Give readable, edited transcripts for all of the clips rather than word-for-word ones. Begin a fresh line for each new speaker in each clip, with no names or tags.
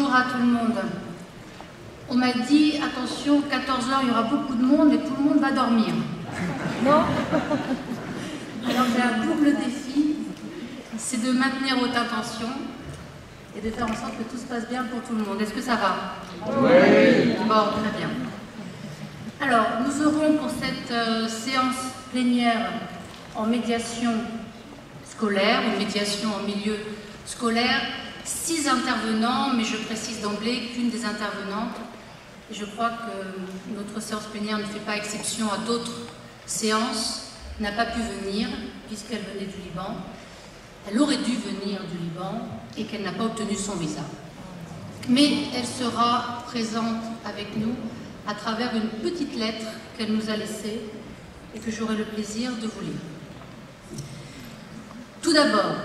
Bonjour à tout le monde. On m'a dit, attention, 14 h, il y aura beaucoup de monde et tout le monde va dormir.
Non.
Alors j'ai un double défi, c'est de maintenir haute intention et de faire en sorte que tout se passe bien pour tout le monde. Est-ce que ça va?
Oui.
Bon, très bien. Alors, nous aurons pour cette séance plénière en médiation scolaire, ou médiation en milieu scolaire, 6 intervenants, mais je précise d'emblée qu'une des intervenantes, et je crois que notre séance plénière ne fait pas exception à d'autres séances, n'a pas pu venir, puisqu'elle venait du Liban. Elle aurait dû venir du Liban et qu'elle n'a pas obtenu son visa. Mais elle sera présente avec nous à travers une petite lettre qu'elle nous a laissée et que j'aurai le plaisir de vous lire. Tout d'abord,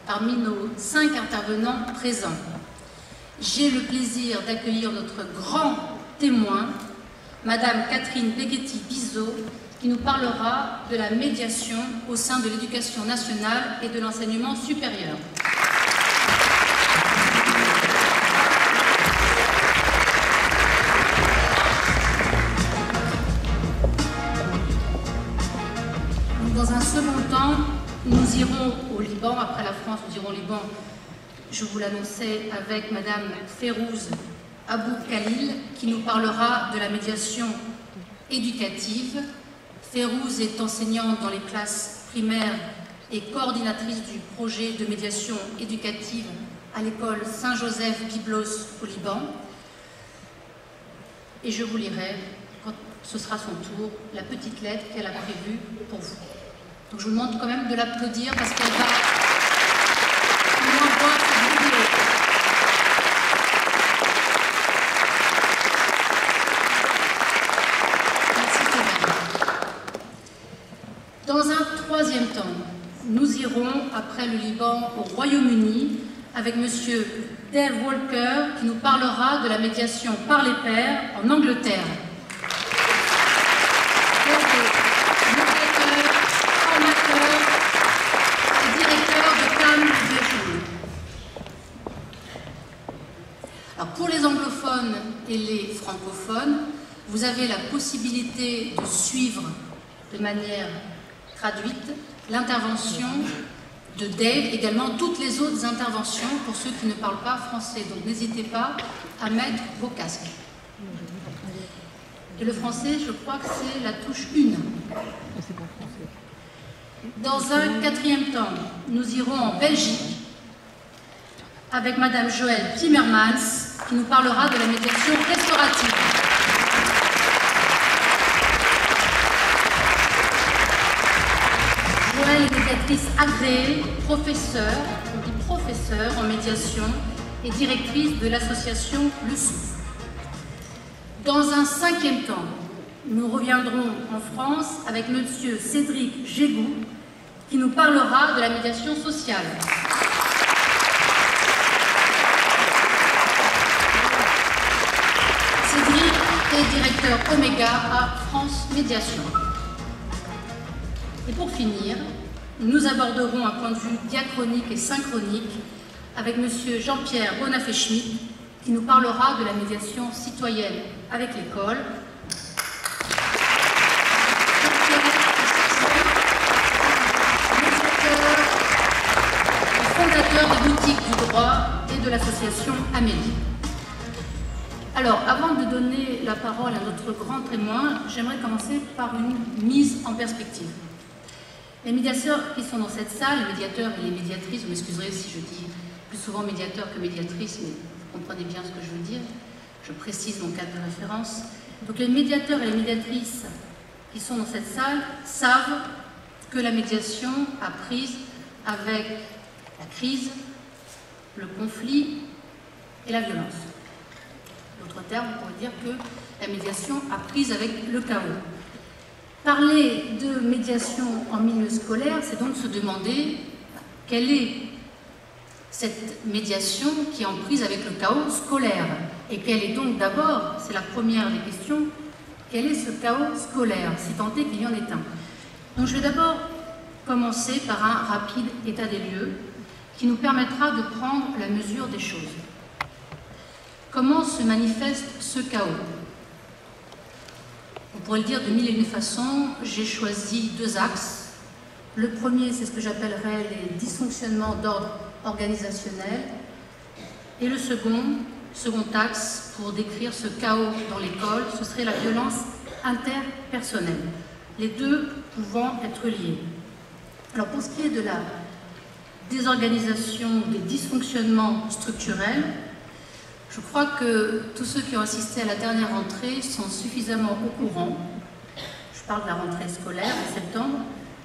parmi nos 5 intervenants présents, j'ai le plaisir d'accueillir notre grand témoin, Madame Catherine Beghetti-Bizot, qui nous parlera de la médiation au sein de l'éducation nationale et de l'enseignement supérieur. Dans un second temps, nous irons au Liban. Après la France, nous irons au Liban, je vous l'annonçais, avec Madame Férouz Abou Khalil, qui nous parlera de la médiation éducative. Férouz est enseignante dans les classes primaires et coordinatrice du projet de médiation éducative à l'école Saint-Joseph Byblos au Liban. Et je vous lirai, quand ce sera son tour, la petite lettre qu'elle a prévue pour vous. Donc je vous demande quand même de l'applaudir parce qu'elle va nous envoyer cette vidéo. Dans un troisième temps, nous irons, après le Liban, au Royaume-Uni, avec M. Dave Walker, qui nous parlera de la médiation par les pairs en Angleterre. Médiateur, formateur et directeur de CAM Virginie. Alors, pour les anglophones et les francophones, vous avez la possibilité de suivre de manière traduite l'intervention de Dave, également toutes les autres interventions pour ceux qui ne parlent pas français. Donc n'hésitez pas à mettre vos casques. Et le français, je crois que c'est la touche 1. Dans un quatrième temps, nous irons en Belgique avec Madame Joëlle Timmermans qui nous parlera de la médiation restaurative. Joëlle est médiatrice agréée, professeure en médiation et directrice de l'association Le Souffle. Dans un cinquième temps, nous reviendrons en France avec M. Cédric Gégou qui nous parlera de la médiation sociale. Cédric est directeur Oméga à France Médiation. Et pour finir, nous aborderons un point de vue diachronique et synchronique avec M. Jean-Pierre Bonafé-Schmitt qui nous parlera de la médiation citoyenne avec l'école. Fondateur des boutiques du droit et de l'association Amélie. Alors, avant de donner la parole à notre grand témoin, j'aimerais commencer par une mise en perspective. Les médiateurs qui sont dans cette salle, les médiateurs et les médiatrices, vous m'excuserez si je dis plus souvent médiateur que médiatrice, mais vous comprenez bien ce que je veux dire, je précise mon cadre de référence. Donc les médiateurs et les médiatrices qui sont dans cette salle savent que la médiation a prise avec la crise, le conflit et la violence. D'autres termes, on pourrait dire que la médiation a prise avec le chaos. Parler de médiation en milieu scolaire, c'est donc se demander quelle est cette médiation qui est en prise avec le chaos scolaire. Et quelle est donc d'abord, c'est la première des questions, quel est ce chaos scolaire, si tant est qu'il y en ait un. Donc je vais d'abord commencer par un rapide état des lieux qui nous permettra de prendre la mesure des choses. Comment se manifeste ce chaos? On pourrait le dire de mille et une façons. J'ai choisi deux axes. Le premier, c'est ce que j'appellerais les dysfonctionnements d'ordre organisationnel. Et le second axe, pour décrire ce chaos dans l'école, ce serait la violence interpersonnelle. Les deux pouvant être liés. Alors pour ce qui est de la désorganisation, des dysfonctionnements structurels, je crois que tous ceux qui ont assisté à la dernière rentrée sont suffisamment au courant, je parle de la rentrée scolaire en septembre,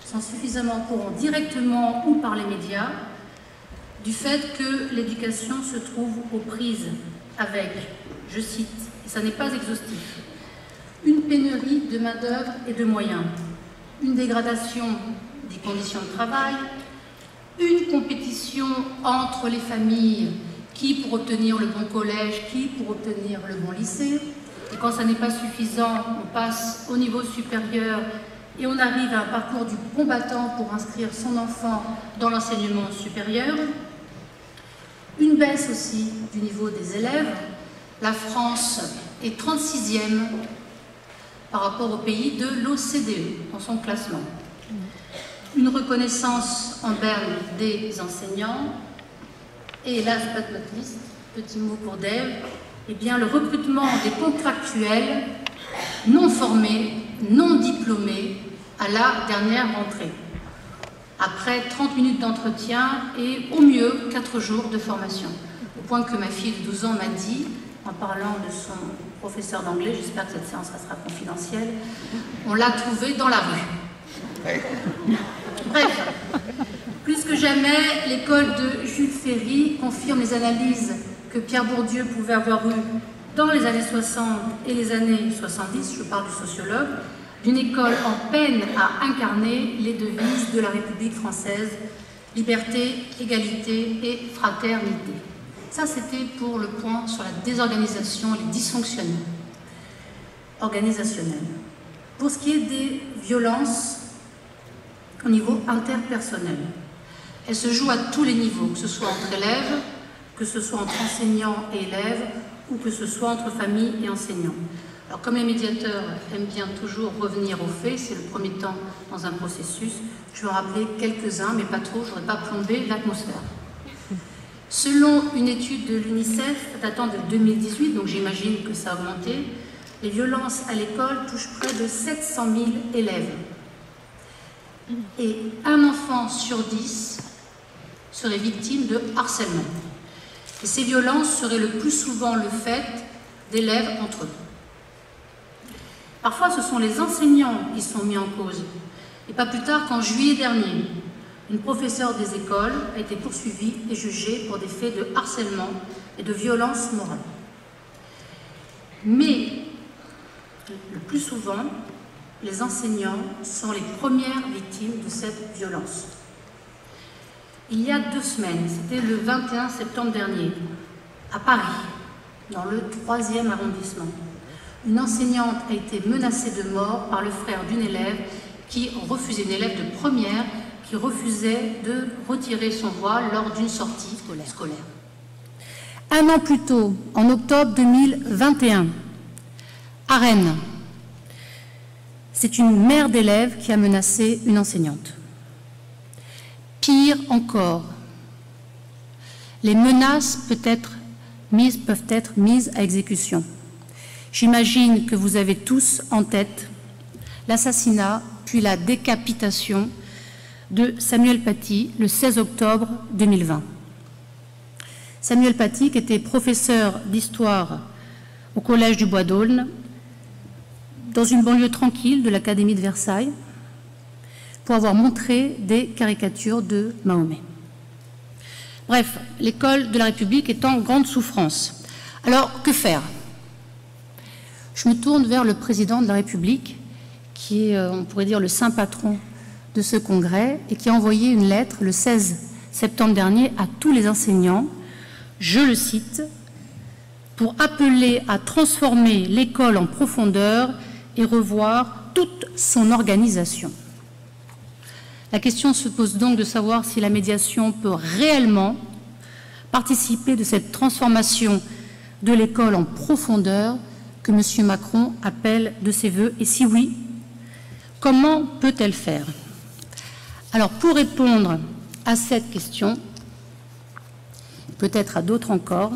sont suffisamment au courant directement ou par les médias du fait que l'éducation se trouve aux prises avec, je cite, et ça n'est pas exhaustif, une pénurie de main-d'œuvre et de moyens, une dégradation des conditions de travail, une compétition entre les familles, qui pour obtenir le bon collège, qui pour obtenir le bon lycée, et quand ça n'est pas suffisant, on passe au niveau supérieur et on arrive à un parcours du combattant pour inscrire son enfant dans l'enseignement supérieur. Une baisse aussi du niveau des élèves. La France est 36e par rapport au pays de l'OCDE dans son classement. Une reconnaissance en berne des enseignants. Et last but not least, petit mot pour Dave, eh bien le recrutement des contractuels non formés, non diplômés à la dernière rentrée. Après 30 minutes d'entretien et au mieux 4 jours de formation. Au point que ma fille de 12 ans m'a dit, en parlant de son professeur d'anglais, j'espère que cette séance restera confidentielle, on l'a trouvé dans la rue. Bref, plus que jamais, l'école de Jules Ferry confirme les analyses que Pierre Bourdieu pouvait avoir eues dans les années 60 et les années 70, je parle du sociologue, d'une école en peine à incarner les devises de la République française, liberté, égalité et fraternité. Ça, c'était pour le point sur la désorganisation et les dysfonctionnements organisationnels. Pour ce qui est des violences au niveau interpersonnel, elles se jouent à tous les niveaux, que ce soit entre élèves, que ce soit entre enseignants et élèves, ou que ce soit entre familles et enseignants. Alors, comme les médiateurs aiment bien toujours revenir aux faits, c'est le premier temps dans un processus, je vais en rappeler quelques-uns, mais pas trop, je ne voudrais pas plomber l'atmosphère. Selon une étude de l'UNICEF datant de 2018, donc j'imagine que ça a augmenté, les violences à l'école touchent près de 700 000 élèves. Et un enfant sur 10 serait victime de harcèlement. Et ces violences seraient le plus souvent le fait d'élèves entre eux. Parfois, ce sont les enseignants qui sont mis en cause. Et pas plus tard qu'en juillet dernier, une professeure des écoles a été poursuivie et jugée pour des faits de harcèlement et de violence morale. Mais, le plus souvent, les enseignants sont les premières victimes de cette violence. Il y a 2 semaines, c'était le 21 septembre dernier, à Paris, dans le 3e arrondissement, une enseignante a été menacée de mort par le frère d'une élève qui refusait, une élève de première, qui refusait de retirer son voile lors d'une sortie scolaire. Un an plus tôt, en octobre 2021, à Rennes, c'est une mère d'élève qui a menacé une enseignante. Pire encore, les menaces peuvent être mises à exécution. J'imagine que vous avez tous en tête l'assassinat puis la décapitation de Samuel Paty le 16 octobre 2020. Samuel Paty, qui était professeur d'histoire au collège du Bois d'Aulne, dans une banlieue tranquille de l'Académie de Versailles, pour avoir montré des caricatures de Mahomet. Bref, l'école de la République est en grande souffrance. Alors, que faire? Je me tourne vers le président de la République, qui est, on pourrait dire, le saint patron de ce congrès, et qui a envoyé une lettre le 16 septembre dernier à tous les enseignants, je le cite, pour appeler à transformer l'école en profondeur et revoir toute son organisation. La question se pose donc de savoir si la médiation peut réellement participer de cette transformation de l'école en profondeur que M. Macron appelle de ses voeux, et si oui, comment peut-elle faire? Alors, pour répondre à cette question, peut-être à d'autres encore,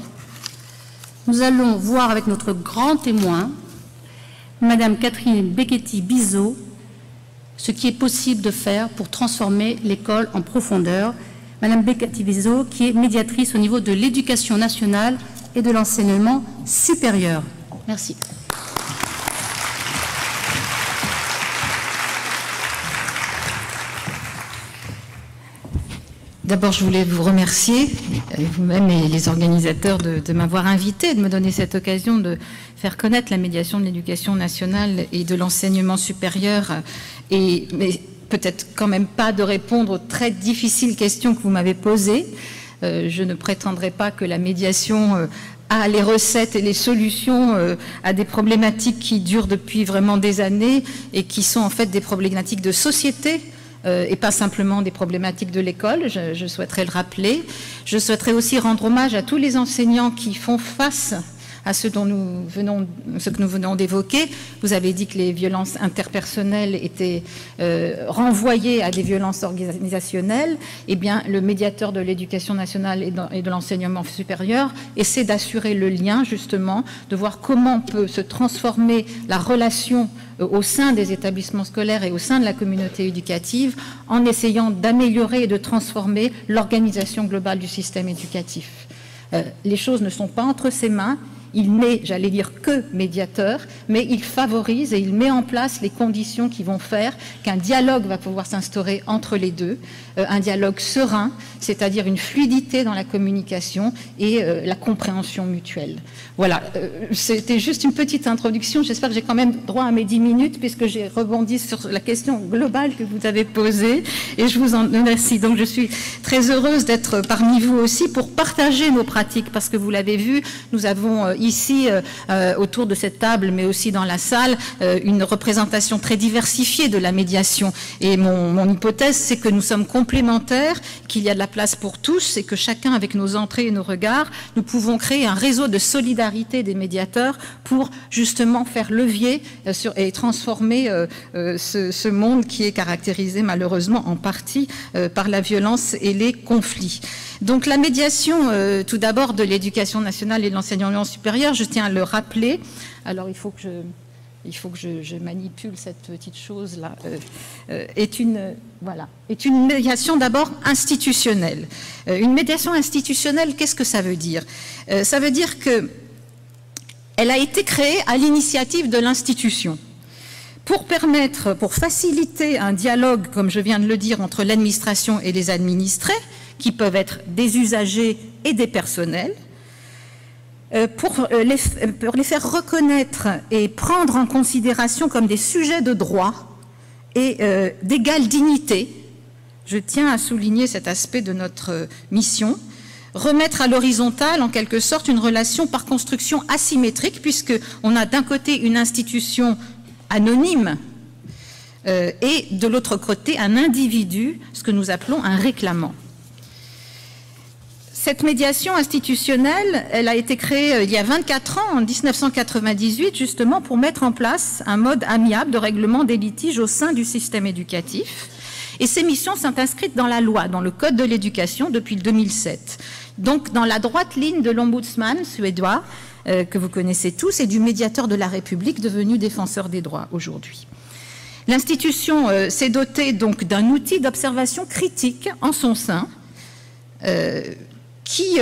nous allons voir avec notre grand témoin, Madame Catherine Becchetti-Bizot, ce qui est possible de faire pour transformer l'école en profondeur. Madame Becchetti-Bizot, qui est médiatrice au niveau de l'éducation nationale et de l'enseignement supérieur. Merci.
D'abord, je voulais vous remercier, vous-même et les organisateurs, de m'avoir invité, de me donner cette occasion de faire connaître la médiation de l'éducation nationale et de l'enseignement supérieur, mais peut-être quand même pas de répondre aux très difficiles questions que vous m'avez posées. Je ne prétendrai pas que la médiation a les recettes et les solutions à des problématiques qui durent depuis vraiment des années et qui sont en fait des problématiques de société, et pas simplement des problématiques de l'école, je souhaiterais le rappeler. Je souhaiterais aussi rendre hommage à tous les enseignants qui font face à ce que nous venons d'évoquer. Vous avez dit que les violences interpersonnelles étaient renvoyées à des violences organisationnelles. Eh bien, le médiateur de l'éducation nationale et de l'enseignement supérieur essaie d'assurer le lien, justement, de voir comment peut se transformer la relation au sein des établissements scolaires et au sein de la communauté éducative en essayant d'améliorer et de transformer l'organisation globale du système éducatif. Les choses ne sont pas entre ses mains. Il n'est, j'allais dire, que médiateur, mais il favorise et il met en place les conditions qui vont faire qu'un dialogue va pouvoir s'instaurer entre les deux, un dialogue serein, c'est-à-dire une fluidité dans la communication et la compréhension mutuelle. Voilà, c'était juste une petite introduction. J'espère que j'ai quand même droit à mes 10 minutes puisque j'ai rebondi sur la question globale que vous avez posée et je vous en remercie. Donc je suis très heureuse d'être parmi vous aussi pour partager nos pratiques parce que vous l'avez vu, nous avons ici, autour de cette table, mais aussi dans la salle, une représentation très diversifiée de la médiation. Et mon hypothèse, c'est que nous sommes complémentaires, qu'il y a de la place pour tous et que chacun, avec nos entrées et nos regards, nous pouvons créer un réseau de solidarité des médiateurs pour justement faire levier et transformer ce monde qui est caractérisé malheureusement en partie par la violence et les conflits. Donc la médiation, tout d'abord, de l'éducation nationale et de l'enseignement supérieur, je tiens à le rappeler. Alors il faut que je manipule cette petite chose-là. Est une médiation d'abord institutionnelle. Une médiation institutionnelle, qu'est-ce que ça veut dire? Ça veut dire que elle a été créée à l'initiative de l'institution pour faciliter un dialogue, comme je viens de le dire, entre l'administration et les administrés, qui peuvent être des usagers et des personnels, pour les faire reconnaître et prendre en considération comme des sujets de droit et d'égale dignité. Je tiens à souligner cet aspect de notre mission. Remettre à l'horizontale, en quelque sorte, une relation par construction asymétrique, puisqu'on a d'un côté une institution anonyme et de l'autre côté un individu, ce que nous appelons un réclamant. Cette médiation institutionnelle, elle a été créée il y a 24 ans, en 1998, justement pour mettre en place un mode amiable de règlement des litiges au sein du système éducatif. Et ces missions sont inscrites dans la loi, dans le Code de l'éducation depuis 2007. Donc dans la droite ligne de l'ombudsman suédois, que vous connaissez tous, et du médiateur de la République devenu défenseur des droits aujourd'hui. L'institution s'est dotée donc d'un outil d'observation critique en son sein, qui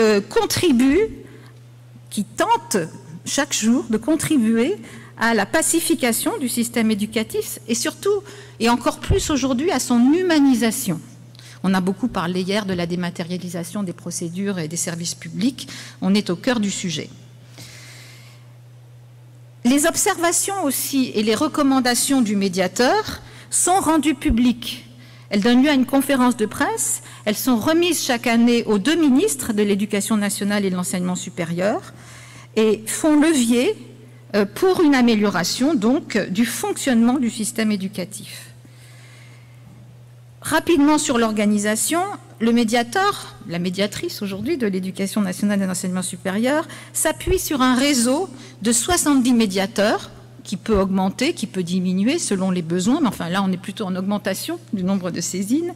tente chaque jour de contribuer à la pacification du système éducatif et surtout, et encore plus aujourd'hui, à son humanisation. On a beaucoup parlé hier de la dématérialisation des procédures et des services publics. On est au cœur du sujet. Les observations aussi et les recommandations du médiateur sont rendues publiques. Elles donnent lieu à une conférence de presse. Elles sont remises chaque année aux 2 ministres de l'Éducation nationale et de l'enseignement supérieur et font levier pour une amélioration donc du fonctionnement du système éducatif. Rapidement sur l'organisation, le médiateur, la médiatrice aujourd'hui de l'Éducation nationale et de l'enseignement supérieur, s'appuie sur un réseau de 70 médiateurs qui peut augmenter, qui peut diminuer selon les besoins, mais enfin là on est plutôt en augmentation du nombre de saisines.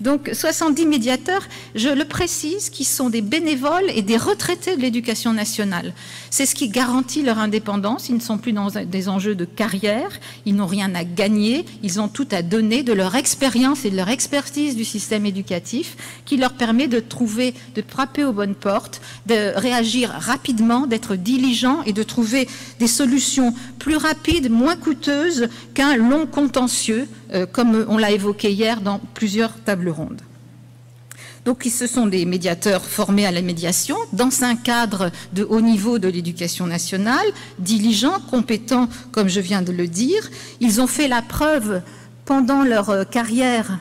Donc 70 médiateurs, je le précise, qui sont des bénévoles et des retraités de l'éducation nationale. C'est ce qui garantit leur indépendance. Ils ne sont plus dans des enjeux de carrière, ils n'ont rien à gagner, ils ont tout à donner de leur expérience et de leur expertise du système éducatif qui leur permet de trouver, de frapper aux bonnes portes, de réagir rapidement, d'être diligents et de trouver des solutions plus rapides, moins coûteuses qu'un long contentieux, comme on l'a évoqué hier dans plusieurs tables rondes. Donc, ce sont des médiateurs formés à la médiation dans un cadre de haut niveau de l'éducation nationale, diligents, compétents, comme je viens de le dire. Ils ont fait la preuve pendant leur carrière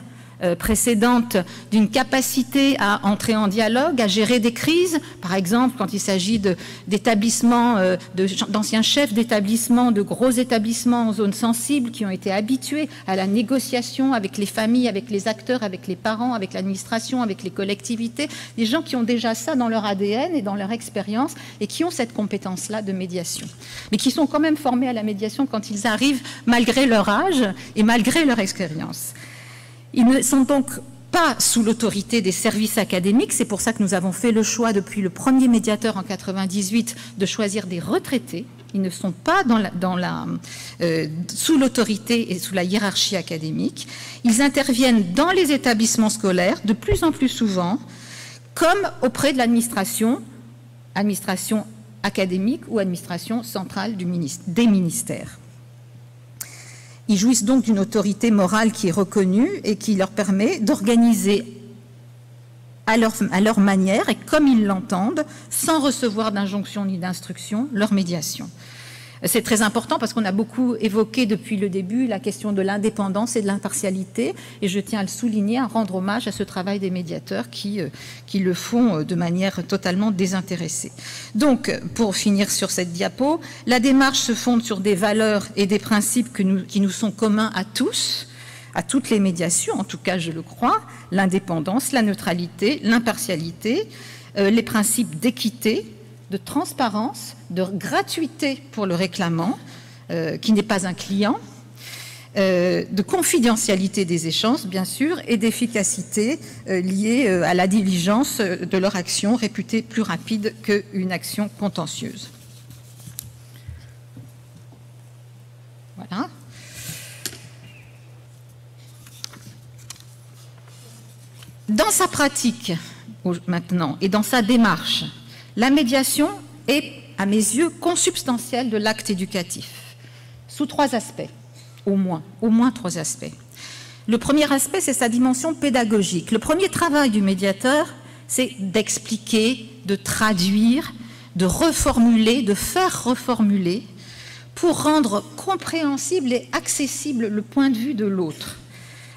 précédente d'une capacité à entrer en dialogue, à gérer des crises, par exemple quand il s'agit d'établissements, d'anciens chefs d'établissements, de gros établissements en zones sensibles qui ont été habitués à la négociation avec les familles, avec les acteurs, avec les parents, avec l'administration, avec les collectivités, des gens qui ont déjà ça dans leur ADN et dans leur expérience et qui ont cette compétence-là de médiation, mais qui sont quand même formés à la médiation quand ils arrivent malgré leur âge et malgré leur expérience. Ils ne sont donc pas sous l'autorité des services académiques. C'est pour ça que nous avons fait le choix, depuis le premier médiateur en 1998, de choisir des retraités. Ils ne sont pas sous l'autorité et sous la hiérarchie académique. Ils interviennent dans les établissements scolaires de plus en plus souvent, comme auprès de l'administration, administration académique ou administration centrale des ministères. Ils jouissent donc d'une autorité morale qui est reconnue et qui leur permet d'organiser à leur manière et comme ils l'entendent, sans recevoir d'injonction ni d'instruction, leur médiation. C'est très important parce qu'on a beaucoup évoqué depuis le début la question de l'indépendance et de l'impartialité, et je tiens à le souligner, à rendre hommage à ce travail des médiateurs qui le font de manière totalement désintéressée. Donc, pour finir sur cette diapo, la démarche se fonde sur des valeurs et des principes qui nous sont communs à tous, à toutes les médiations, en tout cas je le crois, l'indépendance, la neutralité, l'impartialité, les principes d'équité, de transparence, de gratuité pour le réclamant, qui n'est pas un client, de confidentialité des échanges, bien sûr, et d'efficacité liée à la diligence de leur action, réputée plus rapide qu'une action contentieuse. Voilà. Dans sa pratique, maintenant, et dans sa démarche, la médiation est, à mes yeux, consubstantielle de l'acte éducatif, sous trois aspects, au moins 3 aspects. Le premier aspect, c'est sa dimension pédagogique. Le premier travail du médiateur, c'est d'expliquer, de traduire, de reformuler, de faire reformuler, pour rendre compréhensible et accessible le point de vue de l'autre.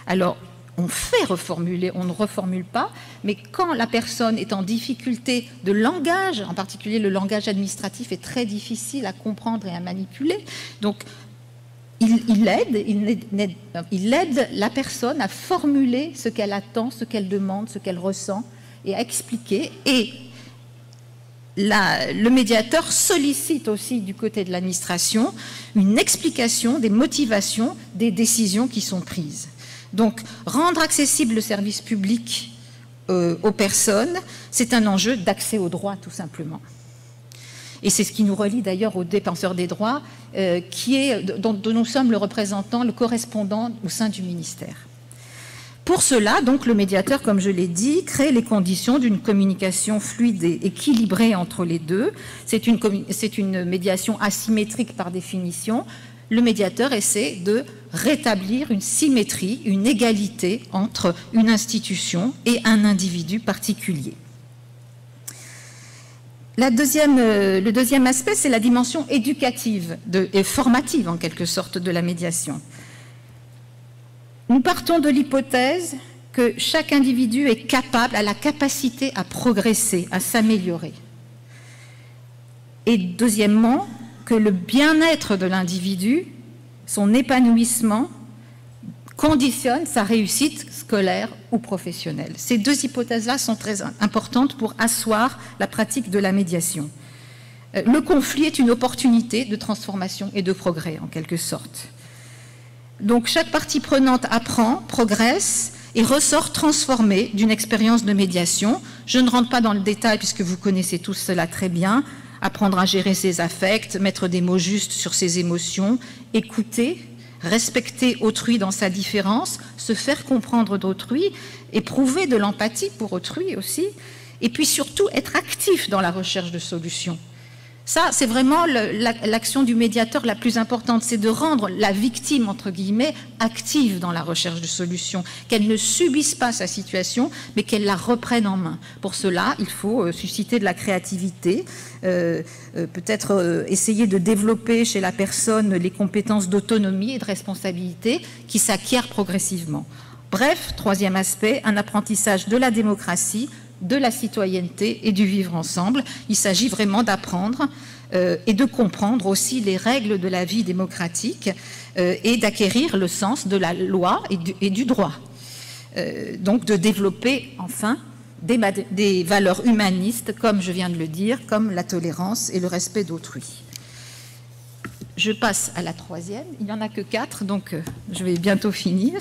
Alors, on fait reformuler, on ne reformule pas, mais quand la personne est en difficulté de langage, en particulier le langage administratif est très difficile à comprendre et à manipuler, donc il aide la personne à formuler ce qu'elle attend, ce qu'elle demande, ce qu'elle ressent, et à expliquer. Et le médiateur sollicite aussi du côté de l'administration une explication des motivations des décisions qui sont prises. Donc, rendre accessible le service public aux personnes, c'est un enjeu d'accès aux droits, tout simplement. Et c'est ce qui nous relie d'ailleurs aux défenseurs des droits, dont nous sommes le représentant, le correspondant au sein du ministère. Pour cela, donc, le médiateur, comme je l'ai dit, crée les conditions d'une communication fluide et équilibrée entre les deux. C'est une médiation asymétrique par définition. Le médiateur essaie de rétablir une symétrie, une égalité entre une institution et un individu particulier. Le deuxième aspect, c'est la dimension éducative et formative, en quelque sorte, de la médiation. Nous partons de l'hypothèse que chaque individu est capable, a la capacité à progresser, à s'améliorer. Et deuxièmement, que le bien-être de l'individu, son épanouissement, conditionne sa réussite scolaire ou professionnelle. Ces deux hypothèses-là sont très importantes pour asseoir la pratique de la médiation. Le conflit est une opportunité de transformation et de progrès, en quelque sorte. Donc chaque partie prenante apprend, progresse et ressort transformée d'une expérience de médiation. Je ne rentre pas dans le détail puisque vous connaissez tous cela très bien. Apprendre à gérer ses affects, mettre des mots justes sur ses émotions, écouter, respecter autrui dans sa différence, se faire comprendre d'autrui, éprouver de l'empathie pour autrui aussi, et puis surtout être actif dans la recherche de solutions. Ça, c'est vraiment l'action du médiateur la plus importante, c'est de rendre la victime, entre guillemets, active dans la recherche de solutions, qu'elle ne subisse pas sa situation, mais qu'elle la reprenne en main. Pour cela, il faut susciter de la créativité, peut-être essayer de développer chez la personne les compétences d'autonomie et de responsabilité qui s'acquièrent progressivement. Bref, troisième aspect, un apprentissage de la démocratie, de la citoyenneté et du vivre ensemble. Il s'agit vraiment d'apprendre et de comprendre aussi les règles de la vie démocratique et d'acquérir le sens de la loi et du droit. Donc de développer enfin des valeurs humanistes, comme je viens de le dire, comme la tolérance et le respect d'autrui. Je passe à la troisième. Il n'y en a que 4, donc je vais bientôt finir.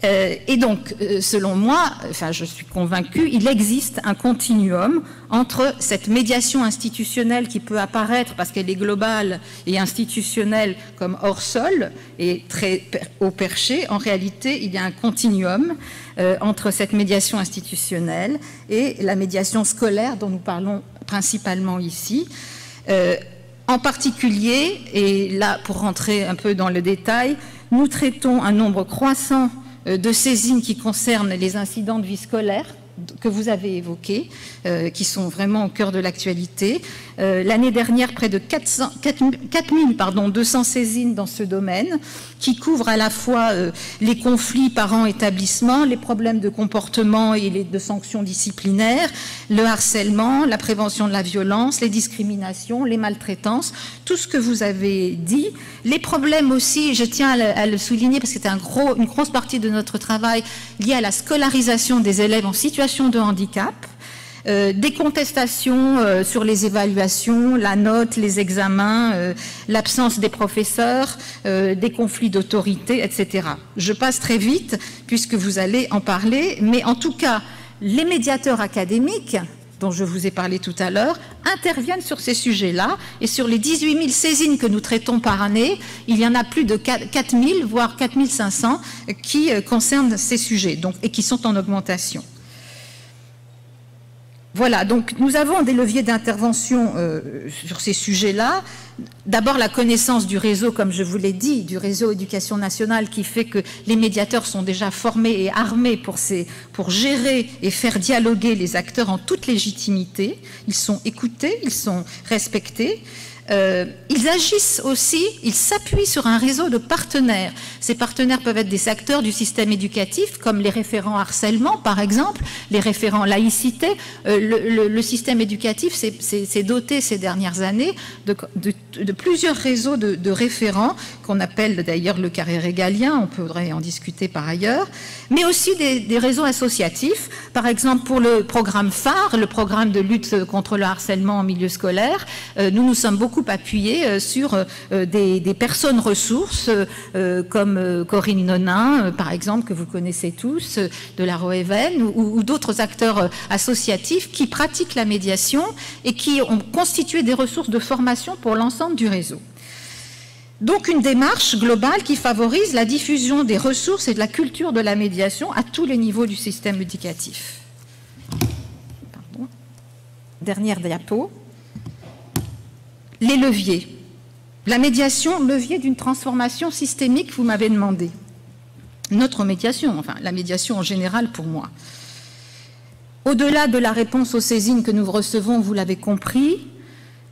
Et donc, selon moi, enfin, je suis convaincue, il existe un continuum entre cette médiation institutionnelle qui peut apparaître parce qu'elle est globale et institutionnelle comme hors sol et très haut perché. En réalité, il y a un continuum entre cette médiation institutionnelle et la médiation scolaire dont nous parlons principalement ici. En particulier, et là, pour rentrer un peu dans le détail, nous traitons un nombre croissant de saisines qui concernent les incidents de vie scolaire que vous avez évoqués, qui sont vraiment au cœur de l'actualité. L'année dernière, près de 4200 saisines dans ce domaine, qui couvrent à la fois les conflits parents-établissements, les problèmes de comportement et de sanctions disciplinaires, le harcèlement, la prévention de la violence, les discriminations, les maltraitances, tout ce que vous avez dit. Les problèmes aussi, je tiens à le souligner parce que c'était une grosse partie de notre travail lié à la scolarisation des élèves en situation de handicap, des contestations sur les évaluations, la note, les examens, l'absence des professeurs, des conflits d'autorité, etc. Je passe très vite puisque vous allez en parler, mais en tout cas, les médiateurs académiques dont je vous ai parlé tout à l'heure, interviennent sur ces sujets-là. Et sur les 18 000 saisines que nous traitons par année, il y en a plus de 4 000, voire 4 500 qui concernent ces sujets donc, et qui sont en augmentation. Voilà, donc nous avons des leviers d'intervention sur ces sujets-là. D'abord la connaissance du réseau, comme je vous l'ai dit, du réseau éducation nationale qui fait que les médiateurs sont déjà formés et armés pour gérer et faire dialoguer les acteurs en toute légitimité. Ils sont écoutés, ils sont respectés. Ils agissent aussi, ils s'appuient sur un réseau de partenaires. Ces partenaires peuvent être des acteurs du système éducatif, comme les référents harcèlement, par exemple, les référents laïcité. Le système éducatif s'est doté ces dernières années de plusieurs réseaux de référents, qu'on appelle d'ailleurs le carré régalien, on pourrait en discuter par ailleurs, mais aussi des réseaux associatifs. Par exemple, pour le programme phare, le programme de lutte contre le harcèlement en milieu scolaire, nous nous sommes beaucoup appuyés sur des personnes ressources comme Corinne Nonin, par exemple, que vous connaissez tous, de la ROEVEN, ou d'autres acteurs associatifs qui pratiquent la médiation et qui ont constitué des ressources de formation pour l'ensemble du réseau. Donc une démarche globale qui favorise la diffusion des ressources et de la culture de la médiation à tous les niveaux du système éducatif. Pardon. Dernière diapo. Les leviers. La médiation, levier d'une transformation systémique, vous m'avez demandé. Notre médiation, enfin la médiation en général pour moi. Au-delà de la réponse aux saisines que nous recevons, vous l'avez compris,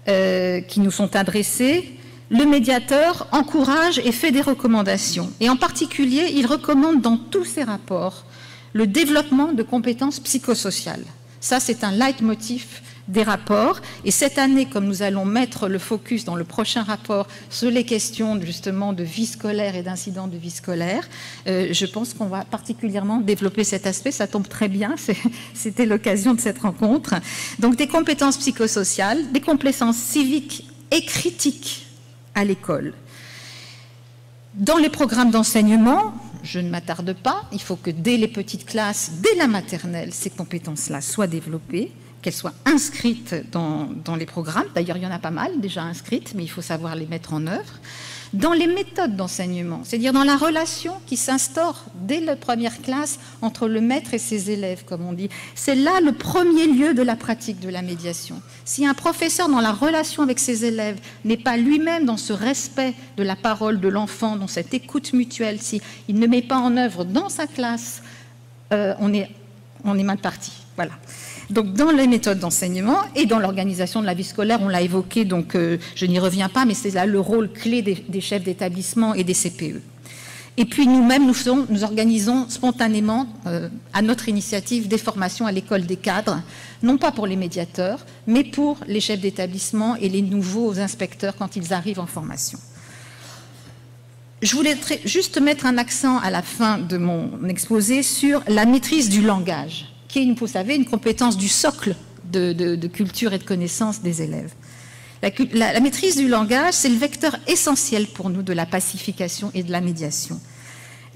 qui nous sont adressées, le médiateur encourage et fait des recommandations. Et en particulier, il recommande dans tous ses rapports le développement de compétences psychosociales. Ça, c'est un leitmotiv des rapports. Et cette année, comme nous allons mettre le focus dans le prochain rapport sur les questions justement de vie scolaire et d'incidents de vie scolaire, je pense qu'on va particulièrement développer cet aspect. Ça tombe très bien, c'était l'occasion de cette rencontre. Donc des compétences psychosociales, des compétences civiques et critiques à l'école. Dans les programmes d'enseignement, je ne m'attarde pas, il faut que dès les petites classes, dès la maternelle, ces compétences-là soient développées, qu'elles soient inscrites dans les programmes. D'ailleurs, il y en a pas mal déjà inscrites, mais il faut savoir les mettre en œuvre. Dans les méthodes d'enseignement, c'est-à-dire dans la relation qui s'instaure dès la première classe entre le maître et ses élèves, comme on dit. C'est là le premier lieu de la pratique de la médiation. Si un professeur, dans la relation avec ses élèves, n'est pas lui-même dans ce respect de la parole de l'enfant, dans cette écoute mutuelle, si il ne met pas en œuvre dans sa classe, on est mal parti. Voilà. Donc, dans les méthodes d'enseignement et dans l'organisation de la vie scolaire, on l'a évoqué, donc je n'y reviens pas, mais c'est là le rôle clé des chefs d'établissement et des CPE. Et puis nous-mêmes, nous organisons spontanément, à notre initiative, des formations à l'école des cadres, non pas pour les médiateurs, mais pour les chefs d'établissement et les nouveaux inspecteurs quand ils arrivent en formation. Je voulais juste mettre un accent à la fin de mon exposé sur la maîtrise du langage, qui est, vous savez, une compétence du socle de culture et de connaissance des élèves. La maîtrise du langage, c'est le vecteur essentiel pour nous de la pacification et de la médiation.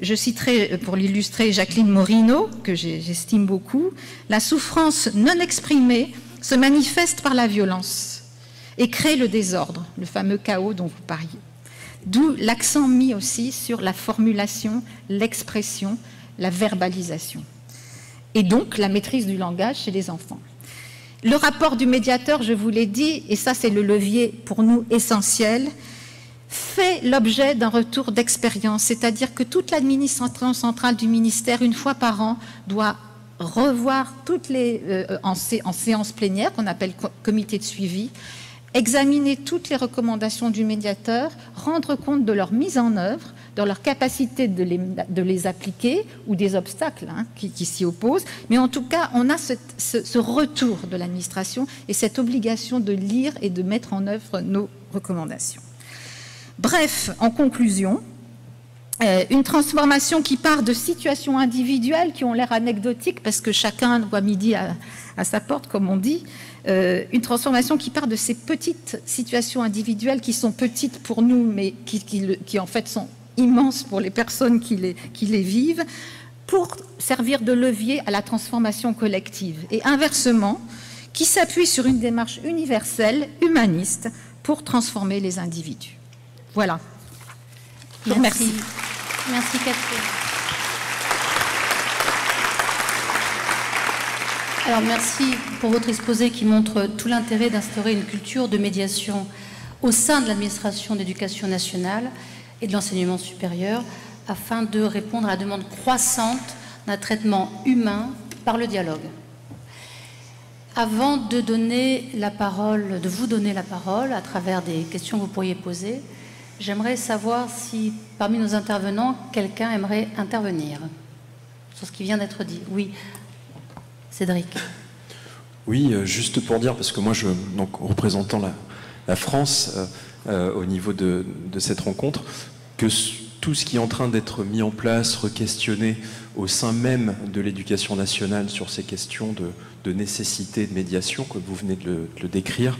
Je citerai, pour l'illustrer, Jacqueline Morino, que j'estime beaucoup. La souffrance non exprimée se manifeste par la violence et crée le désordre, le fameux chaos dont vous parliez. D'où l'accent mis aussi sur la formulation, l'expression, la verbalisation. Et donc la maîtrise du langage chez les enfants. Le rapport du médiateur, je vous l'ai dit, et ça c'est le levier pour nous essentiel, fait l'objet d'un retour d'expérience, c'est-à-dire que toute l'administration centrale du ministère, une fois par an, doit revoir toutes les, en séance plénière, qu'on appelle comité de suivi, examiner toutes les recommandations du médiateur, rendre compte de leur mise en œuvre, de leur capacité de les appliquer ou des obstacles qui s'y opposent. Mais en tout cas, on a ce retour de l'administration et cette obligation de lire et de mettre en œuvre nos recommandations. Bref, en conclusion, une transformation qui part de situations individuelles qui ont l'air anecdotiques parce que chacun voit midi à sa porte, comme on dit, une transformation qui part de ces petites situations individuelles qui sont petites pour nous, mais qui en fait sont immenses pour les personnes qui les vivent, pour servir de levier à la transformation collective. Et inversement, qui s'appuie sur une démarche universelle, humaniste, pour transformer les individus. Voilà. Je vous remercie.
Merci Catherine. Alors merci pour votre exposé qui montre tout l'intérêt d'instaurer une culture de médiation au sein de l'administration d'éducation nationale et de l'enseignement supérieur afin de répondre à la demande croissante d'un traitement humain par le dialogue. Avant de donner la parole, de vous donner la parole à travers des questions que vous pourriez poser, j'aimerais savoir si parmi nos intervenants, quelqu'un aimerait intervenir sur ce qui vient d'être dit. Oui, Cédric.
Oui, juste pour dire, parce que moi, donc, représentant la France au niveau de cette rencontre, que tout ce qui est en train d'être mis en place, re-questionné au sein même de l'éducation nationale sur ces questions de nécessité de médiation, comme vous venez de le décrire,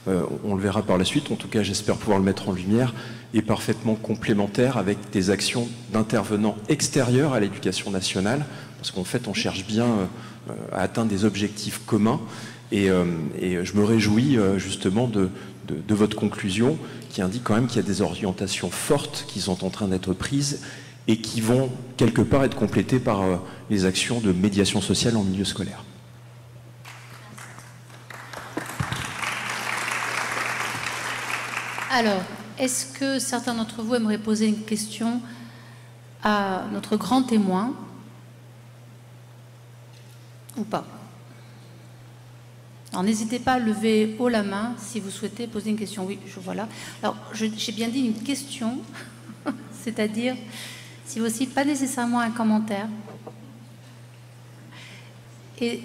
on le verra par la suite, en tout cas j'espère pouvoir le mettre en lumière, est parfaitement complémentaire avec des actions d'intervenants extérieurs à l'éducation nationale, parce qu'en fait on cherche bien à atteindre des objectifs communs, et je me réjouis justement de votre conclusion qui indique quand même qu'il y a des orientations fortes qui sont en train d'être prises et qui vont quelque part être complétées par les actions de médiation sociale en milieu scolaire.
Alors, est-ce que certains d'entre vous aimeraient poser une question à notre grand témoin ou pas? Alors, n'hésitez pas à lever haut la main si vous souhaitez poser une question. Oui, je vois là. Alors, j'ai bien dit une question, c'est-à-dire, si aussi, pas nécessairement un commentaire. Et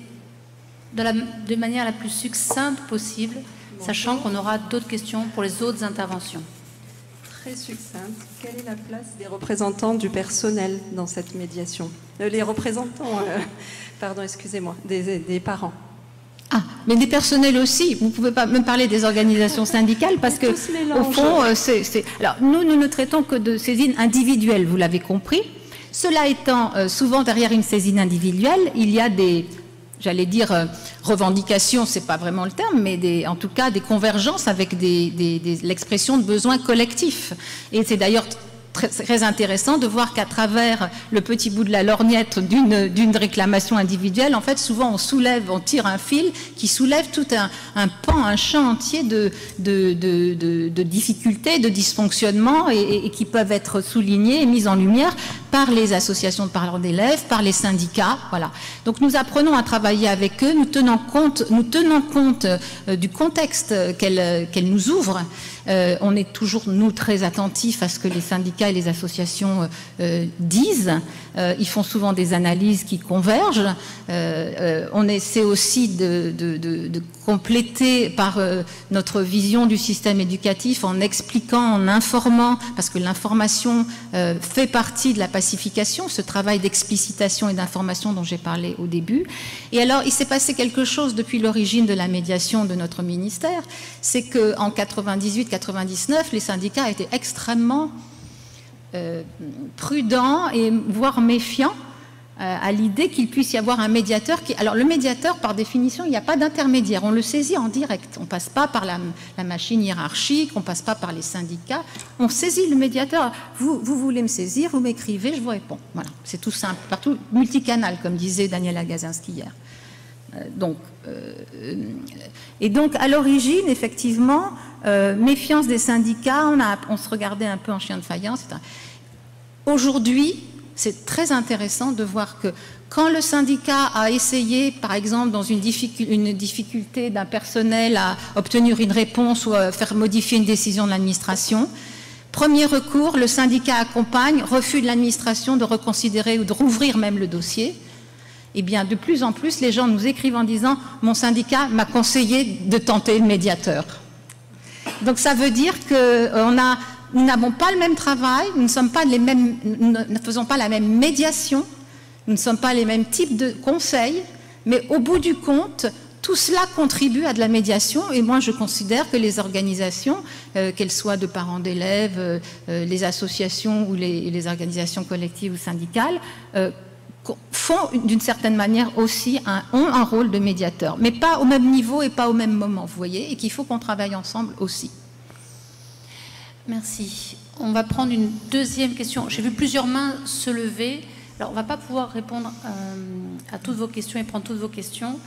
de manière la plus succincte possible, sachant qu'on aura d'autres questions pour les autres interventions.
Très succincte. Quelle est la place des représentants du personnel dans cette médiation? Les représentants, pardon, excusez-moi, des parents.
Ah, mais des personnels aussi. Vous ne pouvez pas me parler des organisations syndicales parce que, au fond, alors nous ne traitons que de saisines individuelles, vous l'avez compris. Cela étant, souvent derrière une saisine individuelle, il y a des, j'allais dire, revendications, c'est pas vraiment le terme, mais en tout cas des convergences avec l'expression de besoins collectifs. Et c'est d'ailleurs très intéressant de voir qu'à travers le petit bout de la lorgnette d'une réclamation individuelle, en fait, souvent on tire un fil qui soulève tout un pan, un champ entier de difficultés, de dysfonctionnements et qui peuvent être soulignés et mis en lumière par les associations de parents d'élèves, par les syndicats, voilà. Donc nous apprenons à travailler avec eux, nous tenons compte du contexte qu'elles nous ouvrent. On est toujours, nous, très attentifs à ce que les syndicats et les associations disent. Ils font souvent des analyses qui convergent. On essaie aussi de compléter par notre vision du système éducatif en expliquant, en informant, parce que l'information fait partie de la pacification, ce travail d'explicitation et d'information dont j'ai parlé au début. Et alors, il s'est passé quelque chose depuis l'origine de la médiation de notre ministère, c'est qu'en 98-99, les syndicats étaient extrêmement prudents et voire méfiants à l'idée qu'il puisse y avoir un médiateur Alors le médiateur, par définition, il n'y a pas d'intermédiaire, on le saisit en direct, on ne passe pas par la machine hiérarchique, on ne passe pas par les syndicats, on saisit le médiateur. Vous voulez me saisir, vous m'écrivez, je vous réponds. Voilà, c'est tout simple, partout, multicanal, comme disait Daniela Gazinski hier. Et donc, à l'origine, effectivement, méfiance des syndicats, on se regardait un peu en chien de faïence, etc. Aujourd'hui, c'est très intéressant de voir que quand le syndicat a essayé, par exemple, dans une difficulté d'un personnel à obtenir une réponse ou à faire modifier une décision de l'administration, premier recours, le syndicat accompagne, refus de l'administration de reconsidérer ou de rouvrir même le dossier. Eh bien, de plus en plus, les gens nous écrivent en disant « Mon syndicat m'a conseillé de tenter le médiateur ». Donc, ça veut dire que nous n'avons pas le même travail, nous ne faisons pas la même médiation, nous ne sommes pas les mêmes types de conseils, mais au bout du compte, tout cela contribue à de la médiation. Et moi, je considère que les organisations, qu'elles soient de parents d'élèves, les associations ou les organisations collectives ou syndicales, font d'une certaine manière aussi ont un rôle de médiateur, mais pas au même niveau et pas au même moment, vous voyez, et qu'il faut qu'on travaille ensemble aussi.
Merci. On va prendre une deuxième question. J'ai vu plusieurs mains se lever. Alors, on ne va pas pouvoir répondre à toutes vos questions et prendre toutes vos questions.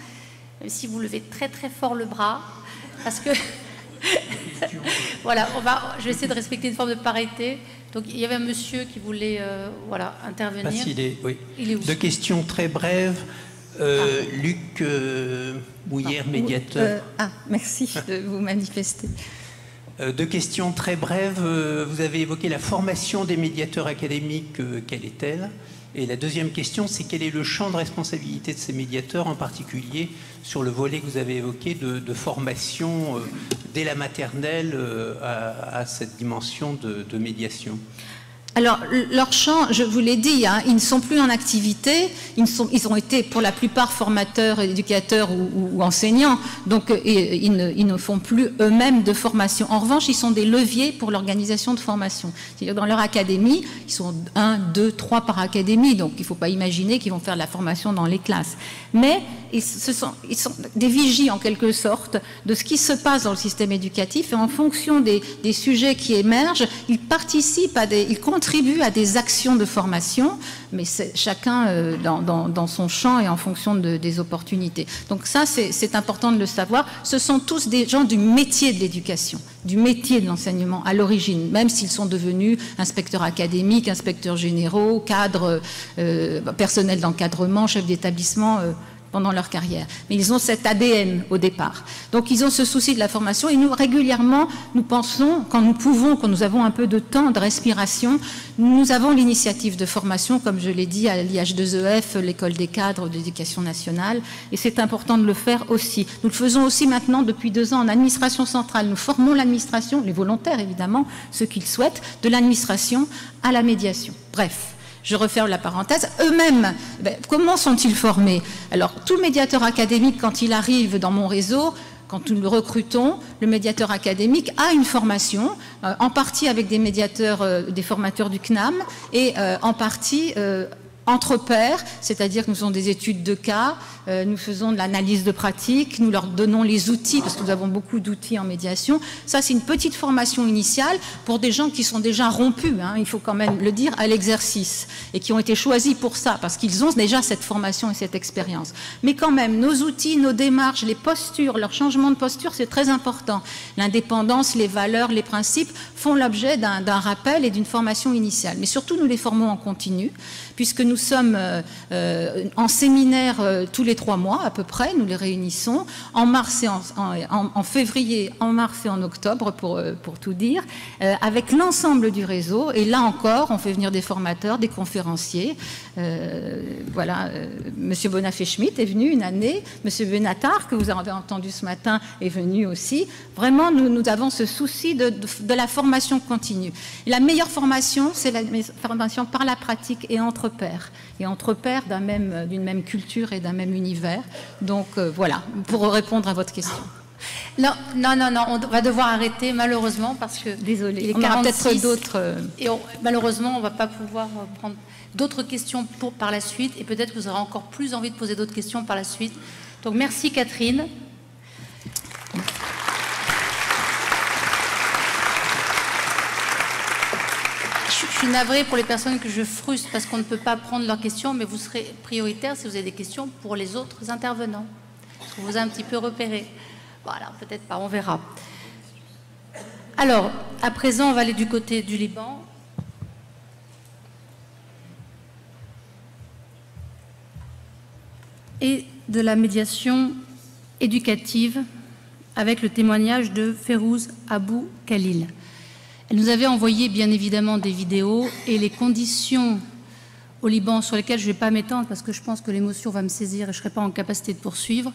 Si vous levez très très fort le bras, parce que voilà, je vais essayer de respecter une forme de parité. Donc, il y avait un monsieur qui voulait intervenir.
Oui.
Il est où?
Deux questions très brèves. Luc Bouillère, médiateur.
Merci de vous manifester.
Deux questions très brèves. Vous avez évoqué la formation des médiateurs académiques. Quelle est-elle? Et la deuxième question, c'est quel est le champ de responsabilité de ces médiateurs, en particulier sur le volet que vous avez évoqué de formation dès la maternelle à cette dimension de médiation?
Alors, leur champ, je vous l'ai dit, hein, ils ne sont plus en activité, ils ont été pour la plupart formateurs, éducateurs ou enseignants, donc ils ne font plus eux-mêmes de formation. En revanche, ils sont des leviers pour l'organisation de formation. C'est-à-dire dans leur académie, ils sont 1, 2, 3 par académie, donc il ne faut pas imaginer qu'ils vont faire de la formation dans les classes. Mais ils sont des vigies en quelque sorte de ce qui se passe dans le système éducatif et en fonction des sujets qui émergent, ils participent ils contribuent à des actions de formation, mais chacun dans son champ et en fonction des opportunités. Donc ça, c'est important de le savoir. Ce sont tous des gens du métier de l'éducation, du métier de l'enseignement à l'origine, même s'ils sont devenus inspecteurs académiques, inspecteurs généraux, cadres, personnels d'encadrement, chefs d'établissement, pendant leur carrière. Mais ils ont cet ADN au départ. Donc ils ont ce souci de la formation et nous, régulièrement, nous pensons, quand nous pouvons, quand nous avons un peu de temps, de respiration, nous avons l'initiative de formation, comme je l'ai dit, à l'IH2EF, l'école des cadres d'éducation nationale, et c'est important de le faire aussi. Nous le faisons aussi maintenant depuis 2 ans en administration centrale. Nous formons l'administration, les volontaires évidemment, ceux qui le souhaitent, de l'administration à la médiation. Bref. Je referme la parenthèse. Eux-mêmes, comment sont-ils formés? Alors, tout médiateur académique, quand il arrive dans mon réseau, quand nous le recrutons, le médiateur académique a une formation, en partie avec des médiateurs, des formateurs du CNAM, et en partie entre pairs, c'est-à-dire que nous faisons des études de cas, nous faisons de l'analyse de pratique, nous leur donnons les outils, parce que nous avons beaucoup d'outils en médiation. Ça, c'est une petite formation initiale pour des gens qui sont déjà rompus, hein, il faut quand même le dire, à l'exercice, et qui ont été choisis pour ça, parce qu'ils ont déjà cette formation et cette expérience. Mais quand même, nos outils, nos démarches, les postures, leur changement de posture, c'est très important. L'indépendance, les valeurs, les principes font l'objet d'un rappel et d'une formation initiale. Mais surtout, nous les formons en continu, puisque nous sommes en séminaire tous les 3 mois à peu près, nous les réunissons en mars et en février, en mars et en octobre pour tout dire, avec l'ensemble du réseau. Et là encore, on fait venir des formateurs, des conférenciers. Voilà, Monsieur Bonafé-Schmidt est venu une année, Monsieur Benatar, que vous avez entendu ce matin, est venu aussi. Vraiment, nous avons ce souci de la formation continue. Et la meilleure formation, c'est la formation par la pratique et entre pairs. Et entre pairs d'une même culture et d'un même univers. Donc voilà, pour répondre à votre question.
Non, on va devoir arrêter malheureusement parce que...
Désolée, on aura peut-être d'autres...
Et malheureusement, on ne va pas pouvoir prendre d'autres questions par la suite et peut-être que vous aurez encore plus envie de poser d'autres questions par la suite. Donc merci Catherine. Je suis navrée pour les personnes que je frustre parce qu'on ne peut pas prendre leurs questions, mais vous serez prioritaire si vous avez des questions pour les autres intervenants. On vous a un petit peu repéré. Voilà, peut-être pas, on verra. Alors, à présent, on va aller du côté du Liban. Et de la médiation éducative avec le témoignage de Férouz Abou Khalil. Elle nous avait envoyé bien évidemment des vidéos et les conditions au Liban sur lesquelles je ne vais pas m'étendre parce que je pense que l'émotion va me saisir et je ne serai pas en capacité de poursuivre,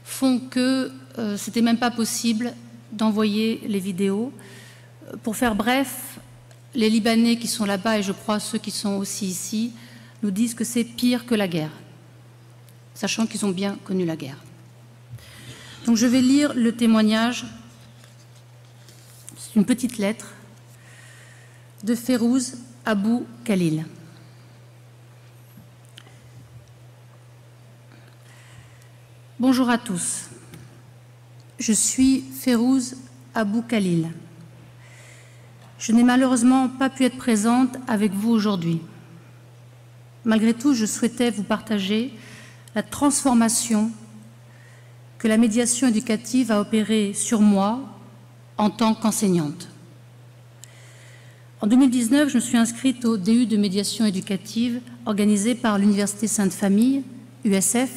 font que ce n'était même pas possible d'envoyer les vidéos. Pour faire bref, les Libanais qui sont là-bas et je crois ceux qui sont aussi ici nous disent que c'est pire que la guerre, sachant qu'ils ont bien connu la guerre. Donc je vais lire le témoignage, c'est une petite lettre de Férouz Abou Khalil. Bonjour à tous. Je suis Férouz Abou Khalil. Je n'ai malheureusement pas pu être présente avec vous aujourd'hui. Malgré tout, je souhaitais vous partager la transformation que la médiation éducative a opérée sur moi en tant qu'enseignante. En 2019, je me suis inscrite au DU de médiation éducative organisé par l'Université Sainte-Famille, USF,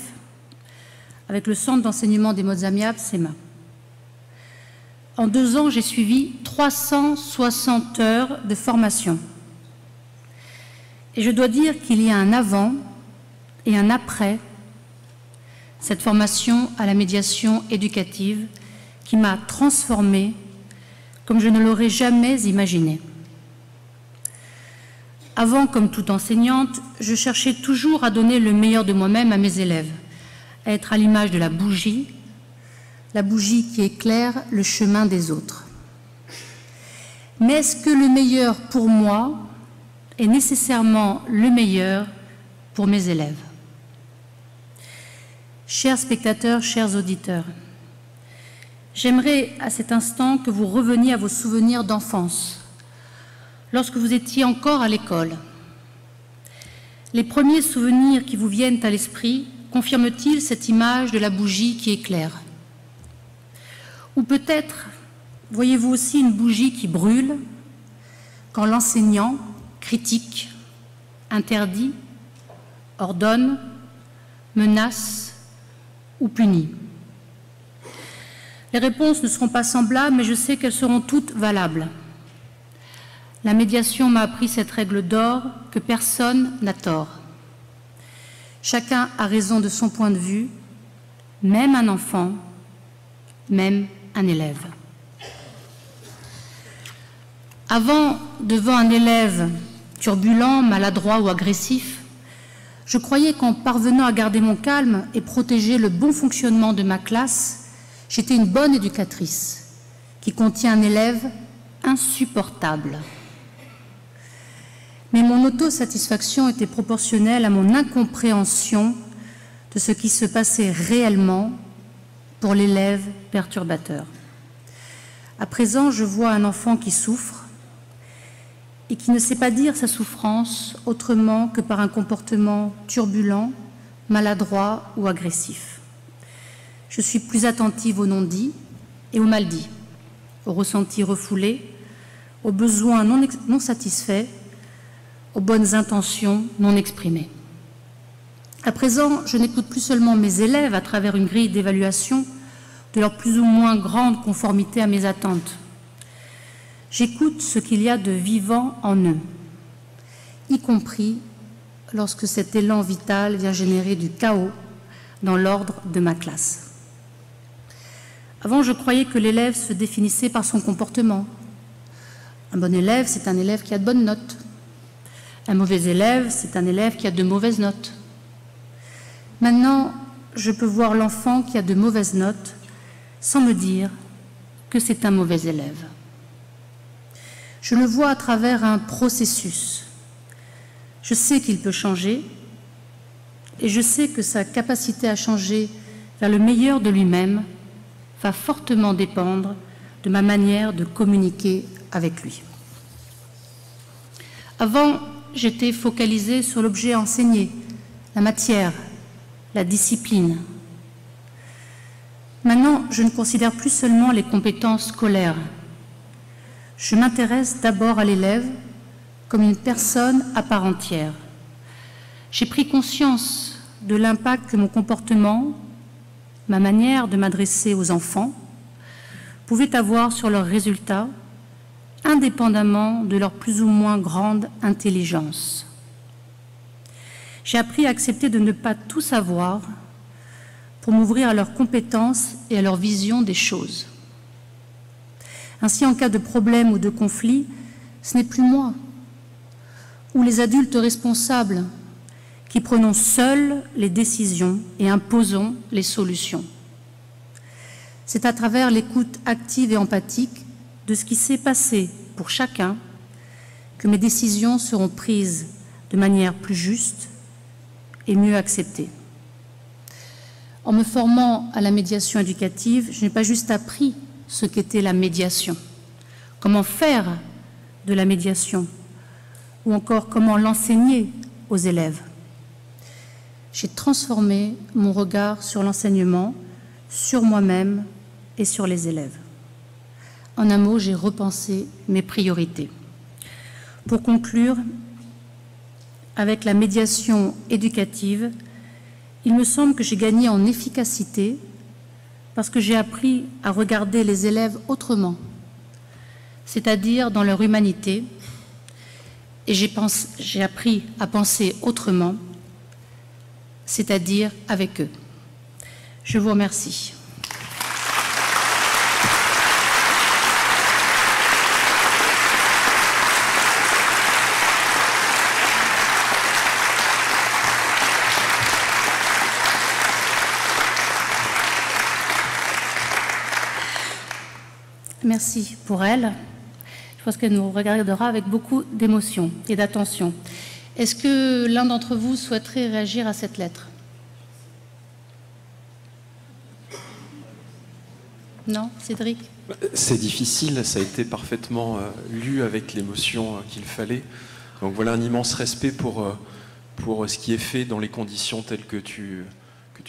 avec le Centre d'enseignement des modes amiables, CEMA. En 2 ans, j'ai suivi 360 heures de formation. Et je dois dire qu'il y a un avant et un après cette formation à la médiation éducative qui m'a transformée comme je ne l'aurais jamais imaginé. Avant, comme toute enseignante, je cherchais toujours à donner le meilleur de moi-même à mes élèves, à être à l'image de la bougie qui éclaire le chemin des autres. Mais est-ce que le meilleur pour moi est nécessairement le meilleur pour mes élèves? Chers spectateurs, chers auditeurs, j'aimerais à cet instant que vous reveniez à vos souvenirs d'enfance, lorsque vous étiez encore à l'école. Les premiers souvenirs qui vous viennent à l'esprit confirment-ils cette image de la bougie qui éclaire? Ou peut-être voyez-vous aussi une bougie qui brûle quand l'enseignant critique, interdit, ordonne, menace, ou punis? Les réponses ne seront pas semblables, mais je sais qu'elles seront toutes valables. La médiation m'a appris cette règle d'or que personne n'a tort. Chacun a raison de son point de vue, même un enfant, même un élève. Avant, devant un élève turbulent, maladroit ou agressif, je croyais qu'en parvenant à garder mon calme et protéger le bon fonctionnement de ma classe, j'étais une bonne éducatrice qui contient un élève insupportable. Mais mon autosatisfaction était proportionnelle à mon incompréhension de ce qui se passait réellement pour l'élève perturbateur. À présent, je vois un enfant qui souffre et qui ne sait pas dire sa souffrance autrement que par un comportement turbulent, maladroit ou agressif. Je suis plus attentive aux non-dits et aux mal-dits, aux ressentis refoulés, aux besoins non satisfaits, aux bonnes intentions non exprimées. À présent, je n'écoute plus seulement mes élèves à travers une grille d'évaluation de leur plus ou moins grande conformité à mes attentes. J'écoute ce qu'il y a de vivant en eux, y compris lorsque cet élan vital vient générer du chaos dans l'ordre de ma classe. Avant, je croyais que l'élève se définissait par son comportement. Un bon élève, c'est un élève qui a de bonnes notes. Un mauvais élève, c'est un élève qui a de mauvaises notes. Maintenant, je peux voir l'enfant qui a de mauvaises notes sans me dire que c'est un mauvais élève. Je le vois à travers un processus. Je sais qu'il peut changer et je sais que sa capacité à changer vers le meilleur de lui-même va fortement dépendre de ma manière de communiquer avec lui. Avant, j'étais focalisée sur l'objet enseigné, la matière, la discipline. Maintenant, je ne considère plus seulement les compétences scolaires. Je m'intéresse d'abord à l'élève comme une personne à part entière. J'ai pris conscience de l'impact que mon comportement, ma manière de m'adresser aux enfants, pouvait avoir sur leurs résultats, indépendamment de leur plus ou moins grande intelligence. J'ai appris à accepter de ne pas tout savoir pour m'ouvrir à leurs compétences et à leur vision des choses. Ainsi, en cas de problème ou de conflit, ce n'est plus moi ou les adultes responsables qui prenons seuls les décisions et imposons les solutions. C'est à travers l'écoute active et empathique de ce qui s'est passé pour chacun que mes décisions seront prises de manière plus juste et mieux acceptée. En me formant à la médiation éducative, je n'ai pas juste appris ce qu'était la médiation, comment faire de la médiation, ou encore comment l'enseigner aux élèves. J'ai transformé mon regard sur l'enseignement, sur moi-même et sur les élèves. En un mot, j'ai repensé mes priorités. Pour conclure, avec la médiation éducative, il me semble que j'ai gagné en efficacité parce que j'ai appris à regarder les élèves autrement, c'est-à-dire dans leur humanité, et j'ai appris à penser autrement, c'est-à-dire avec eux. Je vous remercie. Merci pour elle. Je pense qu'elle nous regardera avec beaucoup d'émotion et d'attention. Est-ce que l'un d'entre vous souhaiterait réagir à cette lettre? Non, Cédric?
C'est difficile, ça a été parfaitement lu avec l'émotion qu'il fallait. Donc voilà un immense respect pour ce qui est fait dans les conditions telles que tu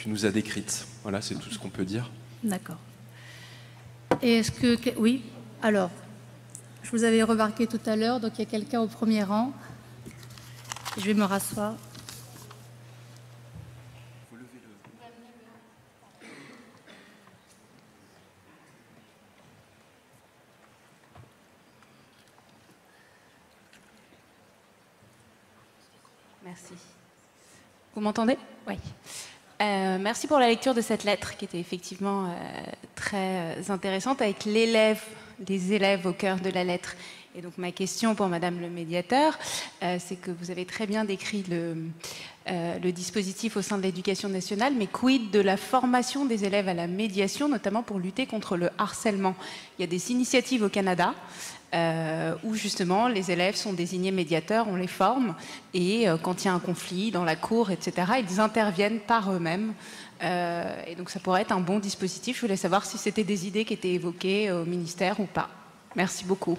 nous as décrites. Voilà, c'est tout ce qu'on peut dire.
D'accord. Et est-ce que... Oui, alors, je vous avais remarqué tout à l'heure, donc il y a quelqu'un au premier rang. Je vais me rasseoir.
Merci. Vous m'entendez? Oui. Merci pour la lecture de cette lettre qui était effectivement très intéressante avec l'élève, les élèves au cœur de la lettre. Et donc ma question pour Madame le médiateur, c'est que vous avez très bien décrit le dispositif au sein de l'éducation nationale, mais quid de la formation des élèves à la médiation, notamment pour lutter contre le harcèlement? Il y a des initiatives au Canada où justement les élèves sont désignés médiateurs, on les forme, et quand il y a un conflit dans la cour, etc., ils interviennent par eux-mêmes. Et donc ça pourrait être un bon dispositif. Je voulais savoir si c'était des idées qui étaient évoquées au ministère ou pas. Merci beaucoup.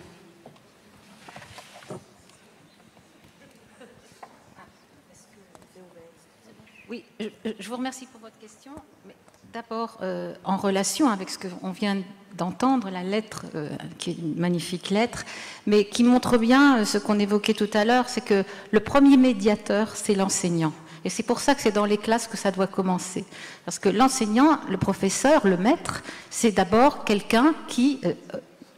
Oui, je vous remercie pour votre question. D'abord, en relation avec ce qu'on vient d'entendre, la lettre, qui est une magnifique lettre, mais qui montre bien ce qu'on évoquait tout à l'heure, c'est que le premier médiateur, c'est l'enseignant. Et c'est pour ça que c'est dans les classes que ça doit commencer. Parce que l'enseignant, le professeur, le maître, c'est d'abord quelqu'un qui,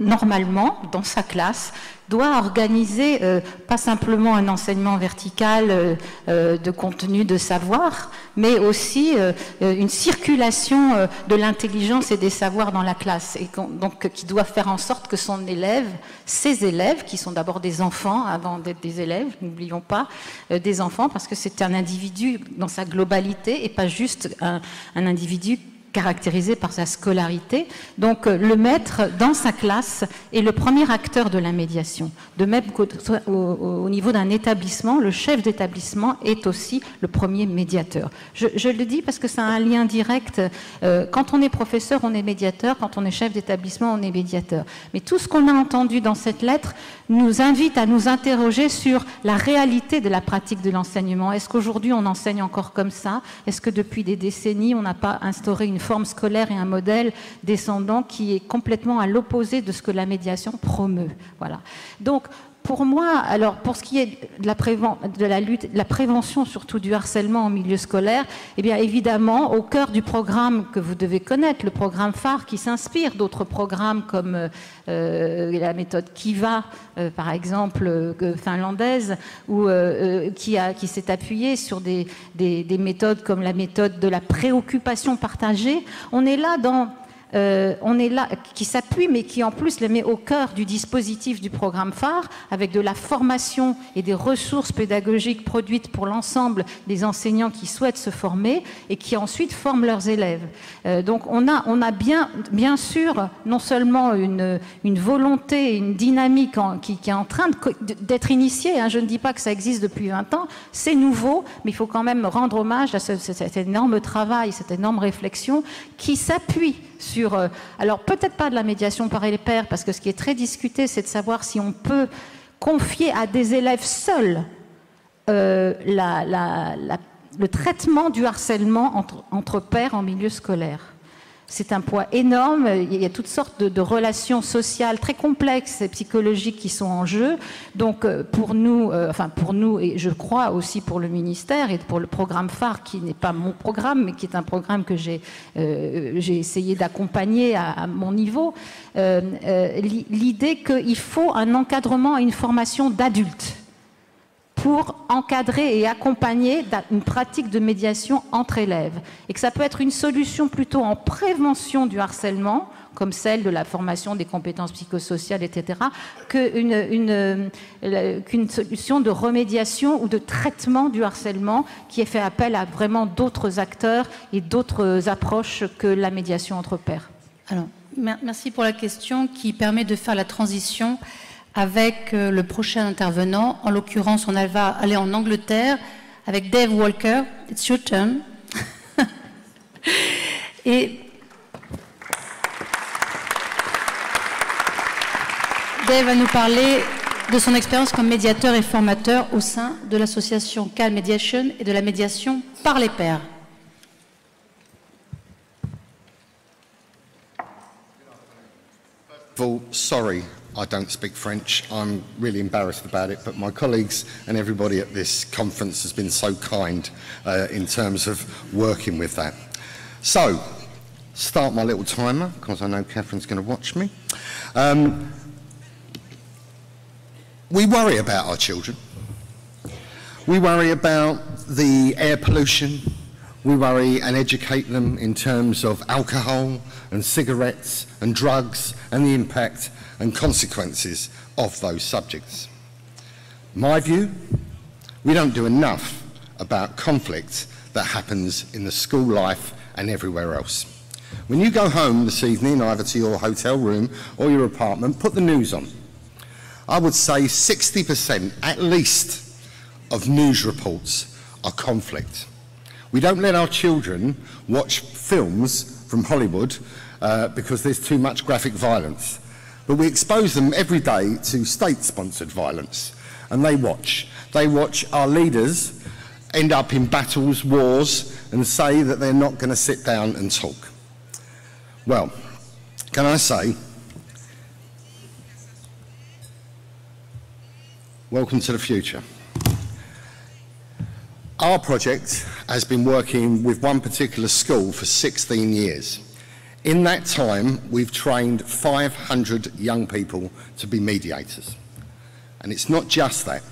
normalement, dans sa classe, doit organiser pas simplement un enseignement vertical de contenu, de savoir, mais aussi une circulation de l'intelligence et des savoirs dans la classe. Et donc qui doit faire en sorte que son élève, ses élèves, qui sont d'abord des enfants avant d'être des élèves, n'oublions pas, des enfants, parce que c'est un individu dans sa globalité et pas juste un individu caractérisé par sa scolarité. Donc le maître dans sa classe est le premier acteur de la médiation. De même qu'au niveau d'un établissement, le chef d'établissement est aussi le premier médiateur. Je le dis parce que ça a un lien direct. Quand on est professeur, on est médiateur. Quand on est chef d'établissement, on est médiateur. Mais tout ce qu'on a entendu dans cette lettre nous invite à nous interroger sur la réalité de la pratique de l'enseignement. Est-ce qu'aujourd'hui on enseigne encore comme ça? Est-ce que depuis des décennies on n'a pas instauré une forme scolaire et un modèle descendant qui est complètement à l'opposé de ce que la médiation promeut? Voilà. Donc, pour moi, alors pour ce qui est de la lutte, de la prévention surtout du harcèlement en milieu scolaire, eh bien évidemment, au cœur du programme que vous devez connaître, le programme phare qui s'inspire d'autres programmes comme la méthode Kiva, par exemple, finlandaise, ou qui s'est appuyée sur des méthodes comme la méthode de la préoccupation partagée. On est là qui s'appuie, mais qui en plus les met au cœur du dispositif du programme phare, avec de la formation et des ressources pédagogiques produites pour l'ensemble des enseignants qui souhaitent se former et qui ensuite forment leurs élèves. Donc on a bien sûr non seulement une volonté, une dynamique qui est en train d'être initiée, hein. Je ne dis pas que ça existe depuis 20 ans, c'est nouveau, mais il faut quand même rendre hommage à cet énorme travail, cette énorme réflexion qui s'appuie sur, alors peut-être pas de la médiation par les pairs, parce que ce qui est très discuté, c'est de savoir si on peut confier à des élèves seuls le traitement du harcèlement entre pairs en milieu scolaire. C'est un poids énorme, il y a toutes sortes de relations sociales très complexes et psychologiques qui sont en jeu. Donc pour nous, et je crois aussi pour le ministère et pour le programme phare, qui n'est pas mon programme, mais qui est un programme que j'ai essayé d'accompagner à mon niveau, l'idée qu'il faut un encadrement et une formation d'adultes pour encadrer et accompagner une pratique de médiation entre élèves. Et que ça peut être une solution plutôt en prévention du harcèlement, comme celle de la formation des compétences psychosociales, etc., qu'une solution de remédiation ou de traitement du harcèlement qui ait fait appel à vraiment d'autres acteurs et d'autres approches que la médiation entre pairs.
Alors, merci pour la question qui permet de faire la transition avec le prochain intervenant. En l'occurrence, on va aller en Angleterre avec Dave Walker. It's your turn. Et Dave va nous parler de son expérience comme médiateur et formateur au sein de l'association CAL Mediation et de la médiation par les pairs.
Sorry, I don't speak French. I'm really embarrassed about it, but my colleagues and everybody at this conference has been so kind in terms of working with that. So, start my little timer, because I know Catherine's going to watch me. We worry about our children. We worry about the air pollution. We worry and educate them in terms of alcohol and cigarettes and drugs and the impact and consequences of those subjects. My view, we don't do enough about conflict that happens in the school life and everywhere else. When you go home this evening, either to your hotel room or your apartment, put the news on. I would say 60% at least of news reports are conflict. We don't let our children watch films from Hollywood because there's too much graphic violence. But we expose them every day to state-sponsored violence. And they watch. They watch our leaders end up in battles, wars, and say that they're not going to sit down and talk. Well, can I say, welcome to the future. Our project has been working with one particular school for 16 years. In that time, we've trained 500 young people to be mediators. And it's not just that.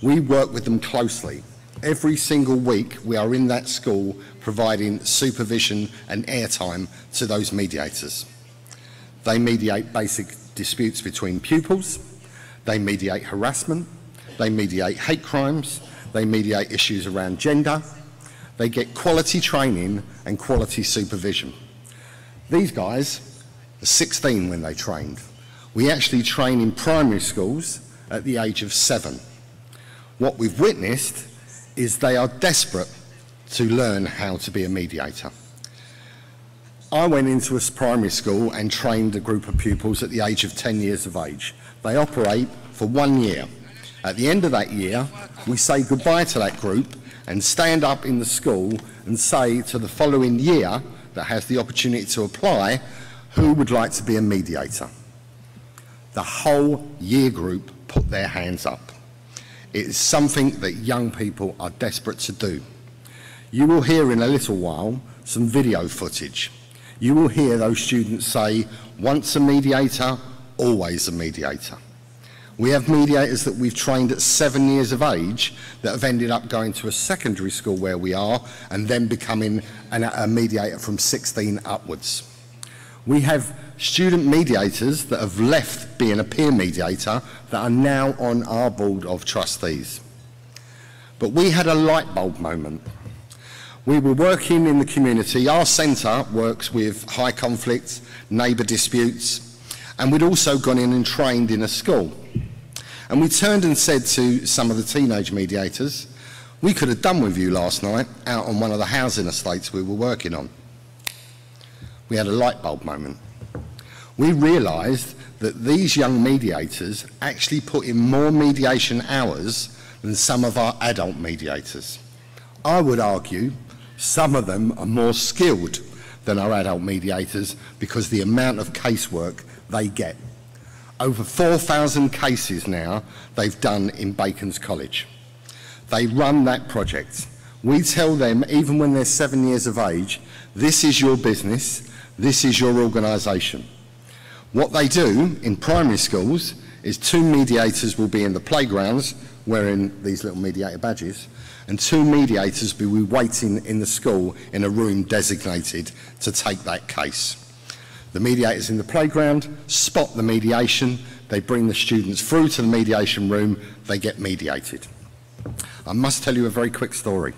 We work with them closely. Every single week, we are in that school providing supervision and airtime to those mediators. They mediate basic disputes between pupils. They mediate harassment. They mediate hate crimes. They mediate issues around gender. They get quality training and quality supervision. These guys are 16 when they trained. We actually train in primary schools at the age of 7. What we've witnessed is they are desperate to learn how to be a mediator. I went into a primary school and trained a group of pupils at the age of 10 years of age. They operate for 1 year. At the end of that year, we say goodbye to that group and stand up in the school and say to the following year that has the opportunity to apply, who would like to be a mediator? The whole year group put their hands up. It is something that young people are desperate to do. You will hear in a little while some video footage. You will hear those students say, once a mediator, always a mediator. We have mediators that we've trained at 7 years of age that have ended up going to a secondary school where we are and then becoming a mediator from 16 upwards. We have student mediators that have left being a peer mediator that are now on our board of trustees. But we had a light bulb moment. We were working in the community. Our centre works with high conflict, neighbour disputes, and we'd also gone in and trained in a school. And we turned and said to some of the teenage mediators, we could have done with you last night out on one of the housing estates we were working on. We had a light bulb moment. We realised that these young mediators actually put in more mediation hours than some of our adult mediators. I would argue some of them are more skilled than our adult mediators because the amount of casework they get. Over 4,000 cases now they've done in Bacon's College. They run that project. We tell them, even when they're 7 years of age, this is your business, this is your organisation. What they do in primary schools is 2 mediators will be in the playgrounds wearing these little mediator badges, and 2 mediators will be waiting in the school in a room designated to take that case. The mediators in the playground spot the mediation, they bring the students through to the mediation room, they get mediated. I must tell you a very quick story.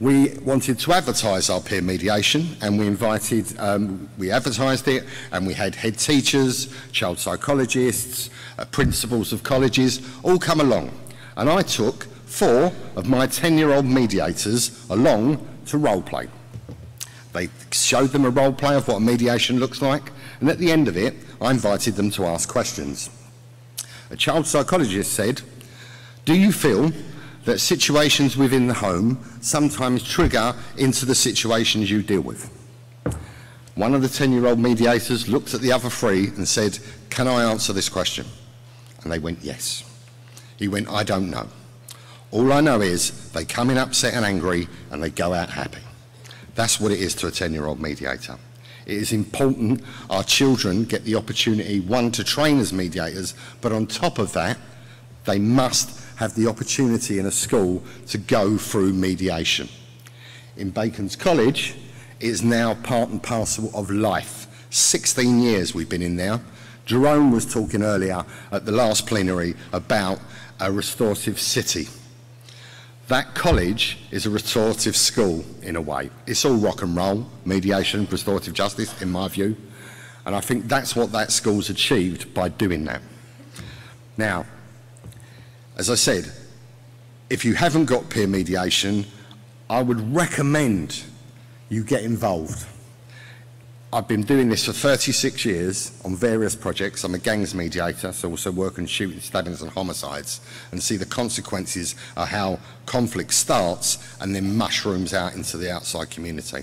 We wanted to advertise our peer mediation and we advertised it and we had head teachers, child psychologists, principals of colleges all come along. And I took 4 of my 10-year-old mediators along to role play. They showed them a role play of what a mediation looks like, and at the end of it, I invited them to ask questions. A child psychologist said, do you feel that situations within the home sometimes trigger into the situations you deal with? One of the 10-year-old mediators looked at the other 3 and said, can I answer this question? And they went, yes. He went, I don't know. All I know is they come in upset and angry and they go out happy. That's what it is to a 10-year-old mediator. It is important our children get the opportunity, 1, to train as mediators, but on top of that, they must have the opportunity in a school to go through mediation. In Bacon's College, it's now part and parcel of life. 16 years we've been in now. Jerome was talking earlier at the last plenary about a restorative city. That college is a restorative school in a way. It's all rock and roll, mediation, restorative justice, in my view. And I think that's what that school's achieved by doing that. Now, as I said, if you haven't got peer mediation, I would recommend you get involved. I've been doing this for 36 years on various projects. I'm a gangs mediator, so I also work on shooting, stabbings and homicides, and see the consequences of how conflict starts and then mushrooms out into the outside community.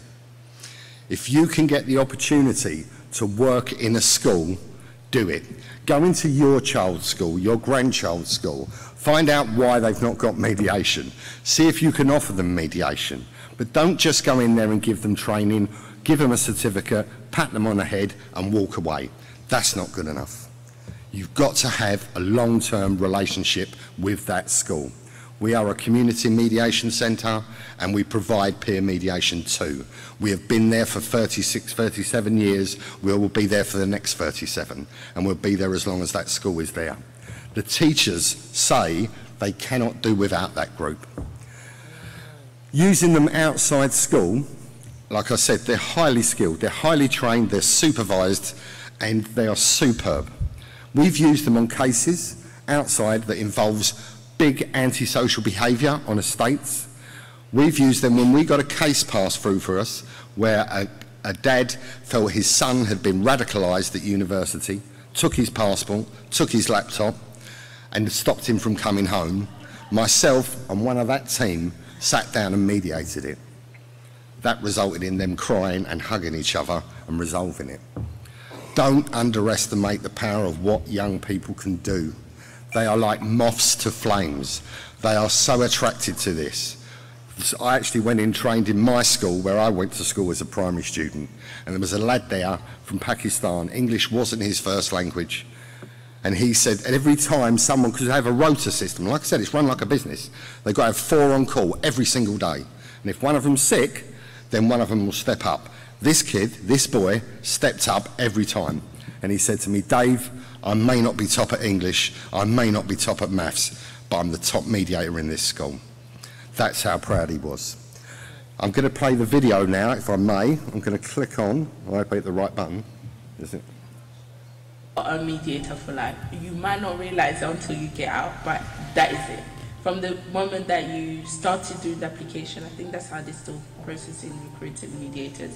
If you can get the opportunity to work in a school, do it. Go into your child's school, your grandchild's school, find out why they've not got mediation. See if you can offer them mediation. But don't just go in there and give them training, give them a certificate, pat them on the head and walk away. That's not good enough. You've got to have a long-term relationship with that school. We are a community mediation centre and we provide peer mediation too. We have been there for 36, 37 years. We will be there for the next 37 and we'll be there as long as that school is there. The teachers say they cannot do without that group. Using them outside school, like I said, they're highly skilled, they're highly trained, they're supervised and they are superb. We've used them on cases outside that involves big antisocial behaviour on estates. We've used them when we got a case passed through for us where a dad felt his son had been radicalised at university, took his passport, took his laptop and stopped him from coming home. Myself and one of that team sat down and mediated it. That resulted in them crying and hugging each other and resolving it. Don't underestimate the power of what young people can do. They are like moths to flames. They are so attracted to this. I actually went in, trained in my school where I went to school as a primary student, and there was a lad there from Pakistan. English wasn't his first language. And he said every time someone, because they have a rota system, like I said, it's run like a business. They've got to have 4 on call every single day. And if one of them's sick, then one of them will step up. This kid, this boy, stepped up every time. And he said to me, Dave, I may not be top at English, I may not be top at maths, but I'm the top mediator in this school. That's how proud he was. I'm going to play the video now, if I may. I'm going to click on, I hope I hit the right button. Is it?
A mediator for life. You might not realize it until you get out, but that is it. From the moment that you started doing the application, I think that's how they're still processing recruiting mediators.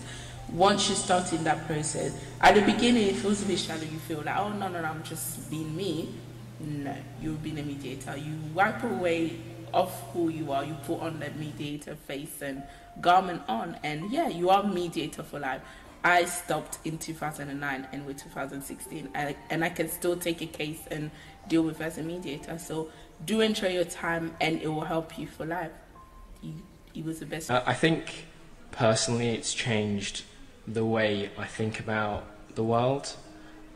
Once you start in that process, at the beginning it feels a bit shallow. You feel like, oh no, I'm just being me. No, you've been a mediator. You wipe away off who you are. You put on that mediator face and garment on, and yeah, you are mediator for life. I stopped in 2009 and we're 2016, and I can still take a case and deal with it as a mediator. So do enjoy your time and it will help you for life. It was the best.
I think personally it's changed the way I think about the world.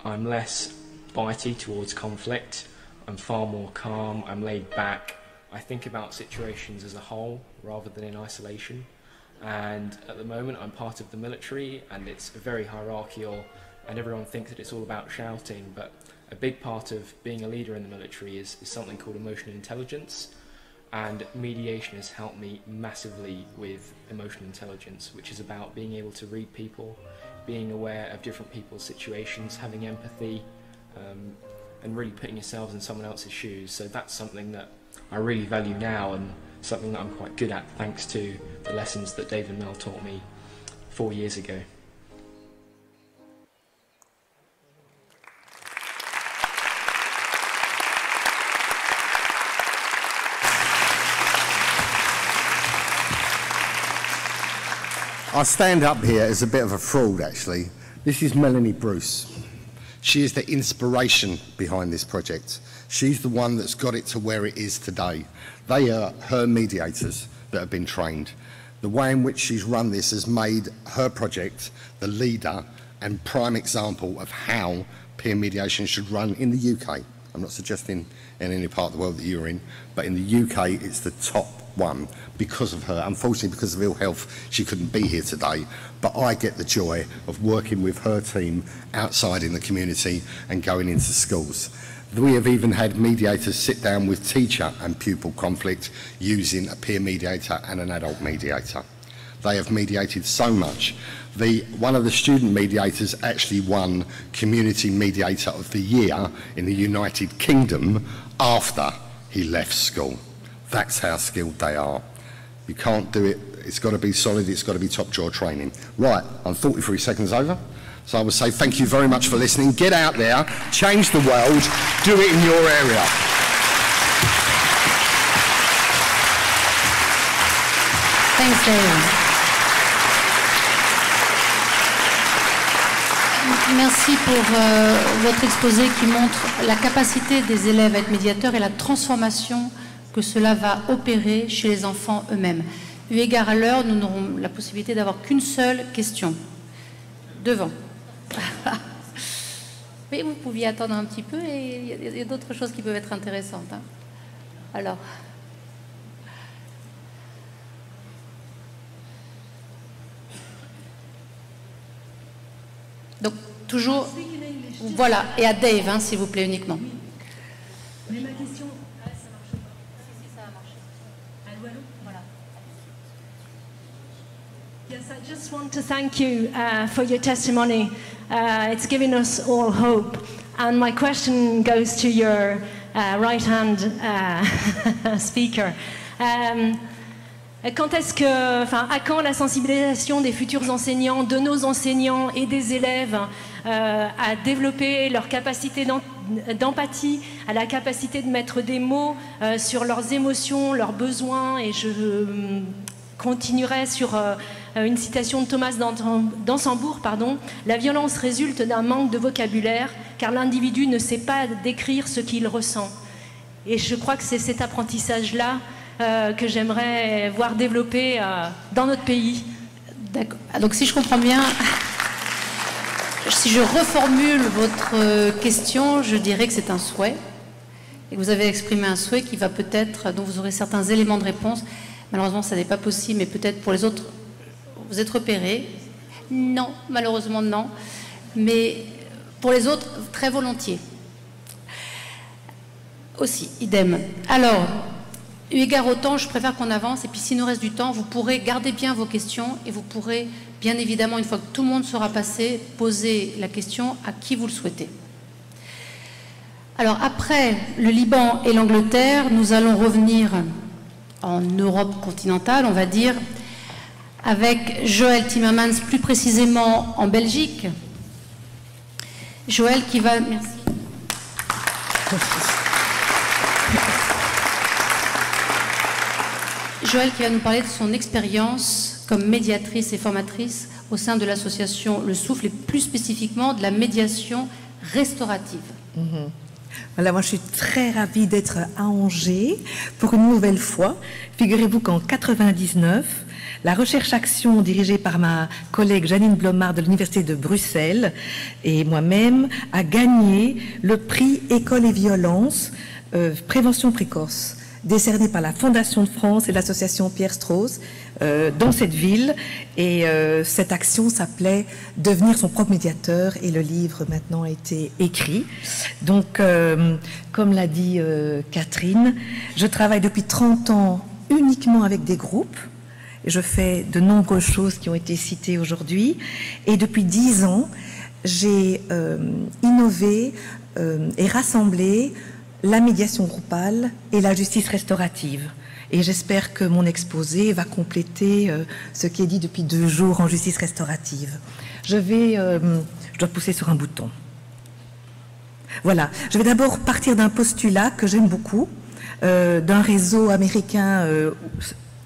I'm less bitey towards conflict. I'm far more calm, I'm laid back. I think about situations as a whole rather than in isolation. And at the moment I'm part of the military and it's very hierarchical and everyone thinks that it's all about shouting, but a big part of being a leader in the military is something called emotional intelligence, and mediation has helped me massively with emotional intelligence, which is about being able to read people, being aware of different people's situations, having empathy, and really putting yourselves in someone else's shoes. So that's something that I really value now and something that I'm quite good at thanks to the lessons that Dave and Mel taught me 4 years ago.
I stand up here as a bit of a fraud, actually. This is Melanie Bruce. She is the inspiration behind this project. She's the one that's got it to where it is today. They are her mediators that have been trained. The way in which she's run this has made her project the leader and prime example of how peer mediation should run in the UK, I'm not suggesting in any part of the world that you're in, but in the UK it's the top one because of her. Unfortunately, because of ill health, she couldn't be here today, but I get the joy of working with her team outside in the community and going into schools. We have even had mediators sit down with teacher and pupil conflict using a peer mediator and an adult mediator. They have mediated so much. One of the student mediators actually won Community Mediator of the Year in the United Kingdom after he left school. That's how skilled they are. You can't do it. It's got to be solid. It's got to be top drawer training. Right, I'm 43 seconds over. So I would say thank you very much for listening. Get out there, change the world, do it in your area.
Thanks, Dave. Merci pour votre exposé qui montre la capacité des élèves à être médiateurs et la transformation que cela va opérer chez les enfants eux-mêmes. Eu égard à l'heure, nous n'aurons la possibilité d'avoir qu'une seule question. Devant. Mais vous pouviez attendre un petit peu et il y a d'autres choses qui peuvent être intéressantes. Hein. Alors. Donc, toujours. Voilà, et à Dave, hein, s'il vous plaît, uniquement.
Mais ma question. Ah, ça marche pas. Si, ça a marché. Voilà. Yes, I just want to thank you for your testimony. It's given us all hope. And my question goes to your right-hand speaker. Quand est-ce que, enfin, à quand la sensibilisation des futurs enseignants, de nos enseignants et des élèves à développer leur capacité d'empathie, à la capacité de mettre des mots sur leurs émotions, leurs besoins, et je continuerai sur une citation de Thomas d'Ansembourg, pardon. La violence résulte d'un manque de vocabulaire, car l'individu ne sait pas décrire ce qu'il ressent. Et je crois que c'est cet apprentissage-là que j'aimerais voir développer dans notre pays.
D'accord. Donc si je comprends bien, si je reformule votre question, je dirais que c'est un souhait. Et que vous avez exprimé un souhait qui va peut-être, dont vous aurez certains éléments de réponse. Malheureusement, ça n'est pas possible, mais peut-être pour les autres, vous êtes repérés. Non, malheureusement non. Mais pour les autres, très volontiers. Aussi, idem. Alors, eu égard au temps, je préfère qu'on avance. Et puis s'il nous reste du temps, vous pourrez garder bien vos questions et vous pourrez, bien évidemment, une fois que tout le monde sera passé, poser la question à qui vous le souhaitez. Alors, après le Liban et l'Angleterre, nous allons revenir en Europe continentale, on va dire, avec Joël Timmermans, plus précisément en Belgique. Joël qui va... Merci. Joël qui va nous parler de son expérience comme médiatrice et formatrice au sein de l'association Le Souffle et plus spécifiquement de la médiation restaurative.
Voilà, moi je suis très ravie d'être à Angers pour une nouvelle fois. Figurez-vous qu'en 1999, la recherche-action dirigée par ma collègue Janine Blomard de l'Université de Bruxelles et moi-même a gagné le prix École et Violence, prévention précoce, décerné par la Fondation de France et l'association Pierre Strauss dans cette ville. Et cette action s'appelait « Devenir son propre médiateur » et le livre maintenant a été écrit. Donc, comme l'a dit Catherine, je travaille depuis 30 ans uniquement avec des groupes. Je fais de nombreuses choses qui ont été citées aujourd'hui. Et depuis 10 ans, j'ai innové et rassemblé la médiation groupale et la justice restaurative. Et j'espère que mon exposé va compléter ce qui est dit depuis 2 jours en justice restaurative. Je dois pousser sur un bouton. Voilà. Je vais d'abord partir d'un postulat que j'aime beaucoup, d'un réseau américain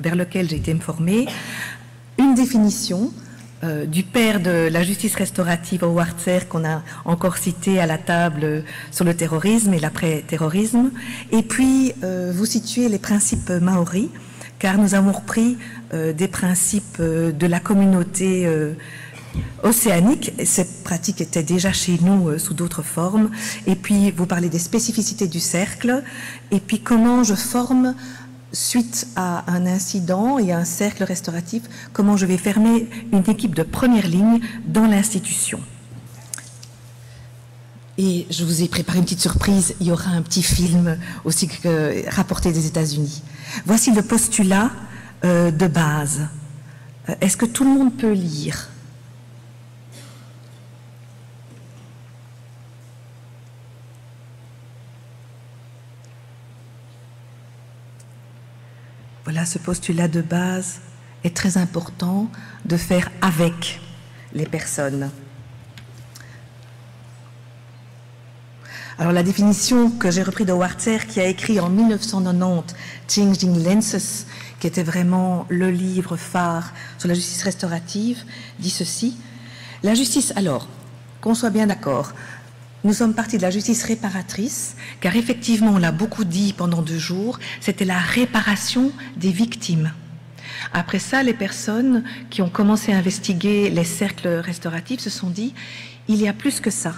vers lequel j'ai été formée, une définition du père de la justice restaurative, Howard Serre, qu'on a encore cité à la table sur le terrorisme et l'après-terrorisme, et puis vous situez les principes maoris, car nous avons repris des principes de la communauté océanique. Cette pratique était déjà chez nous sous d'autres formes. Et puis, vous parlez des spécificités du cercle. Et puis, comment je forme, suite à un incident et à un cercle restauratif, comment je vais former une équipe de première ligne dans l'institution. Et je vous ai préparé une petite surprise, il y aura un petit film aussi rapporté des États-Unis. Voici le postulat de base. Est-ce que tout le monde peut lire? Voilà, ce postulat de base est très important de faire avec les personnes. Alors la définition que j'ai reprise de Wartzer, qui a écrit en 1990 Changing Lenses, qui était vraiment le livre phare sur la justice restaurative, dit ceci. La justice, alors, qu'on soit bien d'accord, nous sommes partis de la justice réparatrice, car effectivement, on l'a beaucoup dit pendant 2 jours, c'était la réparation des victimes. Après ça, les personnes qui ont commencé à investiguer les cercles restauratifs se sont dit, il y a plus que ça.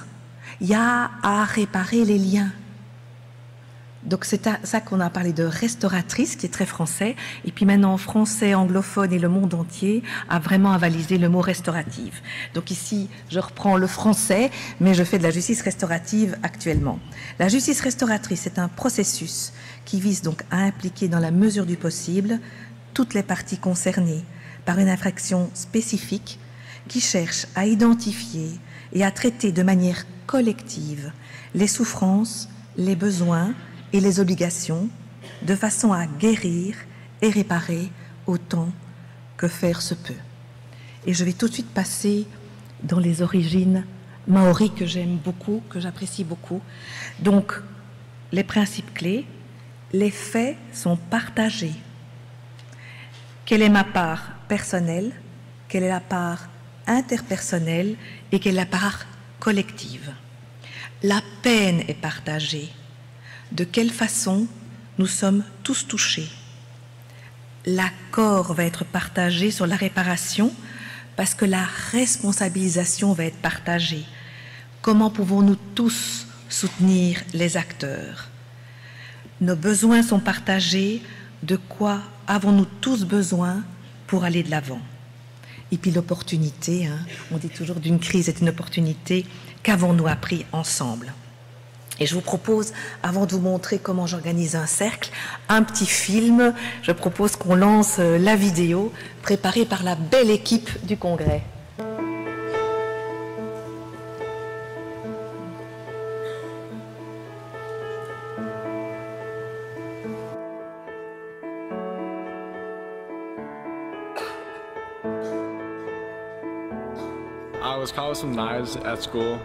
Il y a à réparer les liens. Donc c'est à ça qu'on a parlé de restauratrice, qui est très français, et puis maintenant français, anglophone et le monde entier a vraiment avalisé le mot restaurative. Donc ici, je reprends le français, mais je fais de la justice restaurative actuellement. La justice restauratrice est un processus qui vise donc à impliquer dans la mesure du possible toutes les parties concernées par une infraction spécifique qui cherche à identifier et à traiter de manière collective les souffrances, les besoins et les obligations, de façon à guérir et réparer autant que faire se peut. Et je vais tout de suite passer dans les origines maoris que j'aime beaucoup, que j'apprécie beaucoup. Donc, les principes clés, les faits sont partagés. Quelle est ma part personnelle, quelle est la part interpersonnelle et quelle est la part collective. La peine est partagée. De quelle façon nous sommes tous touchés. L'accord va être partagé sur la réparation parce que la responsabilisation va être partagée. Comment pouvons-nous tous soutenir les acteurs? Nos besoins sont partagés. De quoi avons-nous tous besoin pour aller de l'avant? Et puis l'opportunité, on dit toujours d'une crise est une opportunité. Qu'avons-nous appris ensemble? Et je vous propose, avant de vous montrer comment j'organise un cercle, un petit film. Je propose qu'on lance la vidéo préparée par la belle équipe du Congrès.
I was caught with some knives at school.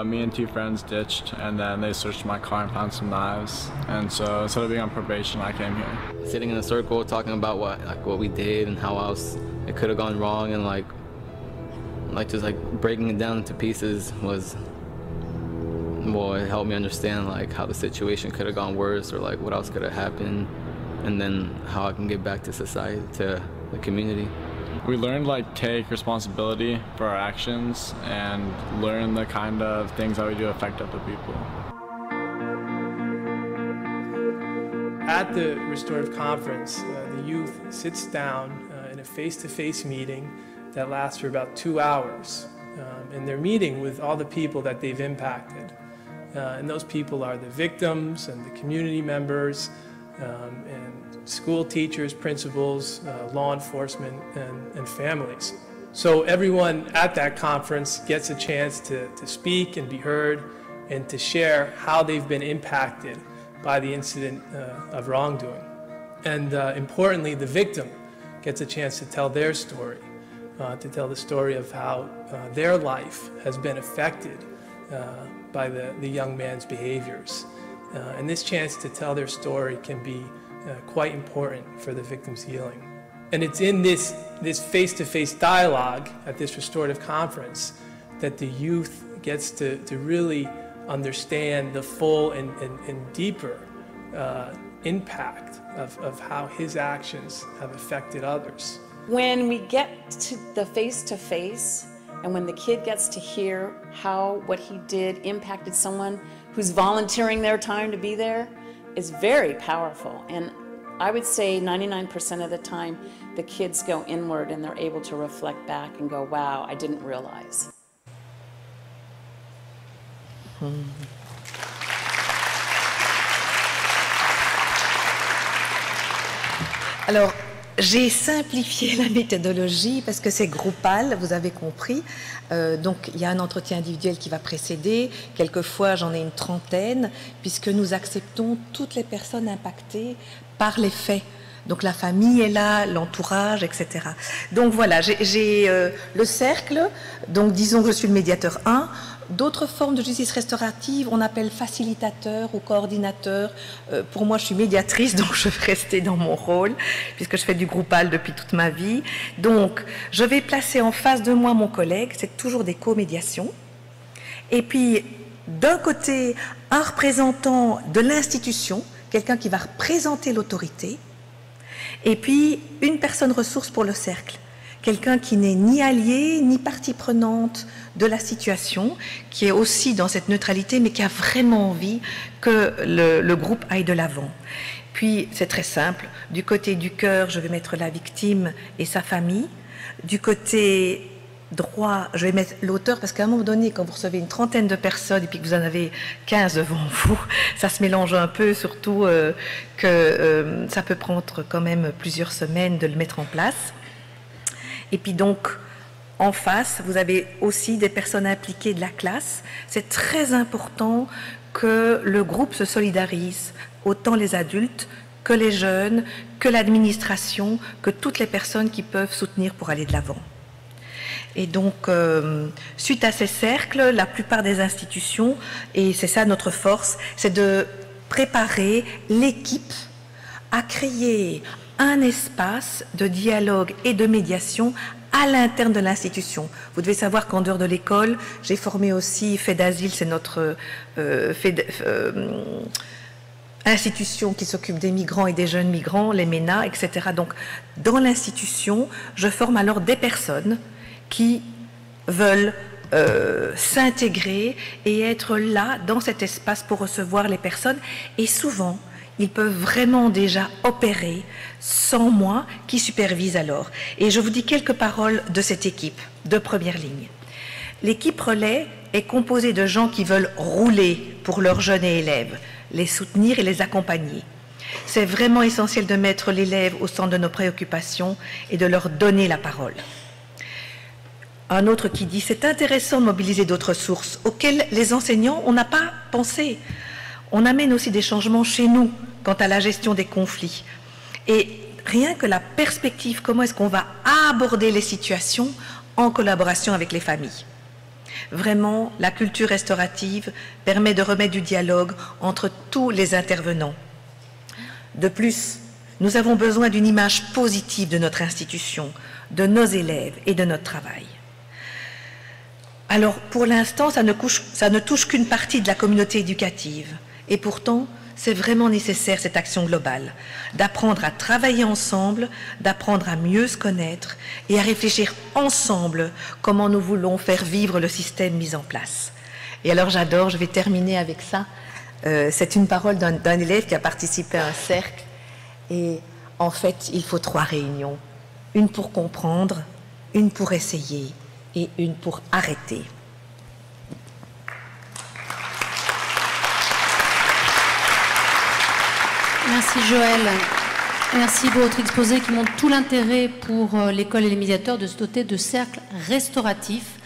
Me and 2 friends ditched, and then they searched my car and found some knives. And so instead of being on probation, I came here.
Sitting in a circle, talking about what we did and how else it could have gone wrong, and just breaking it down into pieces was, well, it helped me understand how the situation could have gone worse, or what else could have happened, and then how I can get back to society, to the community.
We learned take responsibility for our actions and learn the kind of things that we do affect other people.
At the Restorative Conference, the youth sits down in a face-to-face meeting that lasts for about 2 hours. And they're meeting with all the people that they've impacted. And those people are the victims and the community members and school teachers, principals, law enforcement, and families. So everyone at that conference gets a chance to speak and be heard and to share how they've been impacted by the incident of wrongdoing. And importantly, the victim gets a chance to tell their story, to tell the story of how their life has been affected by the young man's behaviors. And this chance to tell their story can be quite important for the victim's healing. And it's in this face-to-face dialogue at this restorative conference that the youth gets to really understand the full and deeper impact of how his actions have affected others.
When we get to the face-to-face And when the kid gets to hear how what he did impacted someone who's volunteering their time to be there, is very powerful. And I would say 99% of the time, the kids go inward and they're able to reflect back and go, wow, I didn't realize.
Alors, j'ai simplifié la méthodologie parce que c'est groupal, vous avez compris. Donc, il y a un entretien individuel qui va précéder. Quelquefois, j'en ai une trentaine, puisque nous acceptons toutes les personnes impactées par les faits. Donc, la famille est là, l'entourage, etc. Donc, voilà, j'ai le cercle. Donc, disons que je suis le médiateur 1. D'autres formes de justice restaurative, on appelle facilitateur ou coordinateur. Pour moi, je suis médiatrice, donc je vais rester dans mon rôle, puisque je fais du groupal depuis toute ma vie. Donc, je vais placer en face de moi mon collègue, c'est toujours des co-médiations. Et puis, d'un côté, un représentant de l'institution, quelqu'un qui va représenter l'autorité, et puis une personne ressource pour le cercle. Quelqu'un qui n'est ni allié, ni partie prenante de la situation, qui est aussi dans cette neutralité, mais qui a vraiment envie que le groupe aille de l'avant. Puis, c'est très simple. Du côté du cœur, je vais mettre la victime et sa famille. Du côté droit, je vais mettre l'auteur, parce qu'à un moment donné, quand vous recevez une trentaine de personnes et puis que vous en avez 15 devant vous, ça se mélange un peu, surtout que ça peut prendre quand même plusieurs semaines de le mettre en place. Et puis donc, en face, vous avez aussi des personnes impliquées de la classe. C'est très important que le groupe se solidarise, autant les adultes que les jeunes, que l'administration, que toutes les personnes qui peuvent soutenir pour aller de l'avant. Et donc, suite à ces cercles, la plupart des institutions, et c'est ça notre force, c'est de préparer l'équipe à créer un espace de dialogue et de médiation à l'interne de l'institution. Vous devez savoir qu'en dehors de l'école, j'ai formé aussi FEDASIL, c'est notre institution qui s'occupe des migrants et des jeunes migrants, les MENA, etc. Donc, dans l'institution, je forme alors des personnes qui veulent s'intégrer et être là, dans cet espace, pour recevoir les personnes. Et souvent, ils peuvent vraiment déjà opérer sans moi qui supervise alors. Et je vous dis quelques paroles de cette équipe de première ligne. L'équipe relais est composée de gens qui veulent rouler pour leurs jeunes et élèves, les soutenir et les accompagner. C'est vraiment essentiel de mettre l'élève au centre de nos préoccupations et de leur donner la parole. Un autre qui dit « C'est intéressant de mobiliser d'autres sources auxquelles les enseignants, on n'a pas pensé ». On amène aussi des changements chez nous quant à la gestion des conflits. Et rien que la perspective, comment est-ce qu'on va aborder les situations en collaboration avec les familles. Vraiment, la culture restaurative permet de remettre du dialogue entre tous les intervenants. De plus, nous avons besoin d'une image positive de notre institution, de nos élèves et de notre travail. Alors, pour l'instant, ça ne touche qu'une partie de la communauté éducative. Et pourtant, c'est vraiment nécessaire, cette action globale, d'apprendre à travailler ensemble, d'apprendre à mieux se connaître et à réfléchir ensemble comment nous voulons faire vivre le système mis en place. Et alors j'adore, je vais terminer avec ça. C'est une parole d'un élève qui a participé à un cercle. Et en fait, il faut 3 réunions. Une pour comprendre, une pour essayer et une pour arrêter.
Merci Joël. Merci pour votre exposé qui montre tout l'intérêt pour l'école et les médiateurs de se doter de cercles restauratifs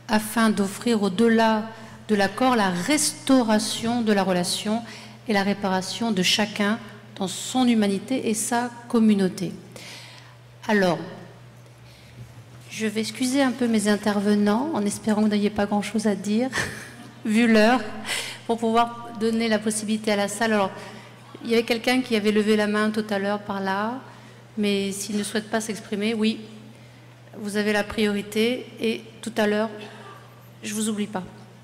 afin d'offrir au-delà de l'accord la restauration de la relation et la réparation de chacun dans son humanité et sa communauté. Alors, je vais excuser un peu mes intervenants en espérant que vous n'ayez pas grand-chose à dire, vu l'heure, pour pouvoir donner la possibilité à la salle. Alors, il y avait quelqu'un qui avait levé la main tout à l'heure par là, mais s'il ne souhaite pas s'exprimer, oui, vous avez la priorité. Et tout à l'heure, je ne vous oublie pas,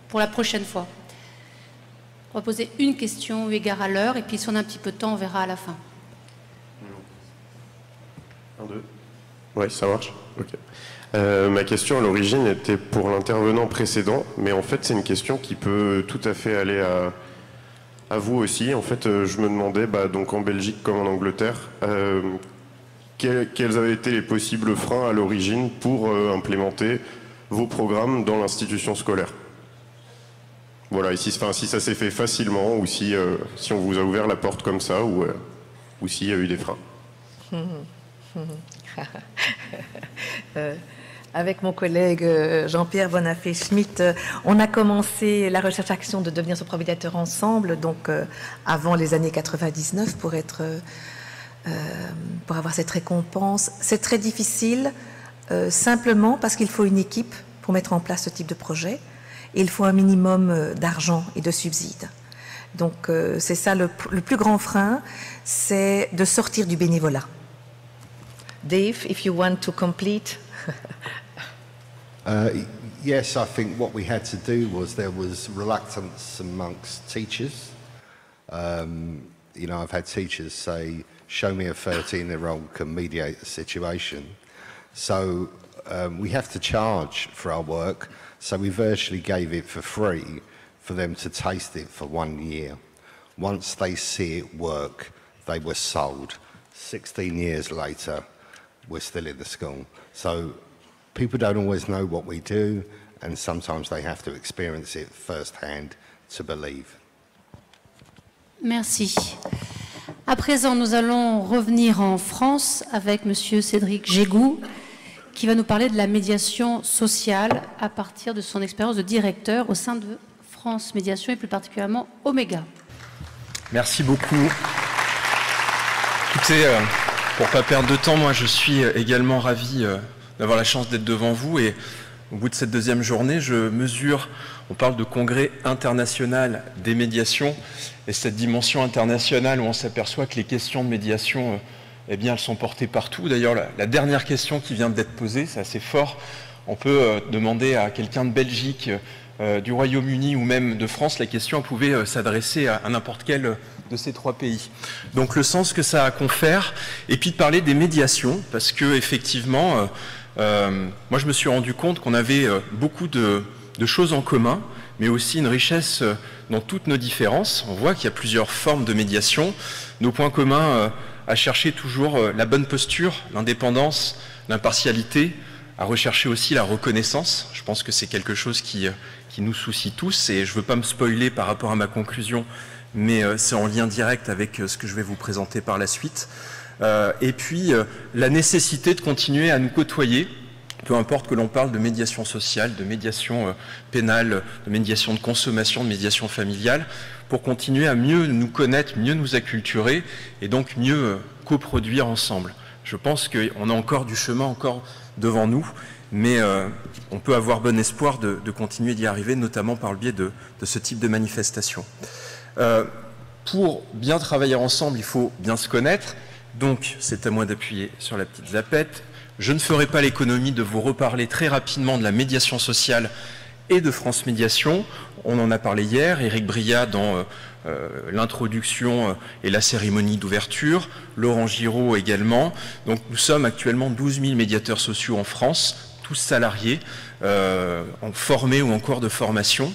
pour la prochaine fois. On va poser une question eu égard à l'heure, et puis si on a un petit peu de temps, on verra à la fin.
1, 2.
Oui, ça marche. Ok. Ma question à l'origine était pour l'intervenant précédent, mais en fait c'est une question qui peut tout à fait aller à vous aussi. En fait, je me demandais, donc en Belgique comme en Angleterre, quels avaient été les possibles freins à l'origine pour implémenter vos programmes dans l'institution scolaire. Voilà, et si ça s'est fait facilement, ou si on vous a ouvert la porte comme ça, ou s'il y a eu des freins.
Avec mon collègue Jean-Pierre Bonafé-Schmitt, on a commencé la recherche-action de devenir sopromédiateur ensemble, donc avant les années 99, pour avoir cette récompense. C'est très difficile, simplement parce qu'il faut une équipe pour mettre en place ce type de projet, et il faut un minimum d'argent et de subsides. Donc c'est ça le plus grand frein, c'est de sortir du bénévolat. Dave, if you want to complete.
Yes, I think what we had to do was there was reluctance amongst teachers. You know, I've had teachers say, show me a 13-year-old can mediate the situation. So we have to charge for our work, so we virtually gave it for free for them to taste it for 1 year. Once they see it work, they were sold. 16 years later, we're still in the school. So people don't always know what we do, and sometimes they have to experience it firsthand to believe.
Merci. À présent, nous allons revenir en France avec Monsieur Cédric Gégou, qui va nous parler de la médiation sociale à partir de son expérience de directeur au sein de France Médiation et plus particulièrement Omega.
Merci beaucoup. Écoutez, pour ne pas perdre de temps, moi je suis également ravi d'avoir la chance d'être devant vous, et au bout de cette deuxième journée, je mesure, on parle de congrès international des médiations, et cette dimension internationale où on s'aperçoit que les questions de médiation, eh bien, elles sont portées partout. D'ailleurs, la dernière question qui vient d'être posée, c'est assez fort. On peut demander à quelqu'un de Belgique, du Royaume-Uni ou même de France, la question pouvait s'adresser à n'importe quel de ces 3 pays. Donc le sens que ça confère, et puis de parler des médiations, parce que effectivement, moi je me suis rendu compte qu'on avait beaucoup de choses en commun, mais aussi une richesse dans toutes nos différences. On voit qu'il y a plusieurs formes de médiation. Nos points communs à chercher toujours la bonne posture, l'indépendance, l'impartialité, à rechercher aussi la reconnaissance. Je pense que c'est quelque chose qui nous soucie tous, et je ne veux pas me spoiler par rapport à ma conclusion, mais c'est en lien direct avec ce que je vais vous présenter par la suite. Et puis la nécessité de continuer à nous côtoyer, peu importe que l'on parle de médiation sociale, de médiation pénale, de médiation de consommation, de médiation familiale, pour continuer à mieux nous connaître, mieux nous acculturer, et donc mieux coproduire ensemble. Je pense qu'on a encore du chemin encore devant nous, mais on peut avoir bon espoir de continuer d'y arriver, notamment par le biais de ce type de manifestation. Pour bien travailler ensemble, il faut bien se connaître, donc c'est à moi d'appuyer sur la petite zapette. Je ne ferai pas l'économie de vous reparler très rapidement de la médiation sociale et de France Médiation. On en a parlé hier, Éric Briat dans l'introduction et la cérémonie d'ouverture, Laurent Giraud également. Donc nous sommes actuellement 12 000 médiateurs sociaux en France, tous salariés, formés ou en cours de formation.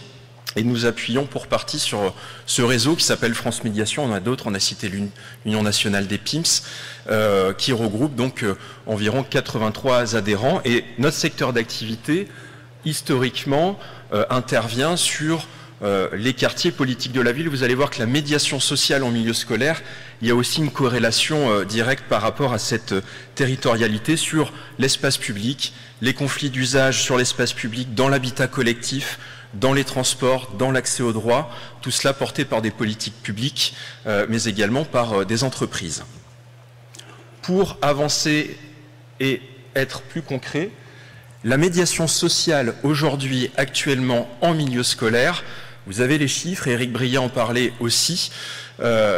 Et nous appuyons pour partie sur ce réseau qui s'appelle France Médiation. On en a d'autres, on a cité l'Union nationale des PIMS, qui regroupe donc environ 83 adhérents. Et notre secteur d'activité, historiquement, intervient sur les quartiers politiques de la ville. Vous allez voir que la médiation sociale en milieu scolaire, il y a aussi une corrélation directe par rapport à cette territorialité sur l'espace public, les conflits d'usage sur l'espace public, dans l'habitat collectif, dans les transports, dans l'accès aux droits, tout cela porté par des politiques publiques, mais également par des entreprises. Pour avancer et être plus concret, la médiation sociale aujourd'hui, actuellement en milieu scolaire, vous avez les chiffres, et Éric Briat en parlait aussi,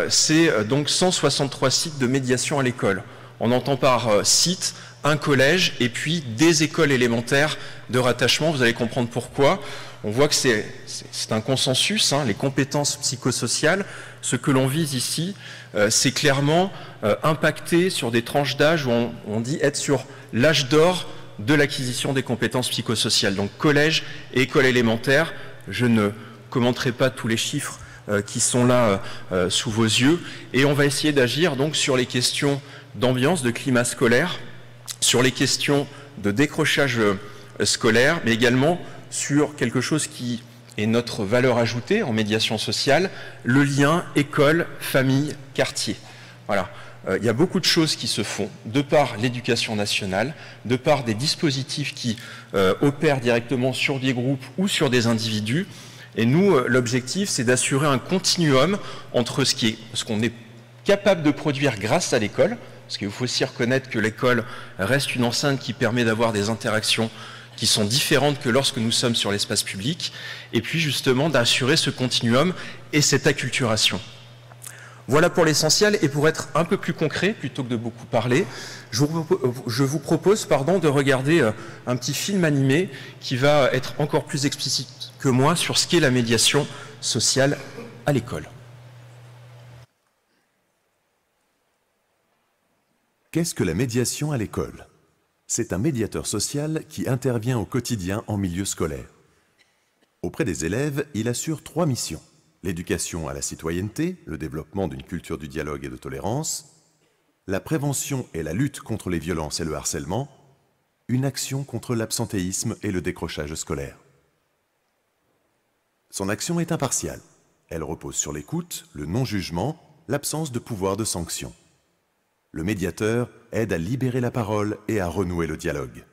c'est donc 163 sites de médiation à l'école. on entend par site un collège et puis des écoles élémentaires de rattachement. Vous allez comprendre pourquoi. On voit que c'est un consensus, hein, les compétences psychosociales. Ce que l'on vise ici, c'est clairement impacté sur des tranches d'âge où on dit être sur l'âge d'or de l'acquisition des compétences psychosociales. Donc collège et école élémentaire, je ne commenterai pas tous les chiffres qui sont là sous vos yeux. Et on va essayer d'agir donc sur les questions d'ambiance, de climat scolaire, sur les questions de décrochage scolaire, mais également sur quelque chose qui est notre valeur ajoutée en médiation sociale, le lien école, famille, quartier. Voilà. Il y a beaucoup de choses qui se font de par l'éducation nationale, de par des dispositifs qui opèrent directement sur des groupes ou sur des individus. Et nous, l'objectif, c'est d'assurer un continuum entre ce qu'on est capable de produire grâce à l'école, parce qu'il faut aussi reconnaître que l'école reste une enceinte qui permet d'avoir des interactions qui sont différentes que lorsque nous sommes sur l'espace public, et puis justement d'assurer ce continuum et cette acculturation. Voilà pour l'essentiel, et pour être un peu plus concret, plutôt que de beaucoup parler, je vous propose de regarder un petit film animé qui va être encore plus explicite que moi sur ce qu'est la médiation sociale à l'école.
Qu'est-ce que la médiation à l'école? C'est un médiateur social qui intervient au quotidien en milieu scolaire. Auprès des élèves, il assure 3 missions. L'éducation à la citoyenneté, le développement d'une culture du dialogue et de tolérance, la prévention et la lutte contre les violences et le harcèlement, une action contre l'absentéisme et le décrochage scolaire. Son action est impartiale. Elle repose sur l'écoute, le non-jugement, l'absence de pouvoir de sanction. Le médiateur aide à libérer la parole et à renouer le dialogue.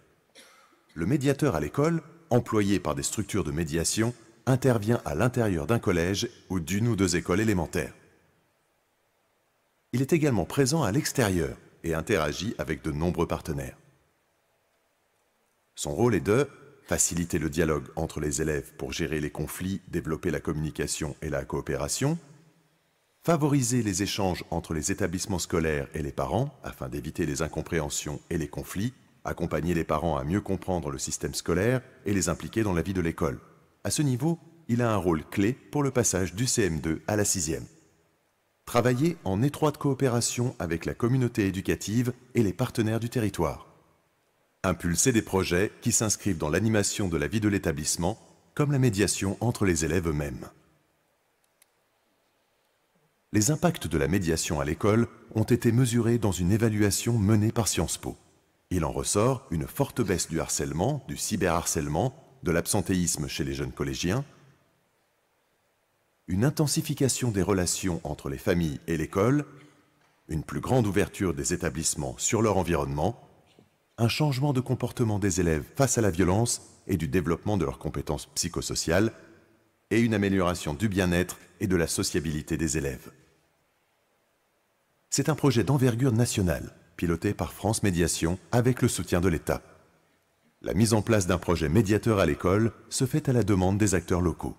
Le médiateur à l'école, employé par des structures de médiation, intervient à l'intérieur d'un collège ou d'une ou 2 écoles élémentaires. Il est également présent à l'extérieur et interagit avec de nombreux partenaires. Son rôle est de faciliter le dialogue entre les élèves pour gérer les conflits, développer la communication et la coopération, favoriser les échanges entre les établissements scolaires et les parents afin d'éviter les incompréhensions et les conflits, accompagner les parents à mieux comprendre le système scolaire et les impliquer dans la vie de l'école. À ce niveau, il a un rôle clé pour le passage du CM2 à la 6e. Travailler en étroite coopération avec la communauté éducative et les partenaires du territoire. Impulser des projets qui s'inscrivent dans l'animation de la vie de l'établissement, comme la médiation entre les élèves eux-mêmes. Les impacts de la médiation à l'école ont été mesurés dans une évaluation menée par Sciences Po. Il en ressort une forte baisse du harcèlement, du cyberharcèlement, de l'absentéisme chez les jeunes collégiens, une intensification des relations entre les familles et l'école, une plus grande ouverture des établissements sur leur environnement, un changement de comportement des élèves face à la violence et du développement de leurs compétences psychosociales, et une amélioration du bien-être et de la sociabilité des élèves. C'est un projet d'envergure nationale, piloté par France Médiation avec le soutien de l'État. La mise en place d'un projet médiateur à l'école se fait à la demande des acteurs locaux.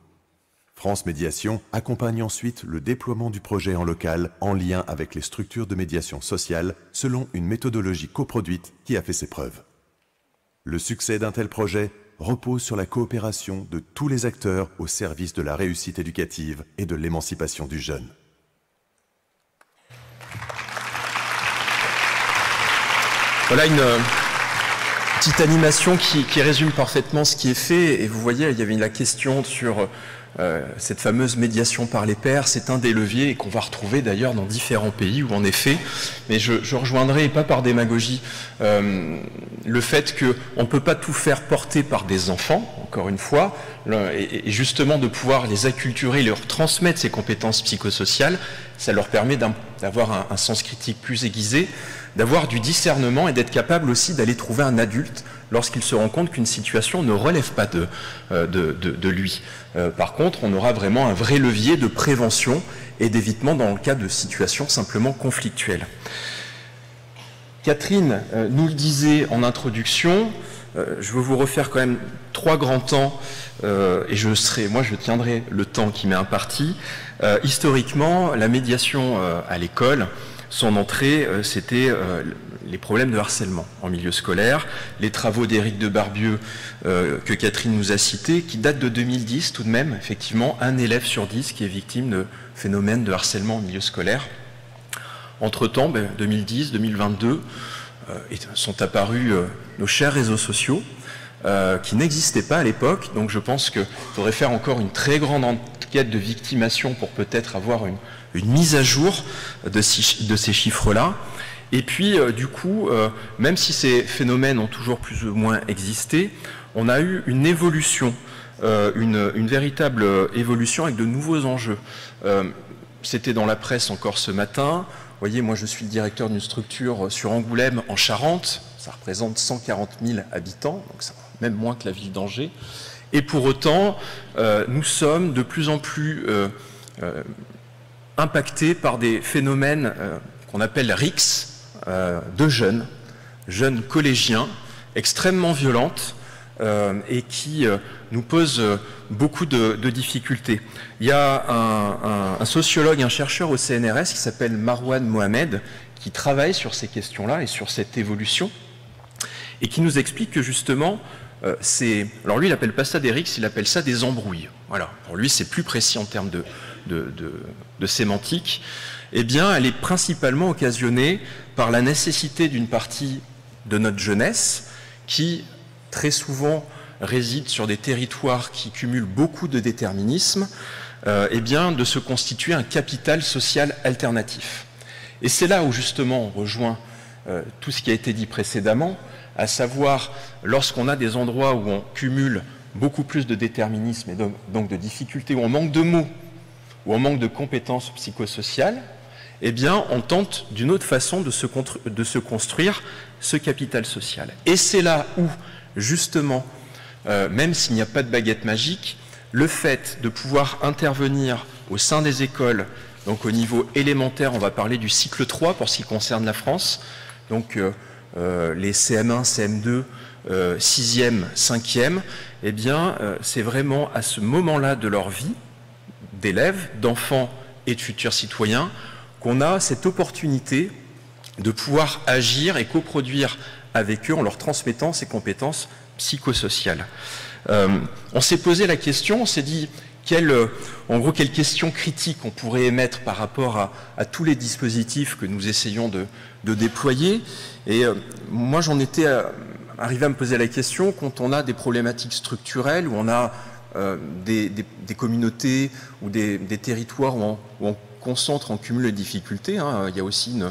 France Médiation accompagne ensuite le déploiement du projet en local en lien avec les structures de médiation sociale selon une méthodologie coproduite qui a fait ses preuves. Le succès d'un tel projet repose sur la coopération de tous les acteurs au service de la réussite éducative et de l'émancipation du jeune.
Voilà une petite animation qui résume parfaitement ce qui est fait. Et vous voyez, il y avait la question sur cette fameuse médiation par les pairs. C'est un des leviers qu'on va retrouver d'ailleurs dans différents pays où en effet, mais je rejoindrai, pas par démagogie, le fait qu'on ne peut pas tout faire porter par des enfants, encore une fois, et justement de pouvoir les acculturer, leur transmettre ces compétences psychosociales, ça leur permet d'avoir un sens critique plus aiguisé, d'avoir du discernement et d'être capable aussi d'aller trouver un adulte lorsqu'il se rend compte qu'une situation ne relève pas de lui. Par contre, on aura vraiment un vrai levier de prévention et d'évitement dans le cas de situations simplement conflictuelles. Catherine nous le disait en introduction, je veux vous refaire quand même 3 grands temps, et je tiendrai le temps qui m'est imparti. Historiquement, la médiation à l'école son entrée, c'était les problèmes de harcèlement en milieu scolaire, les travaux d'Éric de Barbieux que Catherine nous a cités, qui datent de 2010 tout de même, effectivement, 1 élève sur 10 qui est victime de phénomènes de harcèlement en milieu scolaire. Entre-temps, 2010, 2022, sont apparus nos chers réseaux sociaux, qui n'existaient pas à l'époque, donc je pense qu'il faudrait faire encore une très grande enquête de victimation pour peut-être avoir une mise à jour de ces chiffres-là. Et puis, du coup, même si ces phénomènes ont toujours plus ou moins existé, on a eu une évolution, une véritable évolution avec de nouveaux enjeux. C'était dans la presse encore ce matin. Vous voyez, moi je suis le directeur d'une structure sur Angoulême en Charente, ça représente 140 000 habitants, donc c'est même moins que la ville d'Angers. Et pour autant, nous sommes de plus en plus impactés par des phénomènes qu'on appelle RICS, de jeunes collégiens, extrêmement violentes, et qui nous posent beaucoup de difficultés. Il y a un sociologue, un chercheur au CNRS qui s'appelle Marwan Mohamed, qui travaille sur ces questions-là et sur cette évolution, et qui nous explique que justement, alors lui il n'appelle pas ça des rixes, il appelle ça des embrouilles. Voilà. Pour lui c'est plus précis en termes de sémantique. Eh bien, elle est principalement occasionnée par la nécessité d'une partie de notre jeunesse qui, très souvent, réside sur des territoires qui cumulent beaucoup de déterminisme, eh bien, de se constituer un capital social alternatif. Et c'est là où, justement, on rejoint tout ce qui a été dit précédemment, à savoir, lorsqu'on a des endroits où on cumule beaucoup plus de déterminisme et donc de difficultés, où on manque de mots, où on manque de compétences psychosociales, eh bien, on tente d'une autre façon de se construire ce capital social. Et c'est là où, justement, même s'il n'y a pas de baguette magique, le fait de pouvoir intervenir au sein des écoles, donc au niveau élémentaire, on va parler du cycle 3 pour ce qui concerne la France, donc les CM1, CM2, 6e, 5e, eh bien, c'est vraiment à ce moment-là de leur vie, d'élèves, d'enfants et de futurs citoyens, qu'on a cette opportunité de pouvoir agir et coproduire avec eux en leur transmettant ces compétences psychosociales. On s'est posé la question, on s'est dit en gros quelles questions critiques on pourrait émettre par rapport à tous les dispositifs que nous essayons de déployer. Et moi j'en étais arrivé à me poser la question quand on a des problématiques structurelles, où on a des communautés ou des territoires où on concentre, on cumule les difficultés. Hein. Il y a aussi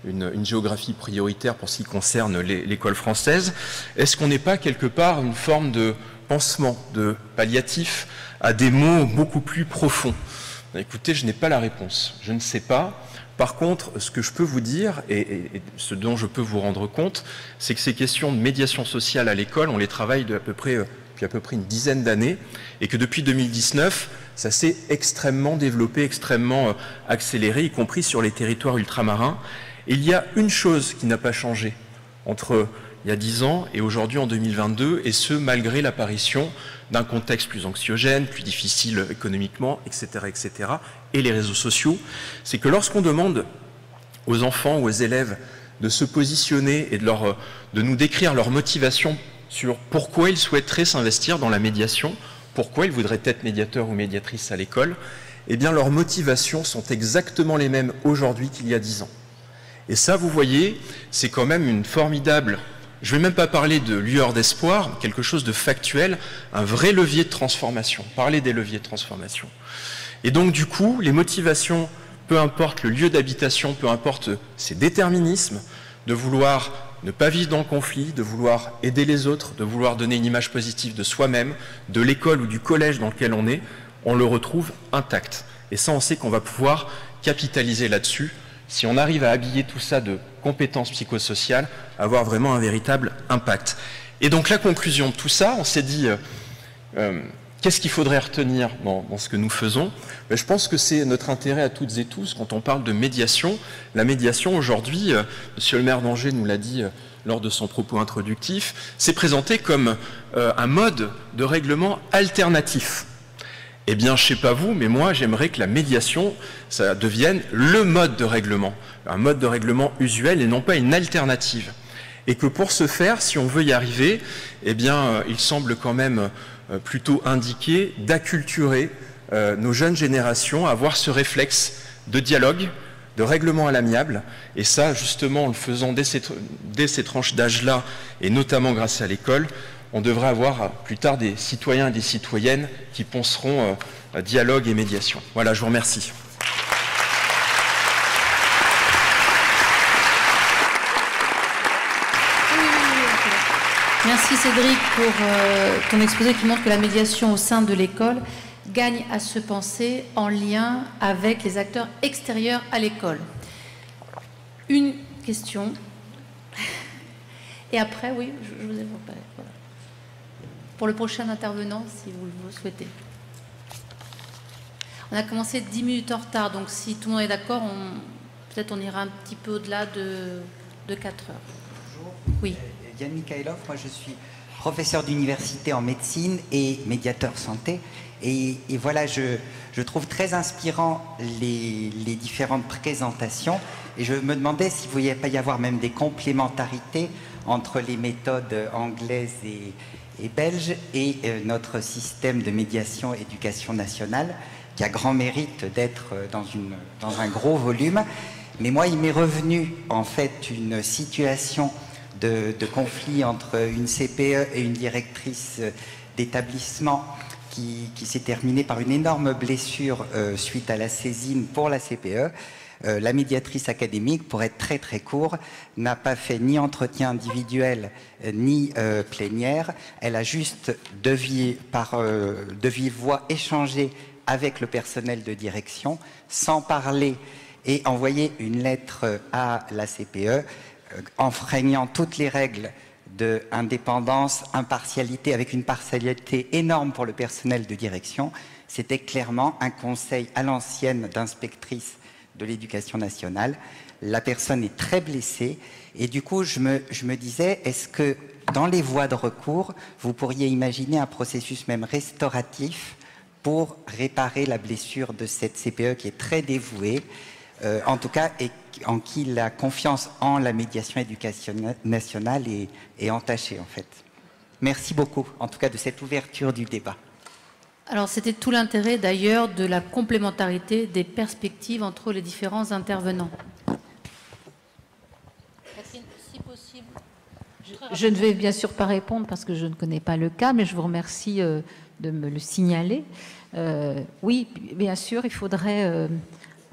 une géographie prioritaire pour ce qui concerne l'école française. Est-ce qu'on n'est pas quelque part une forme de pansement, de palliatif à des maux beaucoup plus profonds? Écoutez, je n'ai pas la réponse, je ne sais pas. Par contre, ce que je peux vous dire, et ce dont je peux vous rendre compte, c'est que ces questions de médiation sociale à l'école, on les travaille depuis à peu près une dizaine d'années, et que depuis 2019, ça s'est extrêmement développé, extrêmement accéléré, y compris sur les territoires ultramarins. Et il y a une chose qui n'a pas changé entre il y a 10 ans et aujourd'hui en 2022, et ce malgré l'apparition d'un contexte plus anxiogène, plus difficile économiquement, etc., etc., et les réseaux sociaux, c'est que lorsqu'on demande aux enfants ou aux élèves de se positionner et de nous décrire leur motivation sur pourquoi ils souhaiteraient s'investir dans la médiation, pourquoi ils voudraient être médiateurs ou médiatrices à l'école, eh bien leurs motivations sont exactement les mêmes aujourd'hui qu'il y a 10 ans. Et ça, vous voyez, c'est quand même une formidable, je ne vais même pas parler de lueur d'espoir, quelque chose de factuel, un vrai levier de transformation, parler des leviers de transformation. Et donc du coup, les motivations, peu importe le lieu d'habitation, peu importe ces déterminismes, de vouloir ne pas vivre dans le conflit, de vouloir aider les autres, de vouloir donner une image positive de soi-même, de l'école ou du collège dans lequel on le retrouve intact. Et ça, on sait qu'on va pouvoir capitaliser là-dessus, si on arrive à habiller tout ça de compétences psychosociales, avoir vraiment un véritable impact. Et donc la conclusion de tout ça, on s'est dit, qu'est-ce qu'il faudrait retenir dans ce que nous faisons? Je pense que c'est notre intérêt à toutes et tous, quand on parle de médiation. La médiation aujourd'hui, monsieur le maire d'Angers nous l'a dit lors de son propos introductif, c'est présenté comme un mode de règlement alternatif. Eh bien, je ne sais pas vous, mais moi, j'aimerais que la médiation, ça devienne le mode de règlement, un mode de règlement usuel et non pas une alternative. Et que pour ce faire, si on veut y arriver, eh bien, il semble quand même plutôt indiqué d'acculturer nos jeunes générations à avoir ce réflexe de dialogue, de règlement à l'amiable. Et ça, justement, en le faisant dès ces tranches d'âge-là, et notamment grâce à l'école, on devrait avoir plus tard des citoyens et des citoyennes qui penseront dialogue et médiation. Voilà, je vous remercie.
Merci Cédric pour ton exposé qui montre que la médiation au sein de l'école gagne à se penser en lien avec les acteurs extérieurs à l'école. Une question. Et après, oui, je vous ai préparé. Voilà. Pour le prochain intervenant, si vous le souhaitez. On a commencé 10 minutes en retard, donc si tout le monde est d'accord, peut-être on ira un petit peu au-delà de 4 heures.
Bonjour.
Oui.
Yann Mikhailov, moi je suis professeur d'université en médecine et médiateur santé. Et voilà, je trouve très inspirant les différentes présentations. Et je me demandais s'il ne pouvait pas y avoir même des complémentarités entre les méthodes anglaises et belges et notre système de médiation éducation nationale, qui a grand mérite d'être dans un gros volume. Mais moi, il m'est revenu en fait une situation de conflit entre une CPE et une directrice d'établissement qui s'est terminée par une énorme blessure suite à la saisine pour la CPE. La médiatrice académique, pour être très très court, n'a pas fait ni entretien individuel ni plénière. Elle a juste de vive voix échangé avec le personnel de direction, sans parler, et envoyé une lettre à la CPE enfreignant toutes les règles d'indépendance, impartialité, avec une partialité énorme pour le personnel de direction. C'était clairement un conseil à l'ancienne d'inspectrice de l'éducation nationale. La personne est très blessée et du coup je me disais, est-ce que dans les voies de recours, vous pourriez imaginer un processus même restauratif pour réparer la blessure de cette CPE qui est très dévouée, en tout cas, et en qui la confiance en la médiation éducation nationale est entachée en fait. Merci beaucoup, en tout cas, de cette ouverture du débat.
Alors, c'était tout l'intérêt d'ailleurs de la complémentarité des perspectives entre les différents intervenants. Catherine, si possible.
Je ne vais bien sûr pas répondre parce que je ne connais pas le cas, mais je vous remercie de me le signaler. Oui, bien sûr, il faudrait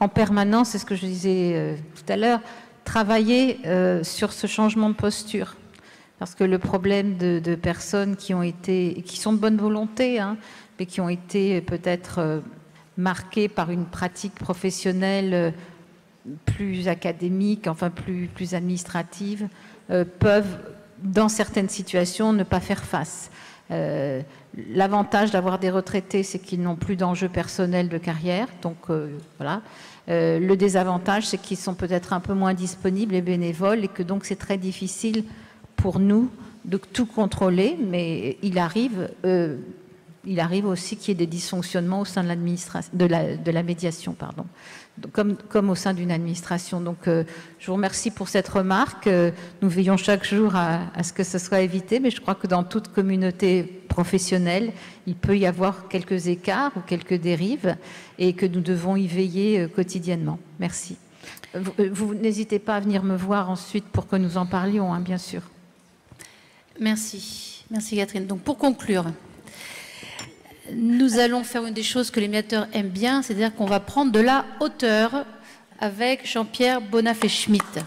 en permanence, c'est ce que je disais tout à l'heure, travailler sur ce changement de posture. Parce que le problème de personnes qui sont de bonne volonté, hein, mais qui ont été peut-être marquées par une pratique professionnelle plus académique, enfin plus administrative, peuvent, dans certaines situations, ne pas faire face. L'avantage d'avoir des retraités, c'est qu'ils n'ont plus d'enjeux personnels de carrière, donc voilà. Le désavantage, c'est qu'ils sont peut-être un peu moins disponibles et bénévoles, et que donc c'est très difficile pour nous de tout contrôler, mais il arrive aussi qu'il y ait des dysfonctionnements au sein de l'administration, de la médiation, pardon, comme au sein d'une administration. Donc, je vous remercie pour cette remarque. Nous veillons chaque jour à ce que ce soit évité, mais je crois que dans toute communauté professionnelle, il peut y avoir quelques écarts ou quelques dérives et que nous devons y veiller quotidiennement. Merci. Vous n'hésitez pas à venir me voir ensuite pour que nous en parlions, hein, bien sûr.
Merci. Merci Catherine. Donc, pour conclure, nous allons faire une des choses que les médiateurs aiment bien, c'est-à-dire qu'on va prendre de la hauteur avec Jean-Pierre Bonafé-Schmitt.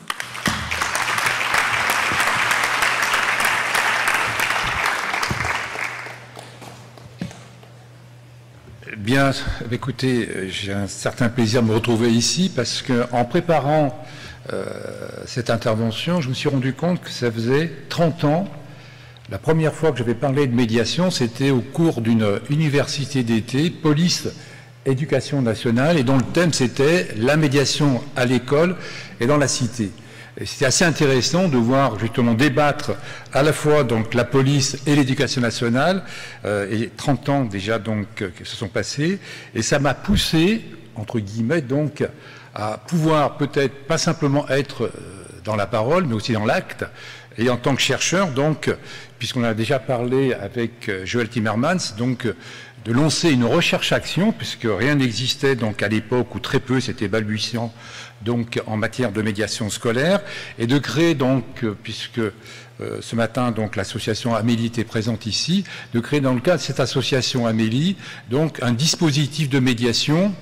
Bien, écoutez, j'ai un certain plaisir de me retrouver ici parce qu'en préparant cette intervention, je me suis rendu compte que ça faisait 30 ans. La première fois que j'avais parlé de médiation, c'était au cours d'une université d'été, police, éducation nationale, et dont le thème c'était la médiation à l'école et dans la cité. Et c'était assez intéressant de voir justement débattre à la fois donc la police et l'éducation nationale, et 30 ans déjà donc qui se sont passés, et ça m'a poussé, entre guillemets, donc à pouvoir peut-être pas simplement être dans la parole, mais aussi dans l'acte. Et en tant que chercheur, donc, puisqu'on a déjà parlé avec Joël Timmermans, donc de lancer une recherche-action, puisque rien n'existait donc à l'époque, ou très peu, c'était balbutiant, donc en matière de médiation scolaire, et de créer donc, puisque ce matin donc l'association Amélie était présente ici, de créer dans le cadre de cette association Amélie donc un dispositif de médiation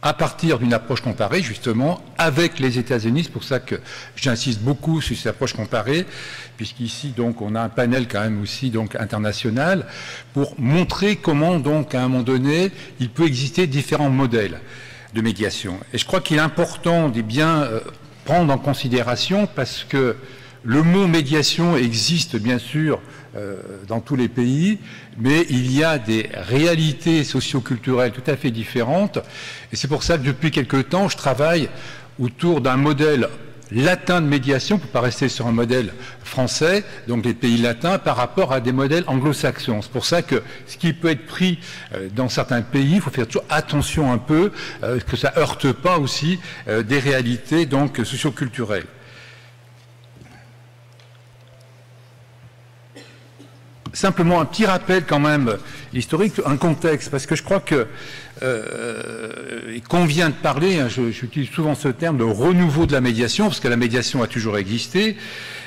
à partir d'une approche comparée, justement, avec les États-Unis. C'est pour ça que j'insiste beaucoup sur cette approche comparée, puisqu'ici, donc, on a un panel quand même aussi, donc, international, pour montrer comment, donc, à un moment donné, il peut exister différents modèles de médiation. Et je crois qu'il est important de bien prendre en considération, parce que le mot médiation existe, bien sûr, dans tous les pays, mais il y a des réalités socio-culturelles tout à fait différentes. Et c'est pour ça que depuis quelque temps, je travaille autour d'un modèle latin de médiation, pour ne pas rester sur un modèle français, donc les pays latins, par rapport à des modèles anglo-saxons. C'est pour ça que ce qui peut être pris dans certains pays, il faut faire toujours attention un peu, que ça ne heurte pas aussi des réalités donc socio-culturelles. Simplement un petit rappel quand même historique, un contexte, parce que je crois que qu'on vient de parler, hein, j'utilise souvent ce terme de renouveau de la médiation, parce que la médiation a toujours existé,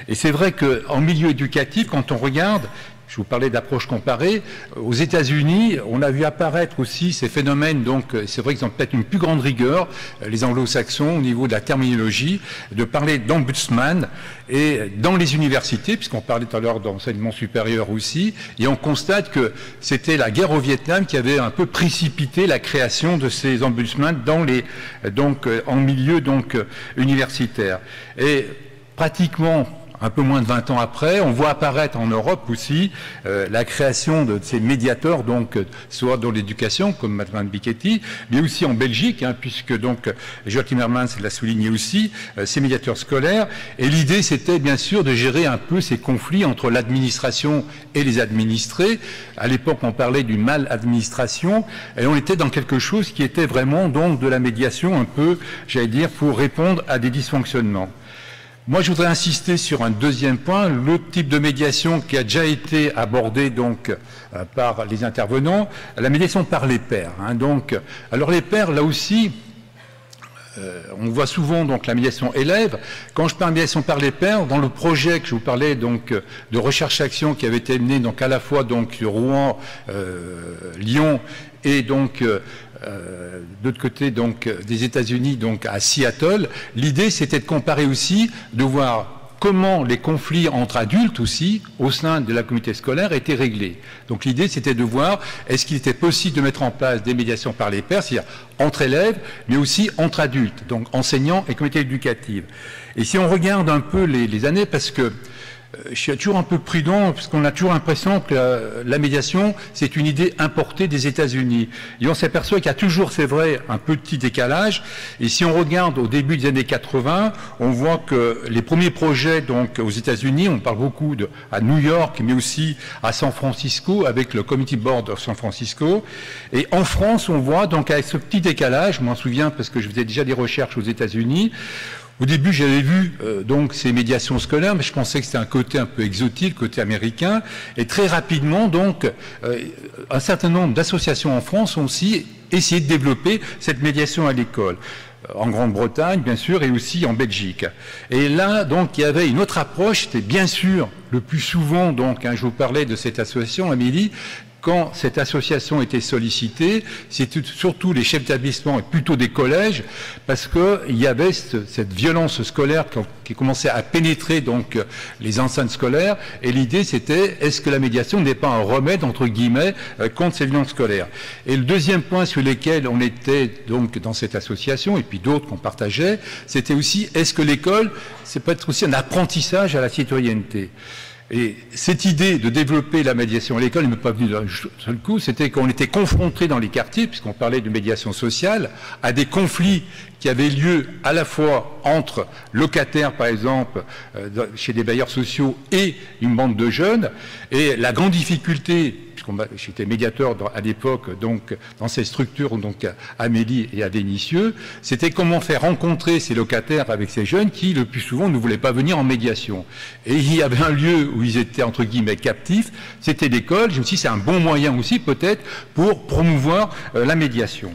et c'est vrai qu'en milieu éducatif, quand on regarde, je vous parlais d'approche comparée, aux États-Unis, on a vu apparaître aussi ces phénomènes, donc c'est vrai qu'ils ont peut-être une plus grande rigueur, les anglo-saxons, au niveau de la terminologie, de parler d'ombudsman, et dans les universités, puisqu'on parlait tout à l'heure d'enseignement supérieur aussi, et on constate que c'était la guerre au Vietnam qui avait un peu précipité la création de ces ombudsman dans les, donc, en milieu donc, universitaire. Et pratiquement un peu moins de 20 ans après, on voit apparaître en Europe aussi la création de ces médiateurs, donc soit dans l'éducation, comme Madeleine Bicchetti, mais aussi en Belgique, hein, puisque donc Joël Timmermans l'a souligné aussi, ces médiateurs scolaires. Et l'idée, c'était bien sûr de gérer un peu ces conflits entre l'administration et les administrés. À l'époque, on parlait d'une maladministration, et on était dans quelque chose qui était vraiment donc de la médiation un peu, j'allais dire, pour répondre à des dysfonctionnements. Moi, je voudrais insister sur un deuxième point, le type de médiation qui a déjà été abordé donc par les intervenants, la médiation par les pairs. Hein, donc, alors les pairs, là aussi, on voit souvent donc la médiation élève. Quand je parle de médiation par les pairs, dans le projet que je vous parlais donc de recherche-action qui avait été mené donc à la fois donc sur Rouen, Lyon et donc d'autre côté donc des États-Unis donc à Seattle, l'idée c'était de comparer aussi, de voir comment les conflits entre adultes aussi, au sein de la communauté scolaire, étaient réglés. Donc l'idée, c'était de voir, est-ce qu'il était possible de mettre en place des médiations par les pairs, c'est-à-dire entre élèves, mais aussi entre adultes, donc enseignants et communauté éducative. Et si on regarde un peu les années, parce que je suis toujours un peu prudent, parce qu'on a toujours l'impression que la médiation, c'est une idée importée des États-Unis. Et on s'aperçoit qu'il y a toujours, c'est vrai, un petit décalage. Et si on regarde au début des années 80, on voit que les premiers projets donc aux États-Unis, on parle beaucoup à New York, mais aussi à San Francisco, avec le Community Board of San Francisco. Et en France, on voit donc avec ce petit décalage, je m'en souviens parce que je faisais déjà des recherches aux États-Unis. Au début, j'avais vu donc ces médiations scolaires, mais je pensais que c'était un côté un peu exotique, côté américain. Et très rapidement, donc, un certain nombre d'associations en France ont aussi essayé de développer cette médiation à l'école. En Grande-Bretagne, bien sûr, et aussi en Belgique. Et là, donc, il y avait une autre approche. C'était bien sûr le plus souvent, donc, hein, je vous parlais de cette association, Amélie. Quand cette association était sollicitée, c'était surtout les chefs d'établissement et plutôt des collèges, parce qu'il y avait cette violence scolaire qui commençait à pénétrer donc les enceintes scolaires, et l'idée c'était, est-ce que la médiation n'est pas un remède, entre guillemets, contre ces violences scolaires? Et le deuxième point sur lequel on était donc dans cette association, et puis d'autres qu'on partageait, c'était aussi, est-ce que l'école, c'est peut-être aussi un apprentissage à la citoyenneté? Et cette idée de développer la médiation à l'école ne m'est pas venue d'un seul coup, c'était qu'on était confronté dans les quartiers, puisqu'on parlait de médiation sociale, à des conflits qui avaient lieu à la fois entre locataires, par exemple, chez des bailleurs sociaux et une bande de jeunes. Et la grande difficulté, j'étais médiateur à l'époque, donc dans ces structures, donc à Amélie et à Vénissieux, c'était comment faire rencontrer ces locataires avec ces jeunes qui, le plus souvent, ne voulaient pas venir en médiation. Et il y avait un lieu où ils étaient, entre guillemets, captifs, c'était l'école. Je me suis dit, c'est un bon moyen aussi, peut-être, pour promouvoir la médiation.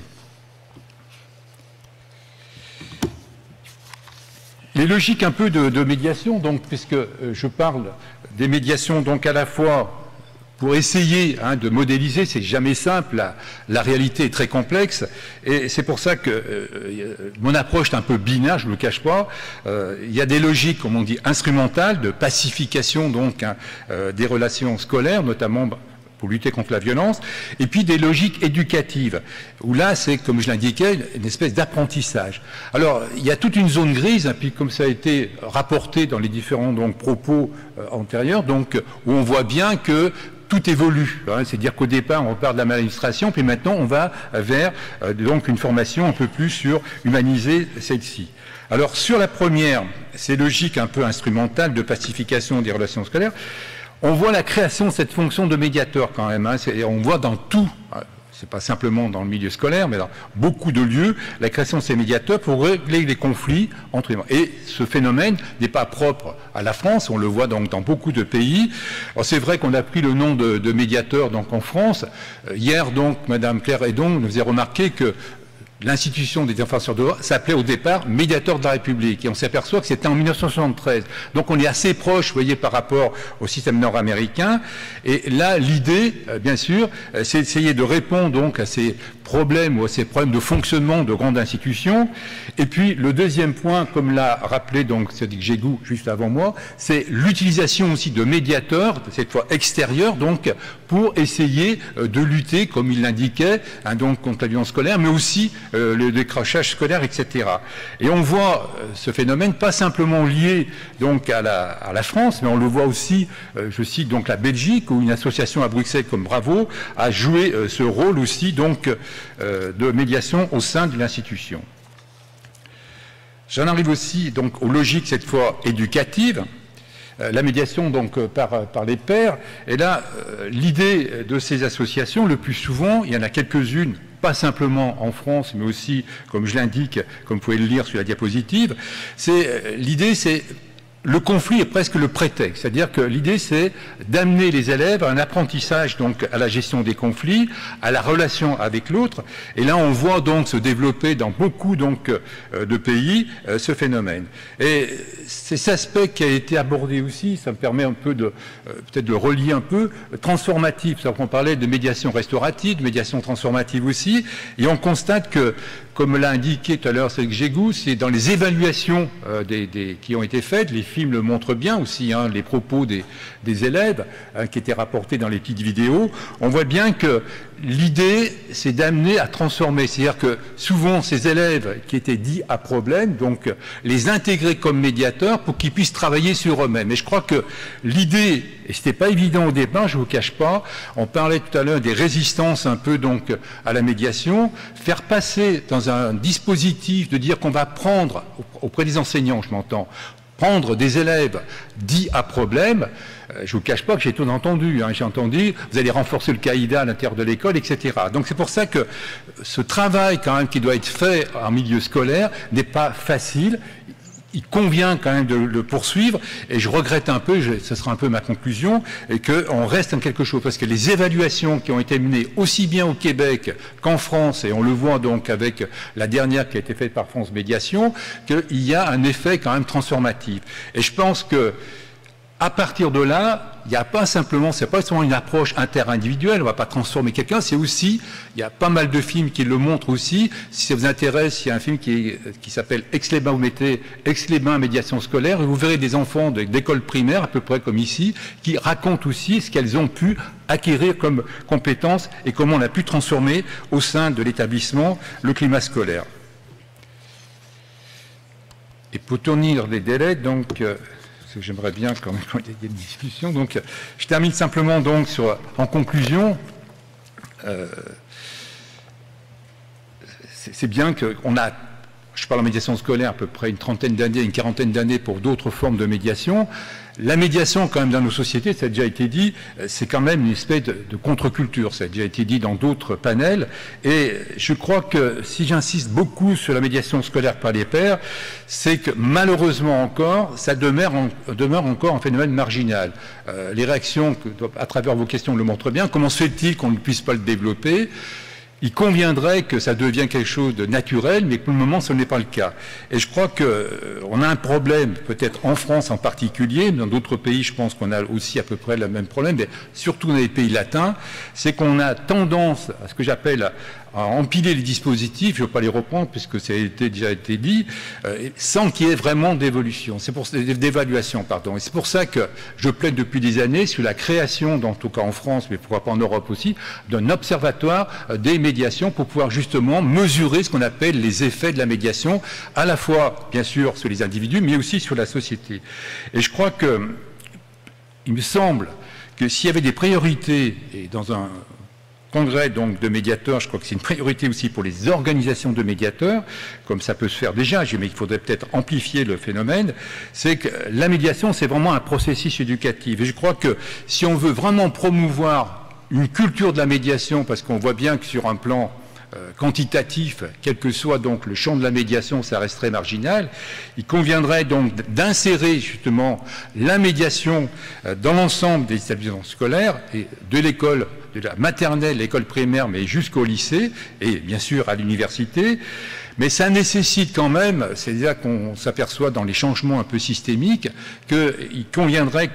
Les logiques un peu de médiation, donc, puisque je parle des médiations, donc à la fois pour essayer de modéliser, c'est jamais simple, la réalité est très complexe, et c'est pour ça que mon approche est un peu binaire, je ne le cache pas. Il y a des logiques, comme on dit, instrumentales, de pacification donc des relations scolaires, notamment pour lutter contre la violence, et puis des logiques éducatives, où là, c'est, comme je l'indiquais, une espèce d'apprentissage. Alors, il y a toute une zone grise, puis comme ça a été rapporté dans les différents donc, propos antérieurs, donc, où on voit bien que tout évolue, c'est-à-dire qu'au départ, on part de la maladministration, puis maintenant, on va vers donc une formation un peu plus sur humaniser celle-ci. Alors, sur la première, ces logiques un peu instrumentales de pacification des relations scolaires, on voit la création de cette fonction de médiateur quand même. On voit dans tout, c'est pas simplement dans le milieu scolaire, mais dans beaucoup de lieux, la création de ces médiateurs pour régler les conflits entre les membres. Et ce phénomène n'est pas propre à la France, on le voit donc dans beaucoup de pays. C'est vrai qu'on a pris le nom de médiateur donc en France. Hier, donc, Madame Claire Hédon nous faisait remarquer que l'institution des défenseurs de droits s'appelait au départ médiateur de la République. Et on s'aperçoit que c'était en 1973. Donc on est assez proche, vous voyez, par rapport au système nord-américain. Et là, l'idée, bien sûr, c'est d'essayer de répondre donc à ces problèmes ou à ces problèmes de fonctionnement de grandes institutions. Et puis le deuxième point, comme l'a rappelé donc Cédric Jégou juste avant moi, c'est l'utilisation aussi de médiateurs, cette fois extérieurs, donc pour essayer de lutter, comme il l'indiquait, donc contre la violence scolaire, mais aussi le décrochage scolaire, etc. Et on voit ce phénomène pas simplement lié donc à la France, mais on le voit aussi, je cite donc la Belgique, où une association à Bruxelles comme Bravo a joué ce rôle aussi donc de médiation au sein de l'institution. J'en arrive aussi donc aux logiques cette fois éducatives. La médiation donc par les pairs. Et là, l'idée de ces associations, le plus souvent, il y en a quelques-unes, pas simplement en France, mais aussi, comme je l'indique, comme vous pouvez le lire sur la diapositive, l'idée c'est le conflit est presque le prétexte, c'est-à-dire que l'idée c'est d'amener les élèves à un apprentissage donc à la gestion des conflits, à la relation avec l'autre, et là on voit donc se développer dans beaucoup donc de pays ce phénomène. Et c'est cet aspect qui a été abordé aussi, ça me permet un peu de peut-être de relier un peu transformatif, c'est-à-dire qu'on parlait de médiation restaurative, de médiation transformative aussi, et on constate que, comme l'a indiqué tout à l'heure Cédric Jégou, c'est dans les évaluations qui ont été faites, les films le montrent bien aussi, les propos des élèves qui étaient rapportés dans les petites vidéos, on voit bien que l'idée, c'est d'amener à transformer. C'est-à-dire que souvent, ces élèves qui étaient dits à problème, donc les intégrer comme médiateurs pour qu'ils puissent travailler sur eux-mêmes. Et je crois que l'idée, et c'était pas évident au départ, je vous cache pas, on parlait tout à l'heure des résistances un peu donc à la médiation, faire passer dans un dispositif de dire qu'on va prendre, auprès des enseignants, je m'entends, prendre des élèves dits à problème, je ne vous cache pas que j'ai tout entendu. J'ai entendu, vous allez renforcer le caïda à l'intérieur de l'école, etc. Donc c'est pour ça que ce travail quand même qui doit être fait en milieu scolaire n'est pas facile. Il convient quand même de le poursuivre, et je regrette un peu, ce sera un peu ma conclusion, et qu'on reste en quelque chose, parce que les évaluations qui ont été menées aussi bien au Québec qu'en France, et on le voit donc avec la dernière qui a été faite par France Médiation, qu'il y a un effet quand même transformatif. Et je pense que à partir de là, il n'y a pas simplement, c'est pas seulement une approche inter-individuelle, on ne va pas transformer quelqu'un, c'est aussi, il y a pas mal de films qui le montrent aussi. Si ça vous intéresse, il y a un film qui s'appelle Aix-les-Bains, vous mettez Aix-les-Bains médiation scolaire, et vous verrez des enfants d'école primaire, à peu près comme ici, qui racontent aussi ce qu'elles ont pu acquérir comme compétences et comment on a pu transformer au sein de l'établissement le climat scolaire. Et pour tenir les délais, donc, parce que j'aimerais bien quand même qu'il y ait une discussion. Donc, je termine simplement donc en conclusion. C'est bien qu'on a, je parle en médiation scolaire, à peu près une trentaine d'années, une quarantaine d'années pour d'autres formes de médiation. La médiation, quand même, dans nos sociétés, ça a déjà été dit, c'est quand même une espèce de contre-culture. Ça a déjà été dit dans d'autres panels. Et je crois que si j'insiste beaucoup sur la médiation scolaire par les pairs, c'est que malheureusement encore, ça demeure encore un phénomène marginal. Les réactions, à travers vos questions, le montrent bien. Comment se fait-il qu'on ne puisse pas le développer ? Il conviendrait que ça devienne quelque chose de naturel, mais pour le moment, ce n'est pas le cas. Et je crois qu'on a un problème, peut-être en France en particulier, mais dans d'autres pays, je pense qu'on a aussi à peu près le même problème, mais surtout dans les pays latins, c'est qu'on a tendance à ce que j'appelle à empiler les dispositifs, je ne veux pas les reprendre puisque ça a déjà été dit, sans qu'il y ait vraiment d'évolution, d'évaluation, pardon. Et c'est pour ça que je plaide depuis des années sur la création, en tout cas en France, mais pourquoi pas en Europe aussi, d'un observatoire des médiations pour pouvoir justement mesurer ce qu'on appelle les effets de la médiation, à la fois, bien sûr, sur les individus, mais aussi sur la société. Et je crois que, il me semble que s'il y avait des priorités, et dans un congrès donc de médiateurs, je crois que c'est une priorité aussi pour les organisations de médiateurs, comme ça peut se faire déjà, mais il faudrait peut-être amplifier le phénomène, c'est que la médiation, c'est vraiment un processus éducatif. Et je crois que si on veut vraiment promouvoir une culture de la médiation, parce qu'on voit bien que sur un plan quantitatif, quel que soit donc le champ de la médiation, ça reste très marginal. Il conviendrait donc d'insérer justement la médiation dans l'ensemble des établissements scolaires et de l'école, de la maternelle, l'école primaire, mais jusqu'au lycée et bien sûr à l'université. Mais ça nécessite quand même, c'est là qu'on s'aperçoit dans les changements un peu systémiques, qu'il conviendrait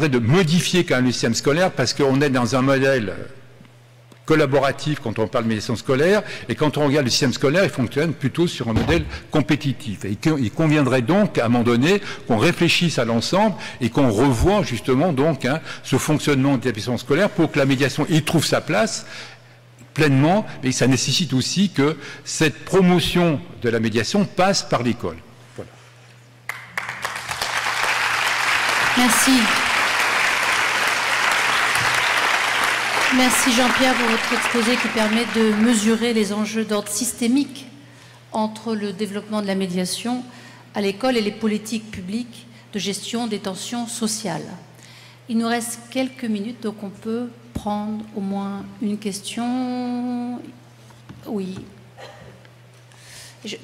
de modifier quand même le système scolaire parce qu'on est dans un modèle collaboratif quand on parle de médiation scolaire, et quand on regarde le système scolaire, il fonctionne plutôt sur un modèle compétitif. Et il conviendrait donc, à un moment donné, qu'on réfléchisse à l'ensemble et qu'on revoie justement donc ce fonctionnement de l'établissement scolaire pour que la médiation y trouve sa place pleinement, mais ça nécessite aussi que cette promotion de la médiation passe par l'école. Voilà.
Merci. Merci Jean-Pierre pour votre exposé qui permet de mesurer les enjeux d'ordre systémique entre le développement de la médiation à l'école et les politiques publiques de gestion des tensions sociales. Il nous reste quelques minutes, donc on peut prendre au moins une question. Oui.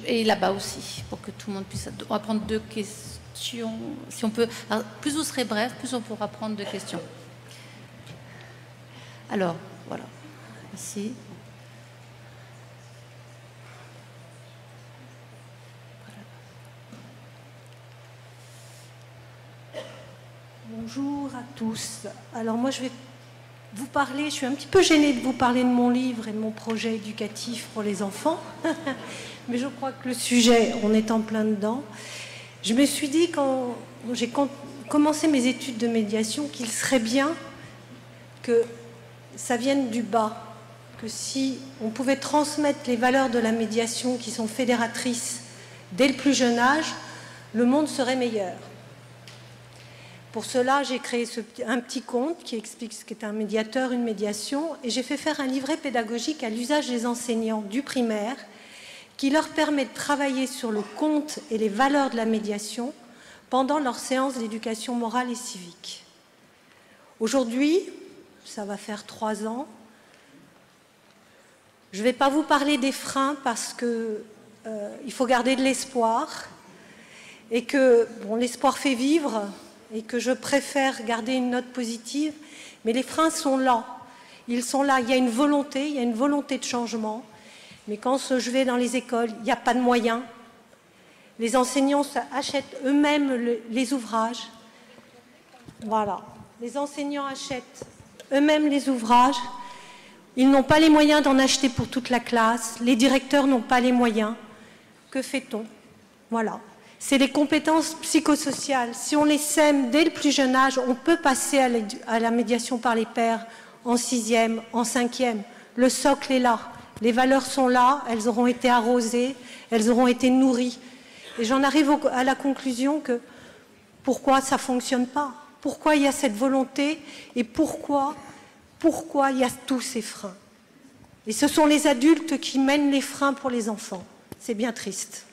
Et là-bas aussi, pour que tout le monde puisse... On va prendre 2 questions. Si on peut... Alors, plus vous serez bref, plus on pourra prendre 2 questions. Alors, voilà, ici.
Bonjour à tous. Alors moi, je vais vous parler, je suis un petit peu gênée de vous parler de mon livre et de mon projet éducatif pour les enfants, mais je crois que le sujet, on est en plein dedans. Je me suis dit, quand j'ai commencé mes études de médiation, qu'il serait bien que ça vienne du bas, que si on pouvait transmettre les valeurs de la médiation qui sont fédératrices dès le plus jeune âge, le monde serait meilleur. Pour cela, j'ai créé un petit conte qui explique ce qu'est un médiateur, une médiation, et j'ai fait faire un livret pédagogique à l'usage des enseignants du primaire qui leur permet de travailler sur le conte et les valeurs de la médiation pendant leur séance d'éducation morale et civique. Aujourd'hui, ça va faire 3 ans. Je ne vais pas vous parler des freins parce qu'il faut garder de l'espoir et que bon, l'espoir fait vivre et que je préfère garder une note positive, mais les freins sont là. Ils sont là, il y a une volonté de changement, mais quand je vais dans les écoles, il n'y a pas de moyens. Les enseignants achètent eux-mêmes les ouvrages. Voilà, les enseignants achètent eux-mêmes les ouvrages, ils n'ont pas les moyens d'en acheter pour toute la classe, les directeurs n'ont pas les moyens. Que fait-on? Voilà. C'est les compétences psychosociales. Si on les sème dès le plus jeune âge, on peut passer à la médiation par les pairs en 6e, en 5e. Le socle est là. Les valeurs sont là, elles auront été arrosées, elles auront été nourries. Et j'en arrive à la conclusion que
Pourquoi ça ne fonctionne pas? Pourquoi il y a cette volonté? Et pourquoi il y a tous ces freins? Et ce sont les adultes qui mènent les freins pour les enfants. C'est bien triste.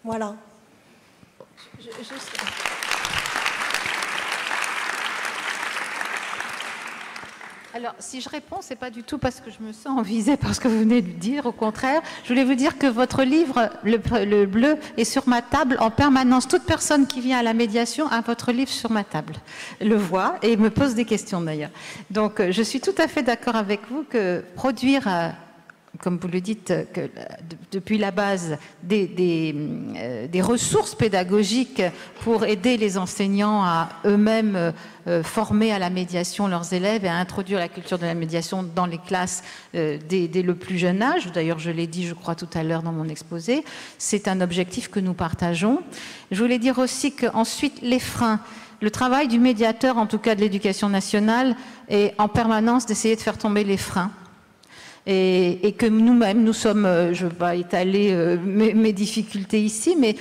Voilà.
Alors, si je réponds, ce n'est pas du tout parce que je me sens visée par ce que vous venez de dire, au contraire. Je voulais vous dire que votre livre, le bleu, est sur ma table en permanence. Toute personne qui vient à la médiation a votre livre sur ma table, le voit et me pose des questions d'ailleurs. Donc, je suis tout à fait d'accord avec vous que produire, comme vous le dites, que, depuis la base, des ressources pédagogiques pour aider les enseignants à eux-mêmes former à la médiation leurs élèves et à introduire la culture de la médiation dans les classes dès le plus jeune âge. D'ailleurs, je l'ai dit, je crois, tout à l'heure dans mon exposé. C'est un objectif que nous partageons. Je voulais dire aussi qu'ensuite, les freins. Le travail du médiateur, en tout cas de l'Éducation nationale, est en permanence d'essayer de faire tomber les freins. Et que nous-mêmes, nous sommes, je ne vais pas étaler mes difficultés ici, mais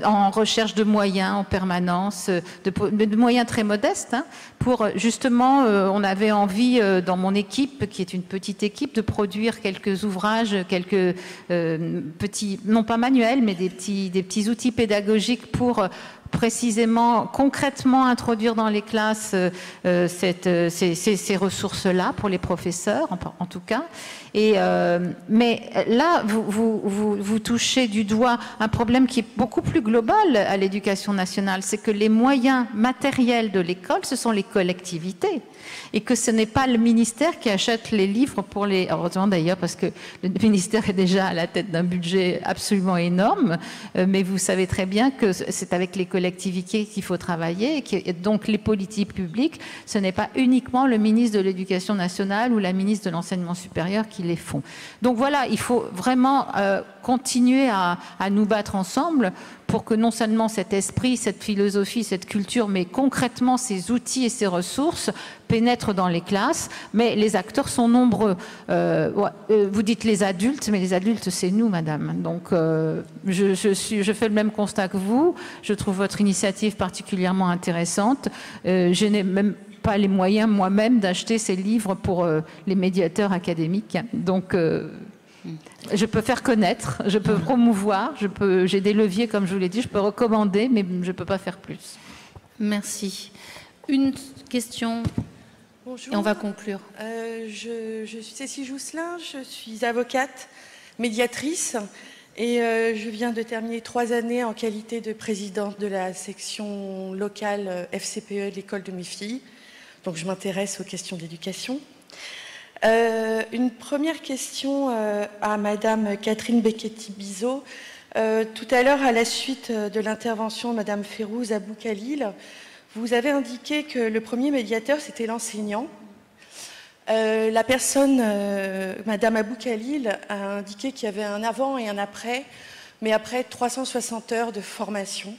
en recherche de moyens en permanence, de moyens très modestes, hein, pour justement, on avait envie dans mon équipe, qui est une petite équipe, de produire quelques ouvrages, quelques petits, non pas manuels, mais des petits outils pédagogiques pour précisément, concrètement introduire dans les classes ces ressources-là pour les professeurs, en tout cas. Mais là, vous touchez du doigt un problème qui est beaucoup plus global à l'éducation nationale, c'est que les moyens matériels de l'école, ce sont les collectivités. Et que ce n'est pas le ministère qui achète les livres pour les... Heureusement d'ailleurs, parce que le ministère est déjà à la tête d'un budget absolument énorme, mais vous savez très bien que c'est avec les collectivités qu'il faut travailler, et donc les politiques publiques, ce n'est pas uniquement le ministre de l'Éducation nationale ou la ministre de l'Enseignement supérieur qui les font. Donc voilà, il faut vraiment continuer à nous battre ensemble pour que non seulement cet esprit, cette philosophie, cette culture, mais concrètement ces outils et ces ressources pénètrent dans les classes, mais les acteurs sont nombreux. Vous dites les adultes, mais les adultes, c'est nous, madame. Donc, je fais le même constat que vous. Je trouve votre initiative particulièrement intéressante. Je n'ai même pas les moyens moi-même d'acheter ces livres pour les médiateurs académiques. Donc, je peux faire connaître, je peux promouvoir, j'ai des leviers, comme je vous l'ai dit, je peux recommander, mais je ne peux pas faire plus.
Merci. Une question.
Bonjour.
Et on va conclure.
Je suis Cécile Jousselin, je suis avocate, médiatrice, et je viens de terminer 3 années en qualité de présidente de la section locale FCPE de l'école de mes filles. Donc je m'intéresse aux questions d'éducation. Une première question à Madame Catherine Beketi-Bizot. Tout à l'heure, à la suite de l'intervention de Madame Férouz Abou Khalil, vous avez indiqué que le premier médiateur, c'était l'enseignant. La personne, Madame Abou Khalil, a indiqué qu'il y avait un avant et un après, mais après 360 heures de formation.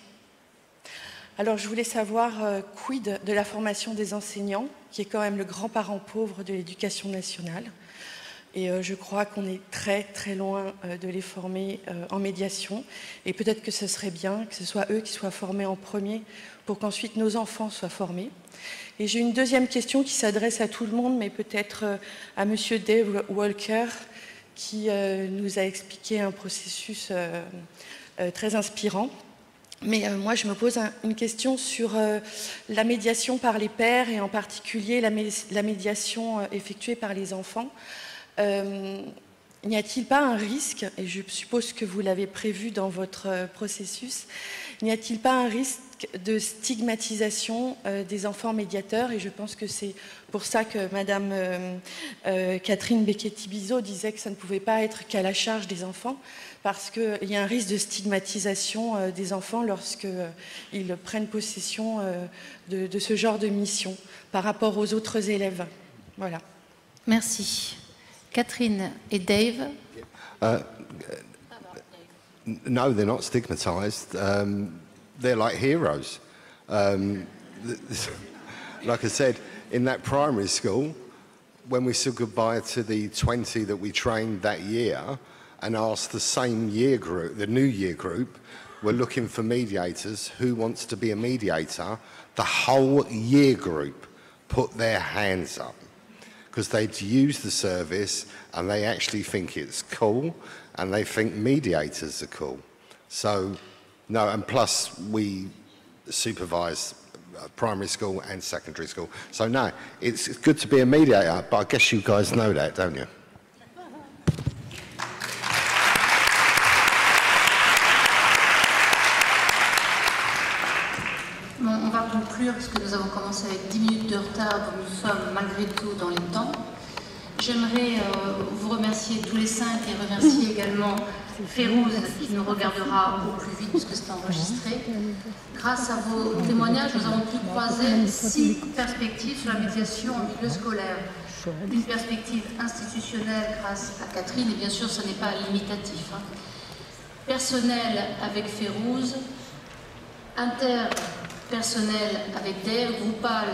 Alors, je voulais savoir quid de la formation des enseignants, qui est quand même le grand parent pauvre de l'éducation nationale. Et je crois qu'on est très, très loin de les former en médiation. Et peut-être que ce serait bien que ce soit eux qui soient formés en premier pour qu'ensuite nos enfants soient formés. Et j'ai une deuxième question qui s'adresse à tout le monde, mais peut-être à Monsieur Dave Walker, qui nous a expliqué un processus très inspirant. Mais moi, je me pose une question sur la médiation par les pairs et en particulier la médiation effectuée par les enfants. N'y a-t-il pas un risque, et je suppose que vous l'avez prévu dans votre processus, n'y a-t-il pas un risque de stigmatisation des enfants médiateurs? Et je pense que c'est pour ça que Madame Catherine Beketi-Bizot disait que ça ne pouvait pas être qu'à la charge des enfants, parce qu'il y a un risque de stigmatisation des enfants lorsqu'ils prennent possession de ce genre de mission par rapport aux autres élèves. Voilà.
Merci. Catherine et Dave.
No, they're not stigmatized. They're like heroes. Like I said, in that primary school, when we said goodbye to the 20 that we trained that year and asked the same year group, the new year group, were looking for mediators. Who wants to be a mediator? The whole year group put their hands up because they'd use the service and they actually think it's cool and they think mediators are cool. So, no, and plus we supervise primary school and secondary school. So no, it's good to be a mediator, but I guess you guys know that, don't you?
Bon, on va conclure parce que nous avons commencé avec 10 minutes de retard, donc nous sommes malgré tout dans les temps. J'aimerais vous remercier tous les 5 et remercier également Férouz qui nous regardera au plus vite puisque c'est enregistré. Grâce à vos témoignages, nous avons pu croiser 6 perspectives sur la médiation en milieu scolaire. Une perspective institutionnelle grâce à Catherine, et bien sûr ce n'est pas limitatif. Personnel avec Férouz, interpersonnel avec Dave, groupal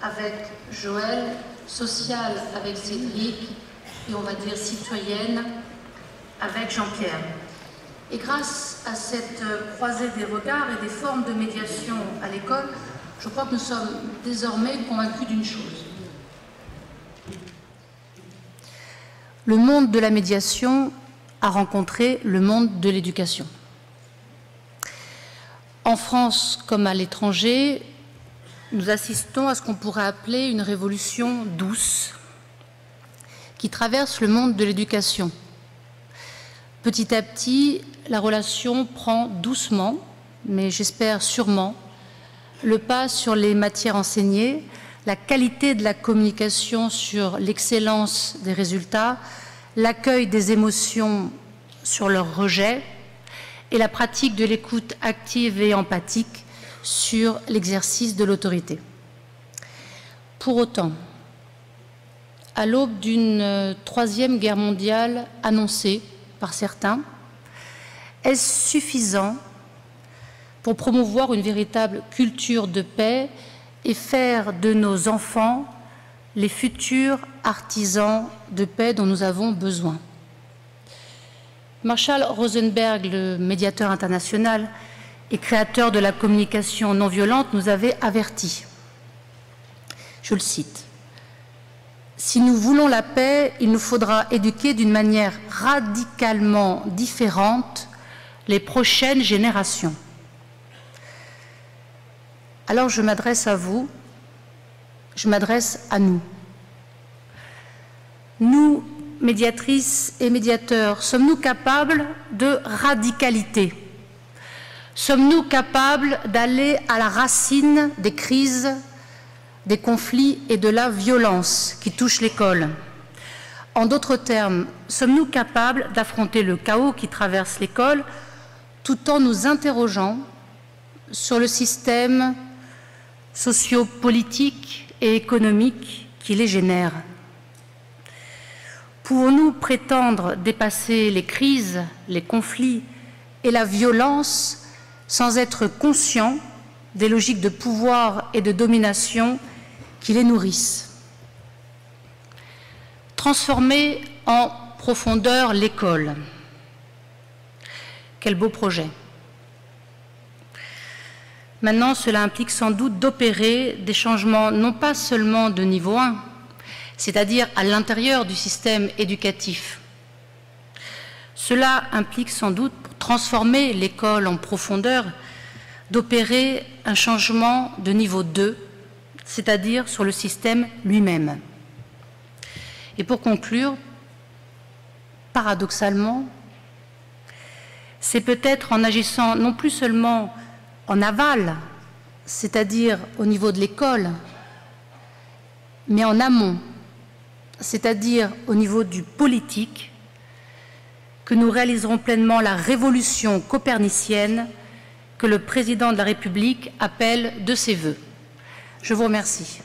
avec Joël, social avec Cédric et on va dire citoyenne avec Jean-Pierre. Et grâce à cette croisée des regards et des formes de médiation à l'école, je crois que nous sommes désormais convaincus d'une chose. Le monde de la médiation a rencontré le monde de l'éducation. En France comme à l'étranger, nous assistons à ce qu'on pourrait appeler une révolution douce qui traverse le monde de l'éducation. Petit à petit, la relation prend doucement, mais j'espère sûrement, le pas sur les matières enseignées, la qualité de la communication sur l'excellence des résultats, l'accueil des émotions sur leur rejet et la pratique de l'écoute active et empathique sur l'exercice de l'autorité. Pour autant, à l'aube d'une troisième guerre mondiale annoncée par certains, est-ce suffisant pour promouvoir une véritable culture de paix et faire de nos enfants les futurs artisans de paix dont nous avons besoin? Marshall Rosenberg, le médiateur international et créateur de la communication non violente, nous avait avertis. Je le cite. « Si nous voulons la paix, il nous faudra éduquer d'une manière radicalement différente les prochaines générations. » Alors je m'adresse à vous, je m'adresse à nous. Nous, médiatrices et médiateurs, sommes-nous capables de radicalité? Sommes-nous capables d'aller à la racine des crises, des conflits et de la violence qui touchent l'école? En d'autres termes, sommes-nous capables d'affronter le chaos qui traverse l'école tout en nous interrogeant sur le système socio-politique et économique qui les génère? Pouvons-nous prétendre dépasser les crises, les conflits et la violence sans être conscients des logiques de pouvoir et de domination qui les nourrissent? Transformer en profondeur l'école. Quel beau projet. Maintenant, cela implique sans doute d'opérer des changements non pas seulement de niveau 1, c'est-à-dire à l'intérieur du système éducatif. Cela implique sans doute, pour transformer l'école en profondeur, d'opérer un changement de niveau 2, c'est-à-dire sur le système lui-même. Et pour conclure, paradoxalement, c'est peut-être en agissant non plus seulement en aval, c'est-à-dire au niveau de l'école, mais en amont, c'est-à-dire au niveau du politique, que nous réaliserons pleinement la révolution copernicienne que le président de la République appelle de ses vœux. Je vous remercie.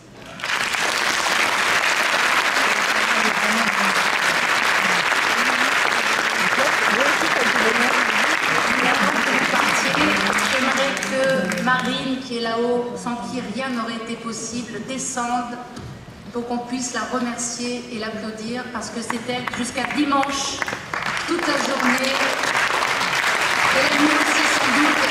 J'aimerais que Marine, qui est là-haut, sans qui rien n'aurait été possible, descende pour qu'on puisse la remercier et l'applaudir, parce que c'était jusqu'à dimanche, toute la journée, et la nuit aussi sans doute.